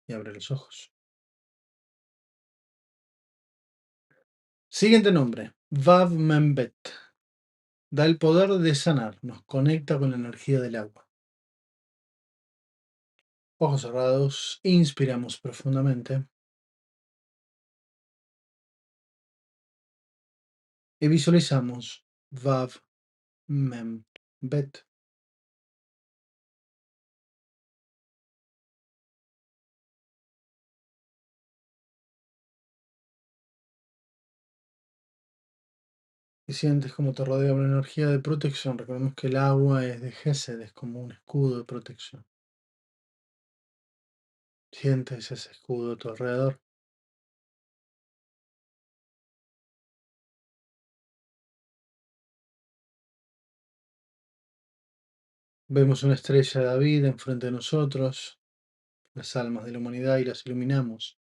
y abre los ojos. Siguiente nombre. Vav Membet. Da el poder de sanar. Nos conecta con la energía del agua. Ojos cerrados. Inspiramos profundamente. Y visualizamos Vav Membet. Y sientes como te rodea una energía de protección. Recordemos que el agua es de Gesed, es como un escudo de protección. Sientes ese escudo a tu alrededor. Vemos una estrella de David enfrente de nosotros, las almas de la humanidad, y las iluminamos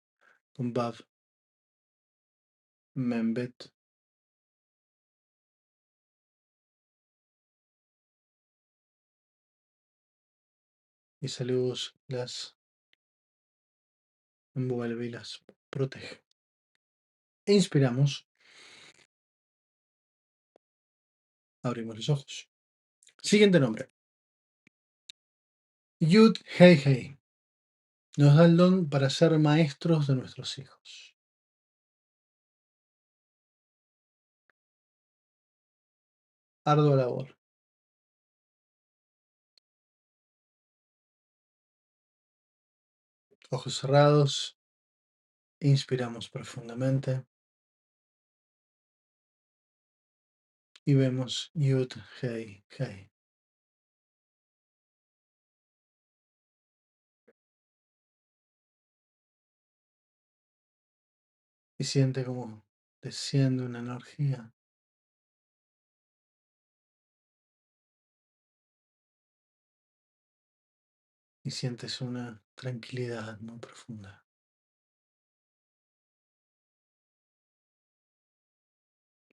con Vav Membet. Y esa luz las envuelve y las protege. Inspiramos, abrimos los ojos. Siguiente nombre. Yud Hei Hei. Nos da el don para ser maestros de nuestros hijos. Ardua labor. Ojos cerrados. Inspiramos profundamente. Y vemos Yud Hei Hei. Y siente como desciende una energía. Y sientes una tranquilidad muy profunda.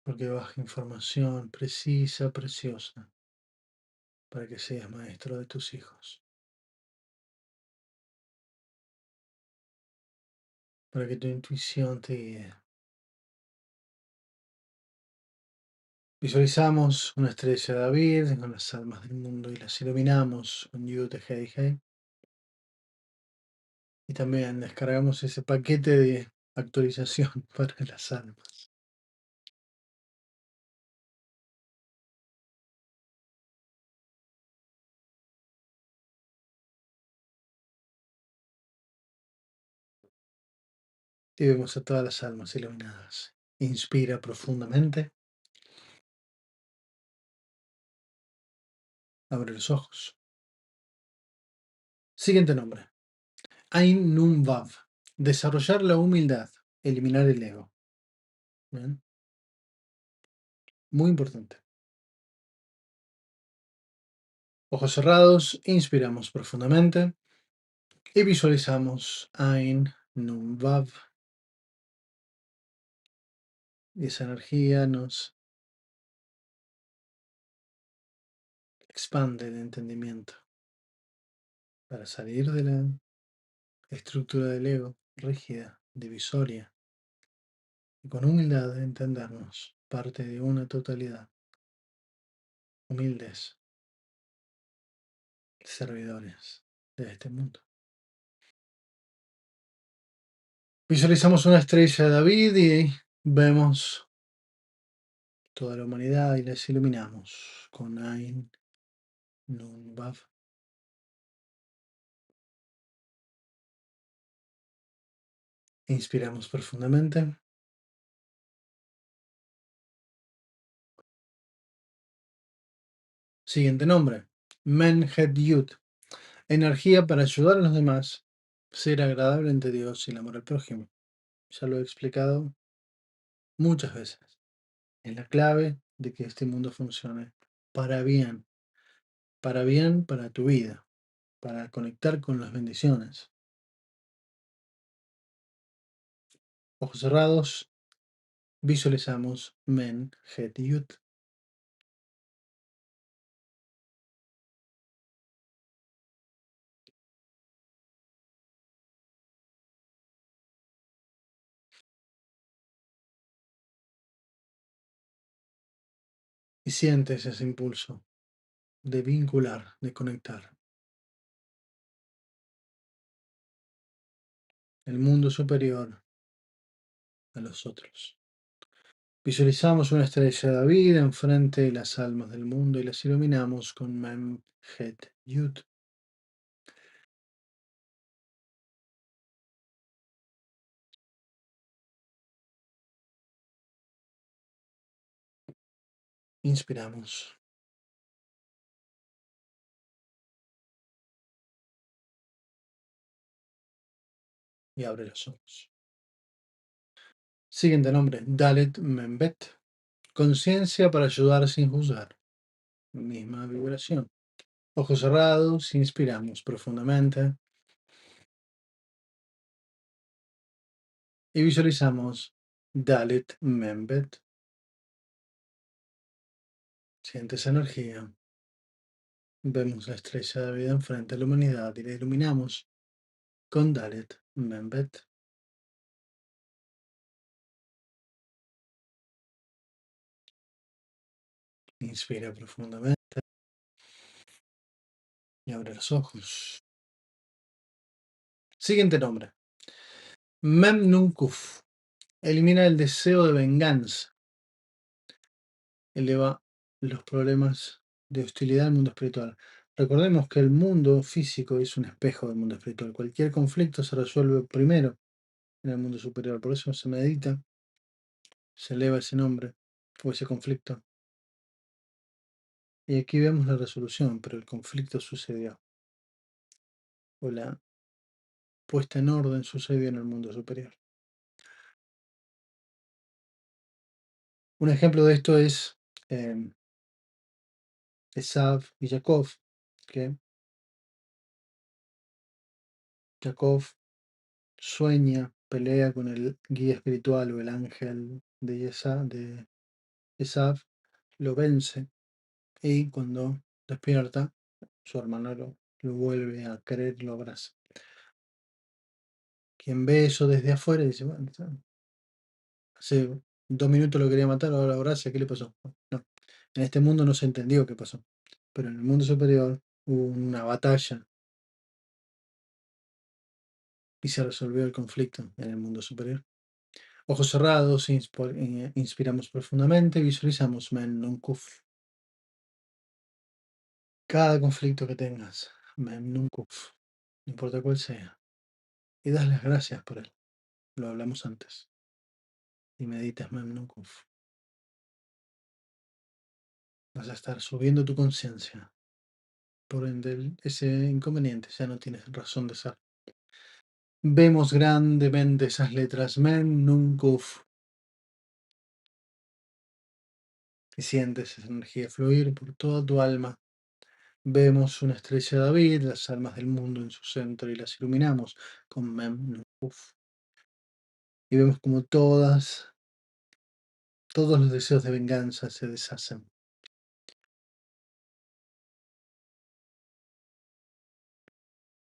Porque baja información precisa, preciosa, para que seas maestro de tus hijos. Para que tu intuición te guíe. Visualizamos una estrella de David con las almas del mundo y las iluminamos con Yud Hei Hei. Y también descargamos ese paquete de actualización para las almas. Y vemos a todas las almas iluminadas. Inspira profundamente. Abre los ojos. Siguiente nombre. Ain Nun Vav. Desarrollar la humildad. Eliminar el ego. ¿Bien? Muy importante. Ojos cerrados. Inspiramos profundamente. Y visualizamos Ain Nun Vav. Y esa energía nos expande el entendimiento para salir de la estructura del ego rígida, divisoria, y con humildad entendernos parte de una totalidad, humildes servidores de este mundo. Visualizamos una estrella de David y vemos toda la humanidad y les iluminamos con Ain Nun Vav. Inspiramos profundamente. Siguiente nombre. Menhet Yud. Energía para ayudar a los demás, ser agradable ante Dios y el amor al prójimo. Ya lo he explicado muchas veces. Es la clave de que este mundo funcione para bien, para tu vida, para conectar con las bendiciones. Ojos cerrados, visualizamos Men Het Yud. Y sientes ese impulso de vincular, de conectar el mundo superior a los otros. Visualizamos una estrella de David enfrente de las almas del mundo y las iluminamos con Mem Het Yud. Inspiramos. Y abre los ojos. Siguiente nombre, Dalet Membet. Conciencia para ayudar sin juzgar. Misma vibración. Ojos cerrados, inspiramos profundamente. Y visualizamos Dalit Membet. Siente esa energía. Vemos la estrella de vida enfrente de la humanidad y la iluminamos con Dalit Membet. Inspira profundamente y abre los ojos. Siguiente nombre. Memnunkuf. Elimina el deseo de venganza. Eleva los problemas de hostilidad al mundo espiritual. Recordemos que el mundo físico es un espejo del mundo espiritual. Cualquier conflicto se resuelve primero en el mundo superior. Por eso se medita, se eleva ese nombre o ese conflicto. Y aquí vemos la resolución, pero el conflicto sucedió. O la puesta en orden sucedió en el mundo superior. Un ejemplo de esto es Esav y Jacob, que Jacob sueña, pelea con el guía espiritual o el ángel de Esav, lo vence y cuando despierta, su hermano lo vuelve a querer, lo abraza. Quien ve eso desde afuera dice, bueno, hace 2 minutos lo quería matar, ahora lo abraza, ¿qué le pasó? No, en este mundo no se entendió qué pasó, pero en el mundo superior hubo una batalla y se resolvió el conflicto en el mundo superior. Ojos cerrados, inspiramos profundamente, visualizamos Men Non Kuf. Cada conflicto que tengas, Men Non Kuf, no importa cuál sea, y das las gracias por él. Lo hablamos antes. Y meditas Men Non Kuf. Vas a estar subiendo tu conciencia. Por ende, ese inconveniente ya no tienes razón de ser. Vemos grandemente esas letras Men Non Kuf. Y sientes esa energía fluir por toda tu alma. Vemos una estrella de David, las almas del mundo en su centro y las iluminamos con Mem No Kuf. Y vemos como todos los deseos de venganza se deshacen.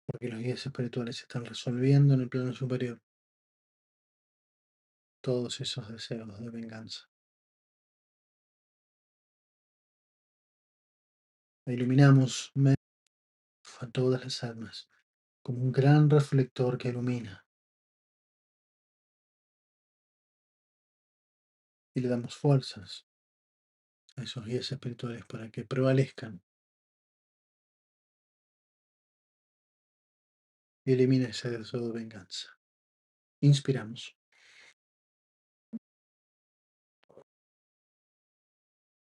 Porque los guías espirituales están resolviendo en el plano superior todos esos deseos de venganza. E iluminamos Mem a todas las almas como un gran reflector que ilumina. Y le damos fuerzas a esos guías espirituales para que prevalezcan y eliminen ese deseo de venganza. Inspiramos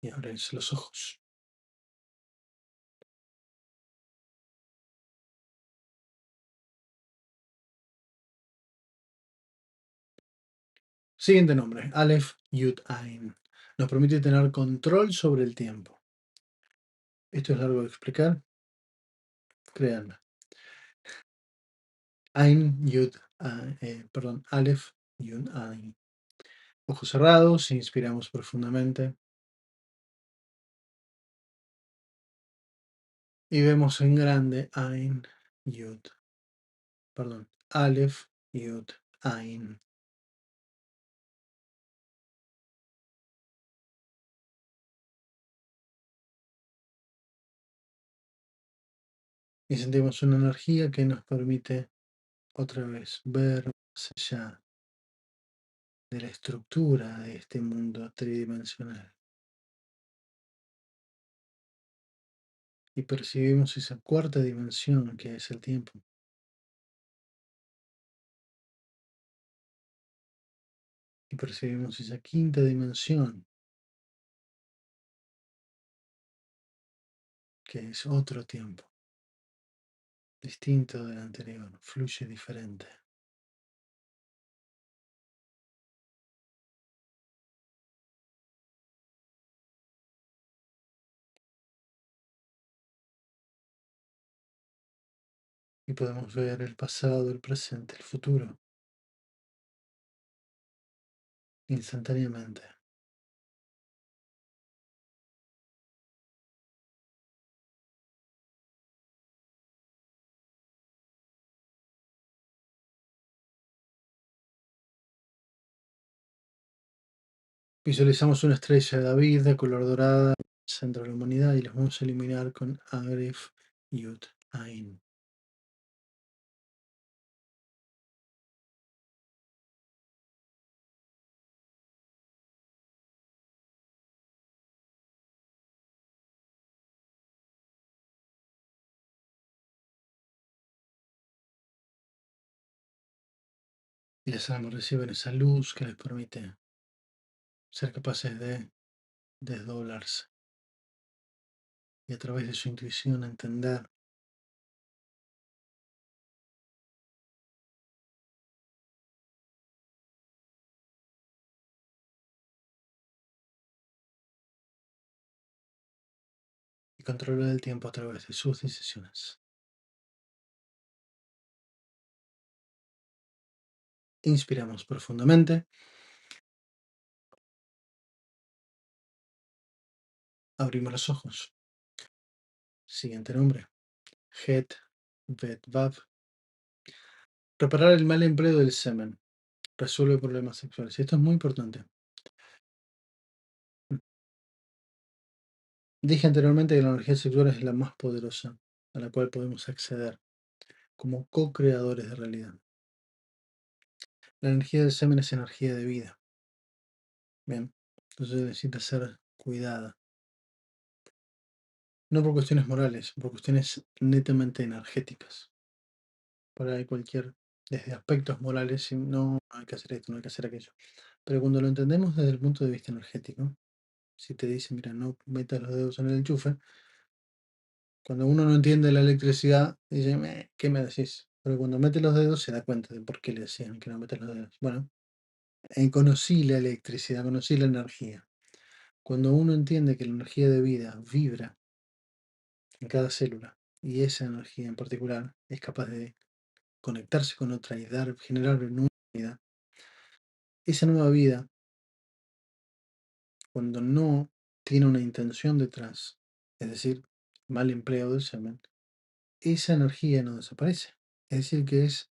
y abrense los ojos. Siguiente nombre, Aleph Yud Ain. Nos permite tener control sobre el tiempo. Esto es largo de explicar, créanme. Aleph Yud Ain. Ojos cerrados, inspiramos profundamente. Y vemos en grande Aleph Yud Ain. Y sentimos una energía que nos permite otra vez ver más allá de la estructura de este mundo tridimensional. Y percibimos esa cuarta dimensión que es el tiempo. Y percibimos esa quinta dimensión que es otro tiempo, distinto del anterior, fluye diferente. Y podemos ver el pasado, el presente, el futuro. instantáneamente. Visualizamos una estrella de David de color dorada en el centro de la humanidad y los vamos a eliminar con Agrif Yud Ain. Y las almas reciben esa luz que les permite ser capaces de desdoblarse y a través de su intuición entender y controlar el tiempo a través de sus decisiones. Inspiramos profundamente, abrimos los ojos. Siguiente nombre, Het Bet Vav. Reparar el mal empleo del semen. Resuelve problemas sexuales. Esto es muy importante. Dije anteriormente que la energía sexual es la más poderosa a la cual podemos acceder como co-creadores de realidad. La energía del semen es energía de vida. Bien, entonces necesita ser cuidada. No por cuestiones morales, por cuestiones netamente energéticas. Para hay cualquier, desde aspectos morales, y no hay que hacer esto, no hay que hacer aquello. Pero cuando lo entendemos desde el punto de vista energético, si te dicen, mira, no metas los dedos en el enchufe, cuando uno no entiende la electricidad, dice, ¿qué me decís? Pero cuando mete los dedos se da cuenta de por qué le decían que no metas los dedos. Bueno, conocí la electricidad, conocí la energía. Cuando uno entiende que la energía de vida vibra en cada célula y esa energía en particular es capaz de conectarse con otra y generar una nueva vida, esa nueva vida, cuando no tiene una intención detrás, es decir, mal empleo del semen, esa energía no desaparece. Es decir, que es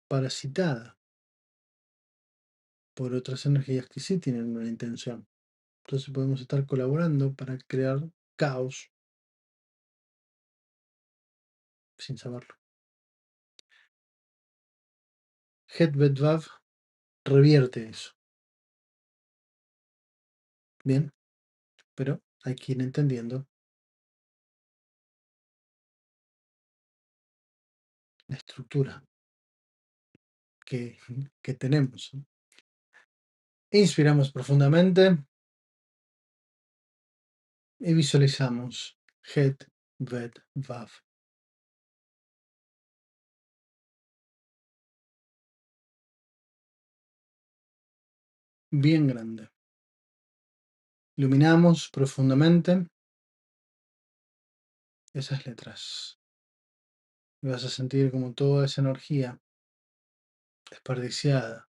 parasitada por otras energías que sí tienen una intención. Entonces podemos estar colaborando para crear caos sin saberlo. Het Vedvav revierte eso. Bien, pero hay que ir entendiendo la estructura que, que tenemos. Inspiramos profundamente y visualizamos Het Vedvav. Bien grande. Iluminamos profundamente esas letras. Y vas a sentir como toda esa energía desperdiciada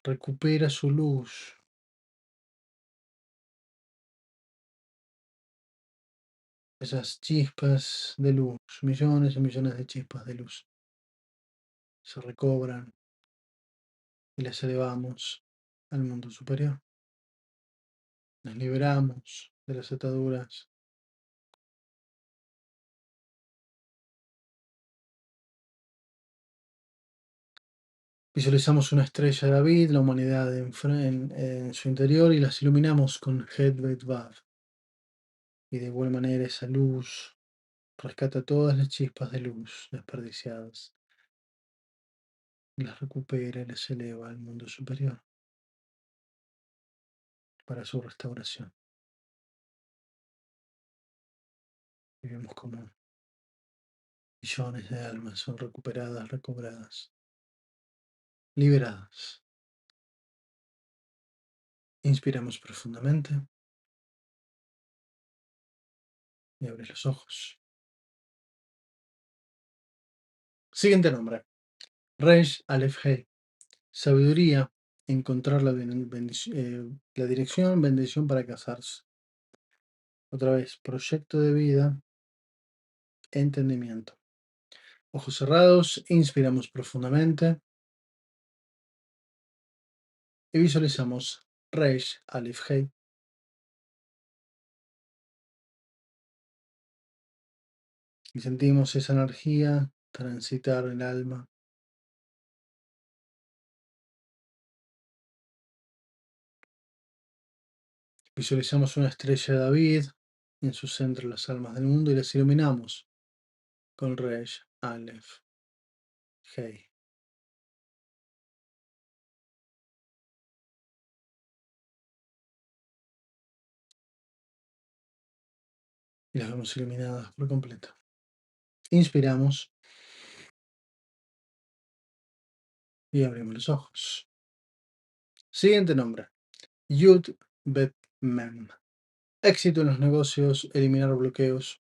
recupera su luz. Esas chispas de luz, millones y millones de chispas de luz, se recobran y las elevamos al mundo superior. Nos liberamos de las ataduras. Visualizamos una estrella de David, la humanidad en su interior y las iluminamos con Het Vav. Y de igual manera esa luz rescata todas las chispas de luz desperdiciadas. Las recupera y las eleva al mundo superior para su restauración. Y vemos como millones de almas son recuperadas, recobradas, liberadas. Inspiramos profundamente y abres los ojos. Siguiente nombre. Reish Aleph Hei. sabiduría, encontrar la dirección, bendición para casarse. Otra vez, proyecto de vida, entendimiento. Ojos cerrados, inspiramos profundamente y visualizamos Reish Alif Hei. Y sentimos esa energía transitar el alma. Visualizamos una estrella de David y en su centro las almas del mundo y las iluminamos con Reish Alef Hei. Y las vemos iluminadas por completo. Inspiramos y abrimos los ojos. Siguiente nombre. Yud Bet Mem. Éxito en los negocios, eliminar bloqueos.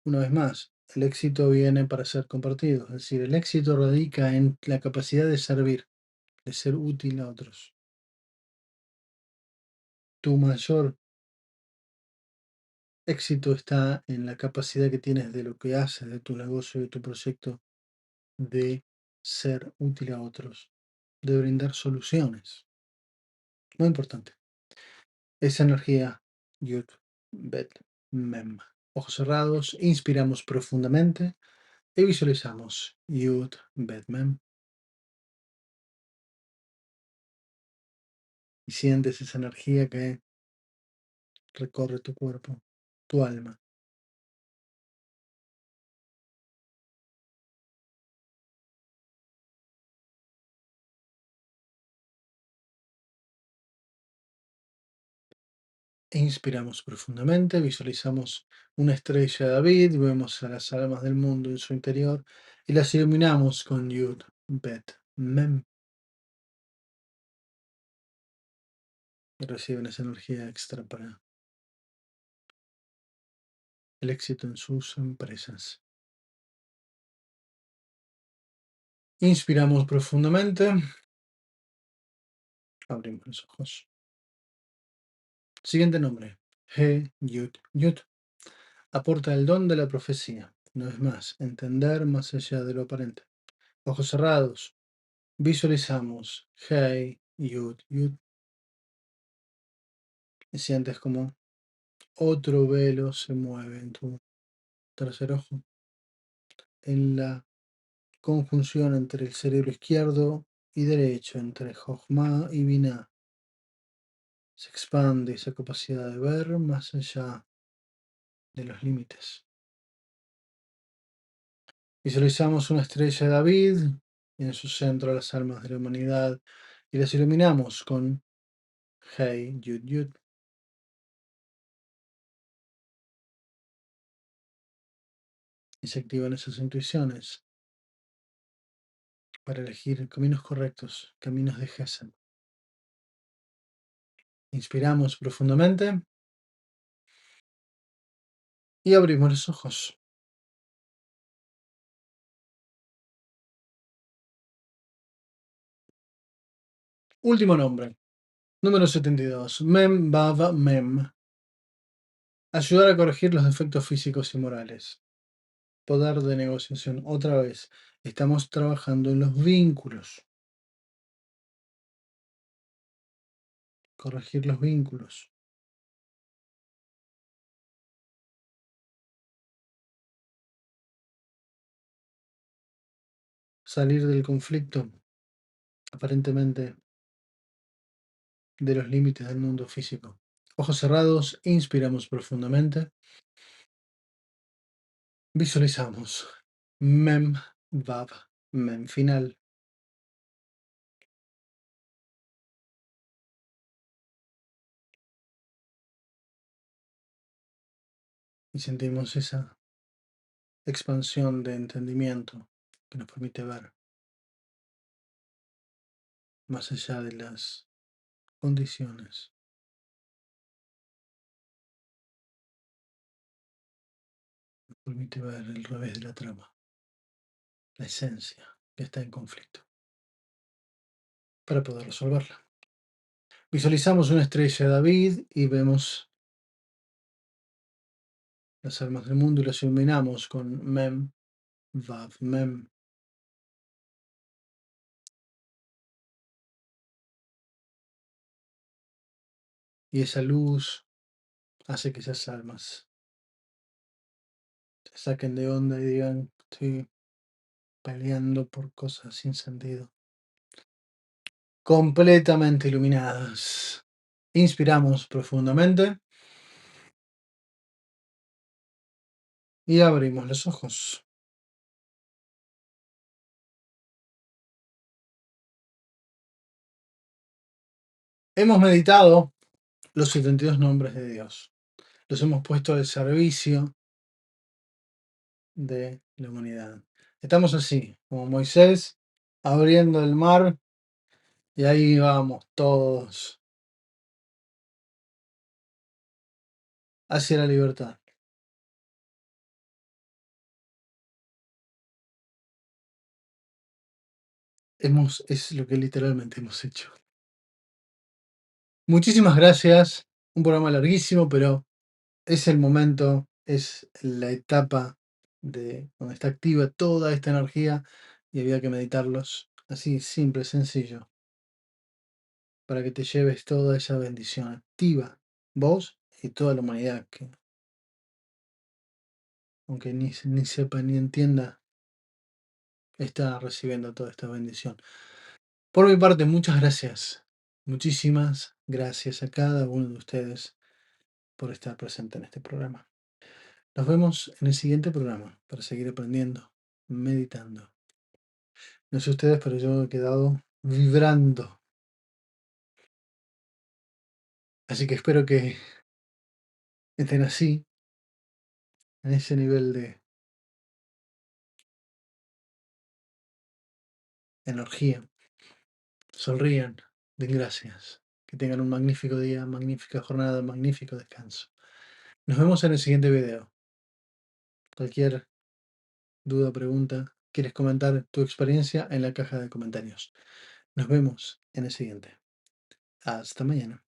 Una vez más, el éxito viene para ser compartido. Es decir, el éxito radica en la capacidad de servir, de ser útil a otros. Tu mayor éxito está en la capacidad que tienes de lo que haces, de tu negocio, de tu proyecto, de ser útil a otros, de brindar soluciones. Muy importante. Esa energía, Yud, Bet, Mem. Ojos cerrados, inspiramos profundamente y visualizamos Yud, Bet, Mem. Y sientes esa energía que recorre tu cuerpo, tu alma. E inspiramos profundamente, visualizamos una estrella de David, vemos a las almas del mundo en su interior y las iluminamos con Yud, Bet, Mem. Y reciben esa energía extra para el éxito en sus empresas. Inspiramos profundamente, abrimos los ojos. Siguiente nombre, He Yud Yud. Aporta el don de la profecía. Una vez más, entender más allá de lo aparente. Ojos cerrados. Visualizamos Hey Yud Yud. Y sientes como otro velo se mueve en tu tercer ojo. En la conjunción entre el cerebro izquierdo y derecho, entre Jochma y Binah. Se expande esa capacidad de ver más allá de los límites. Visualizamos una estrella de David y en su centro las almas de la humanidad y las iluminamos con Hey Yud Yud. Y se activan esas intuiciones para elegir caminos correctos, caminos de Gesed. Inspiramos profundamente y abrimos los ojos. Último nombre. Número 72. Mem Bava Mem. Ayudar a corregir los defectos físicos y morales. Poder de negociación. Otra vez, estamos trabajando en los vínculos. Corregir los vínculos. Salir del conflicto, aparentemente, de los límites del mundo físico. Ojos cerrados, inspiramos profundamente. Visualizamos. Mem Vav Mem final. Y sentimos esa expansión de entendimiento que nos permite ver más allá de las condiciones. Nos permite ver el revés de la trama, la esencia que está en conflicto. para poder resolverla. Visualizamos una estrella de David y vemos las almas del mundo y las iluminamos con Mem, Vav, Mem. Y esa luz hace que esas almas se saquen de onda y digan, estoy peleando por cosas sin sentido. Completamente iluminadas. Inspiramos profundamente y abrimos los ojos. Hemos meditado los 72 nombres de Dios. Los hemos puesto al servicio de la humanidad. Estamos así, como Moisés, abriendo el mar, y ahí vamos todos hacia la libertad. Es lo que literalmente hemos hecho. Muchísimas gracias. Un programa larguísimo, pero es el momento, es la etapa de donde está activa toda esta energía y había que meditarlos así, simple, sencillo, para que te lleves toda esa bendición activa, vos y toda la humanidad, que aunque ni sepa ni entienda, está recibiendo toda esta bendición. Por mi parte, muchas gracias. Muchísimas gracias a cada uno de ustedes por estar presente en este programa. Nos vemos en el siguiente programa para seguir aprendiendo, meditando. No sé ustedes, pero yo he quedado vibrando. Así que espero que estén así, en ese nivel de energía. Sonrían, den gracias. Que tengan un magnífico día, magnífica jornada, magnífico descanso. Nos vemos en el siguiente video. Cualquier duda, pregunta, quieres comentar tu experiencia en la caja de comentarios. Nos vemos en el siguiente. Hasta mañana.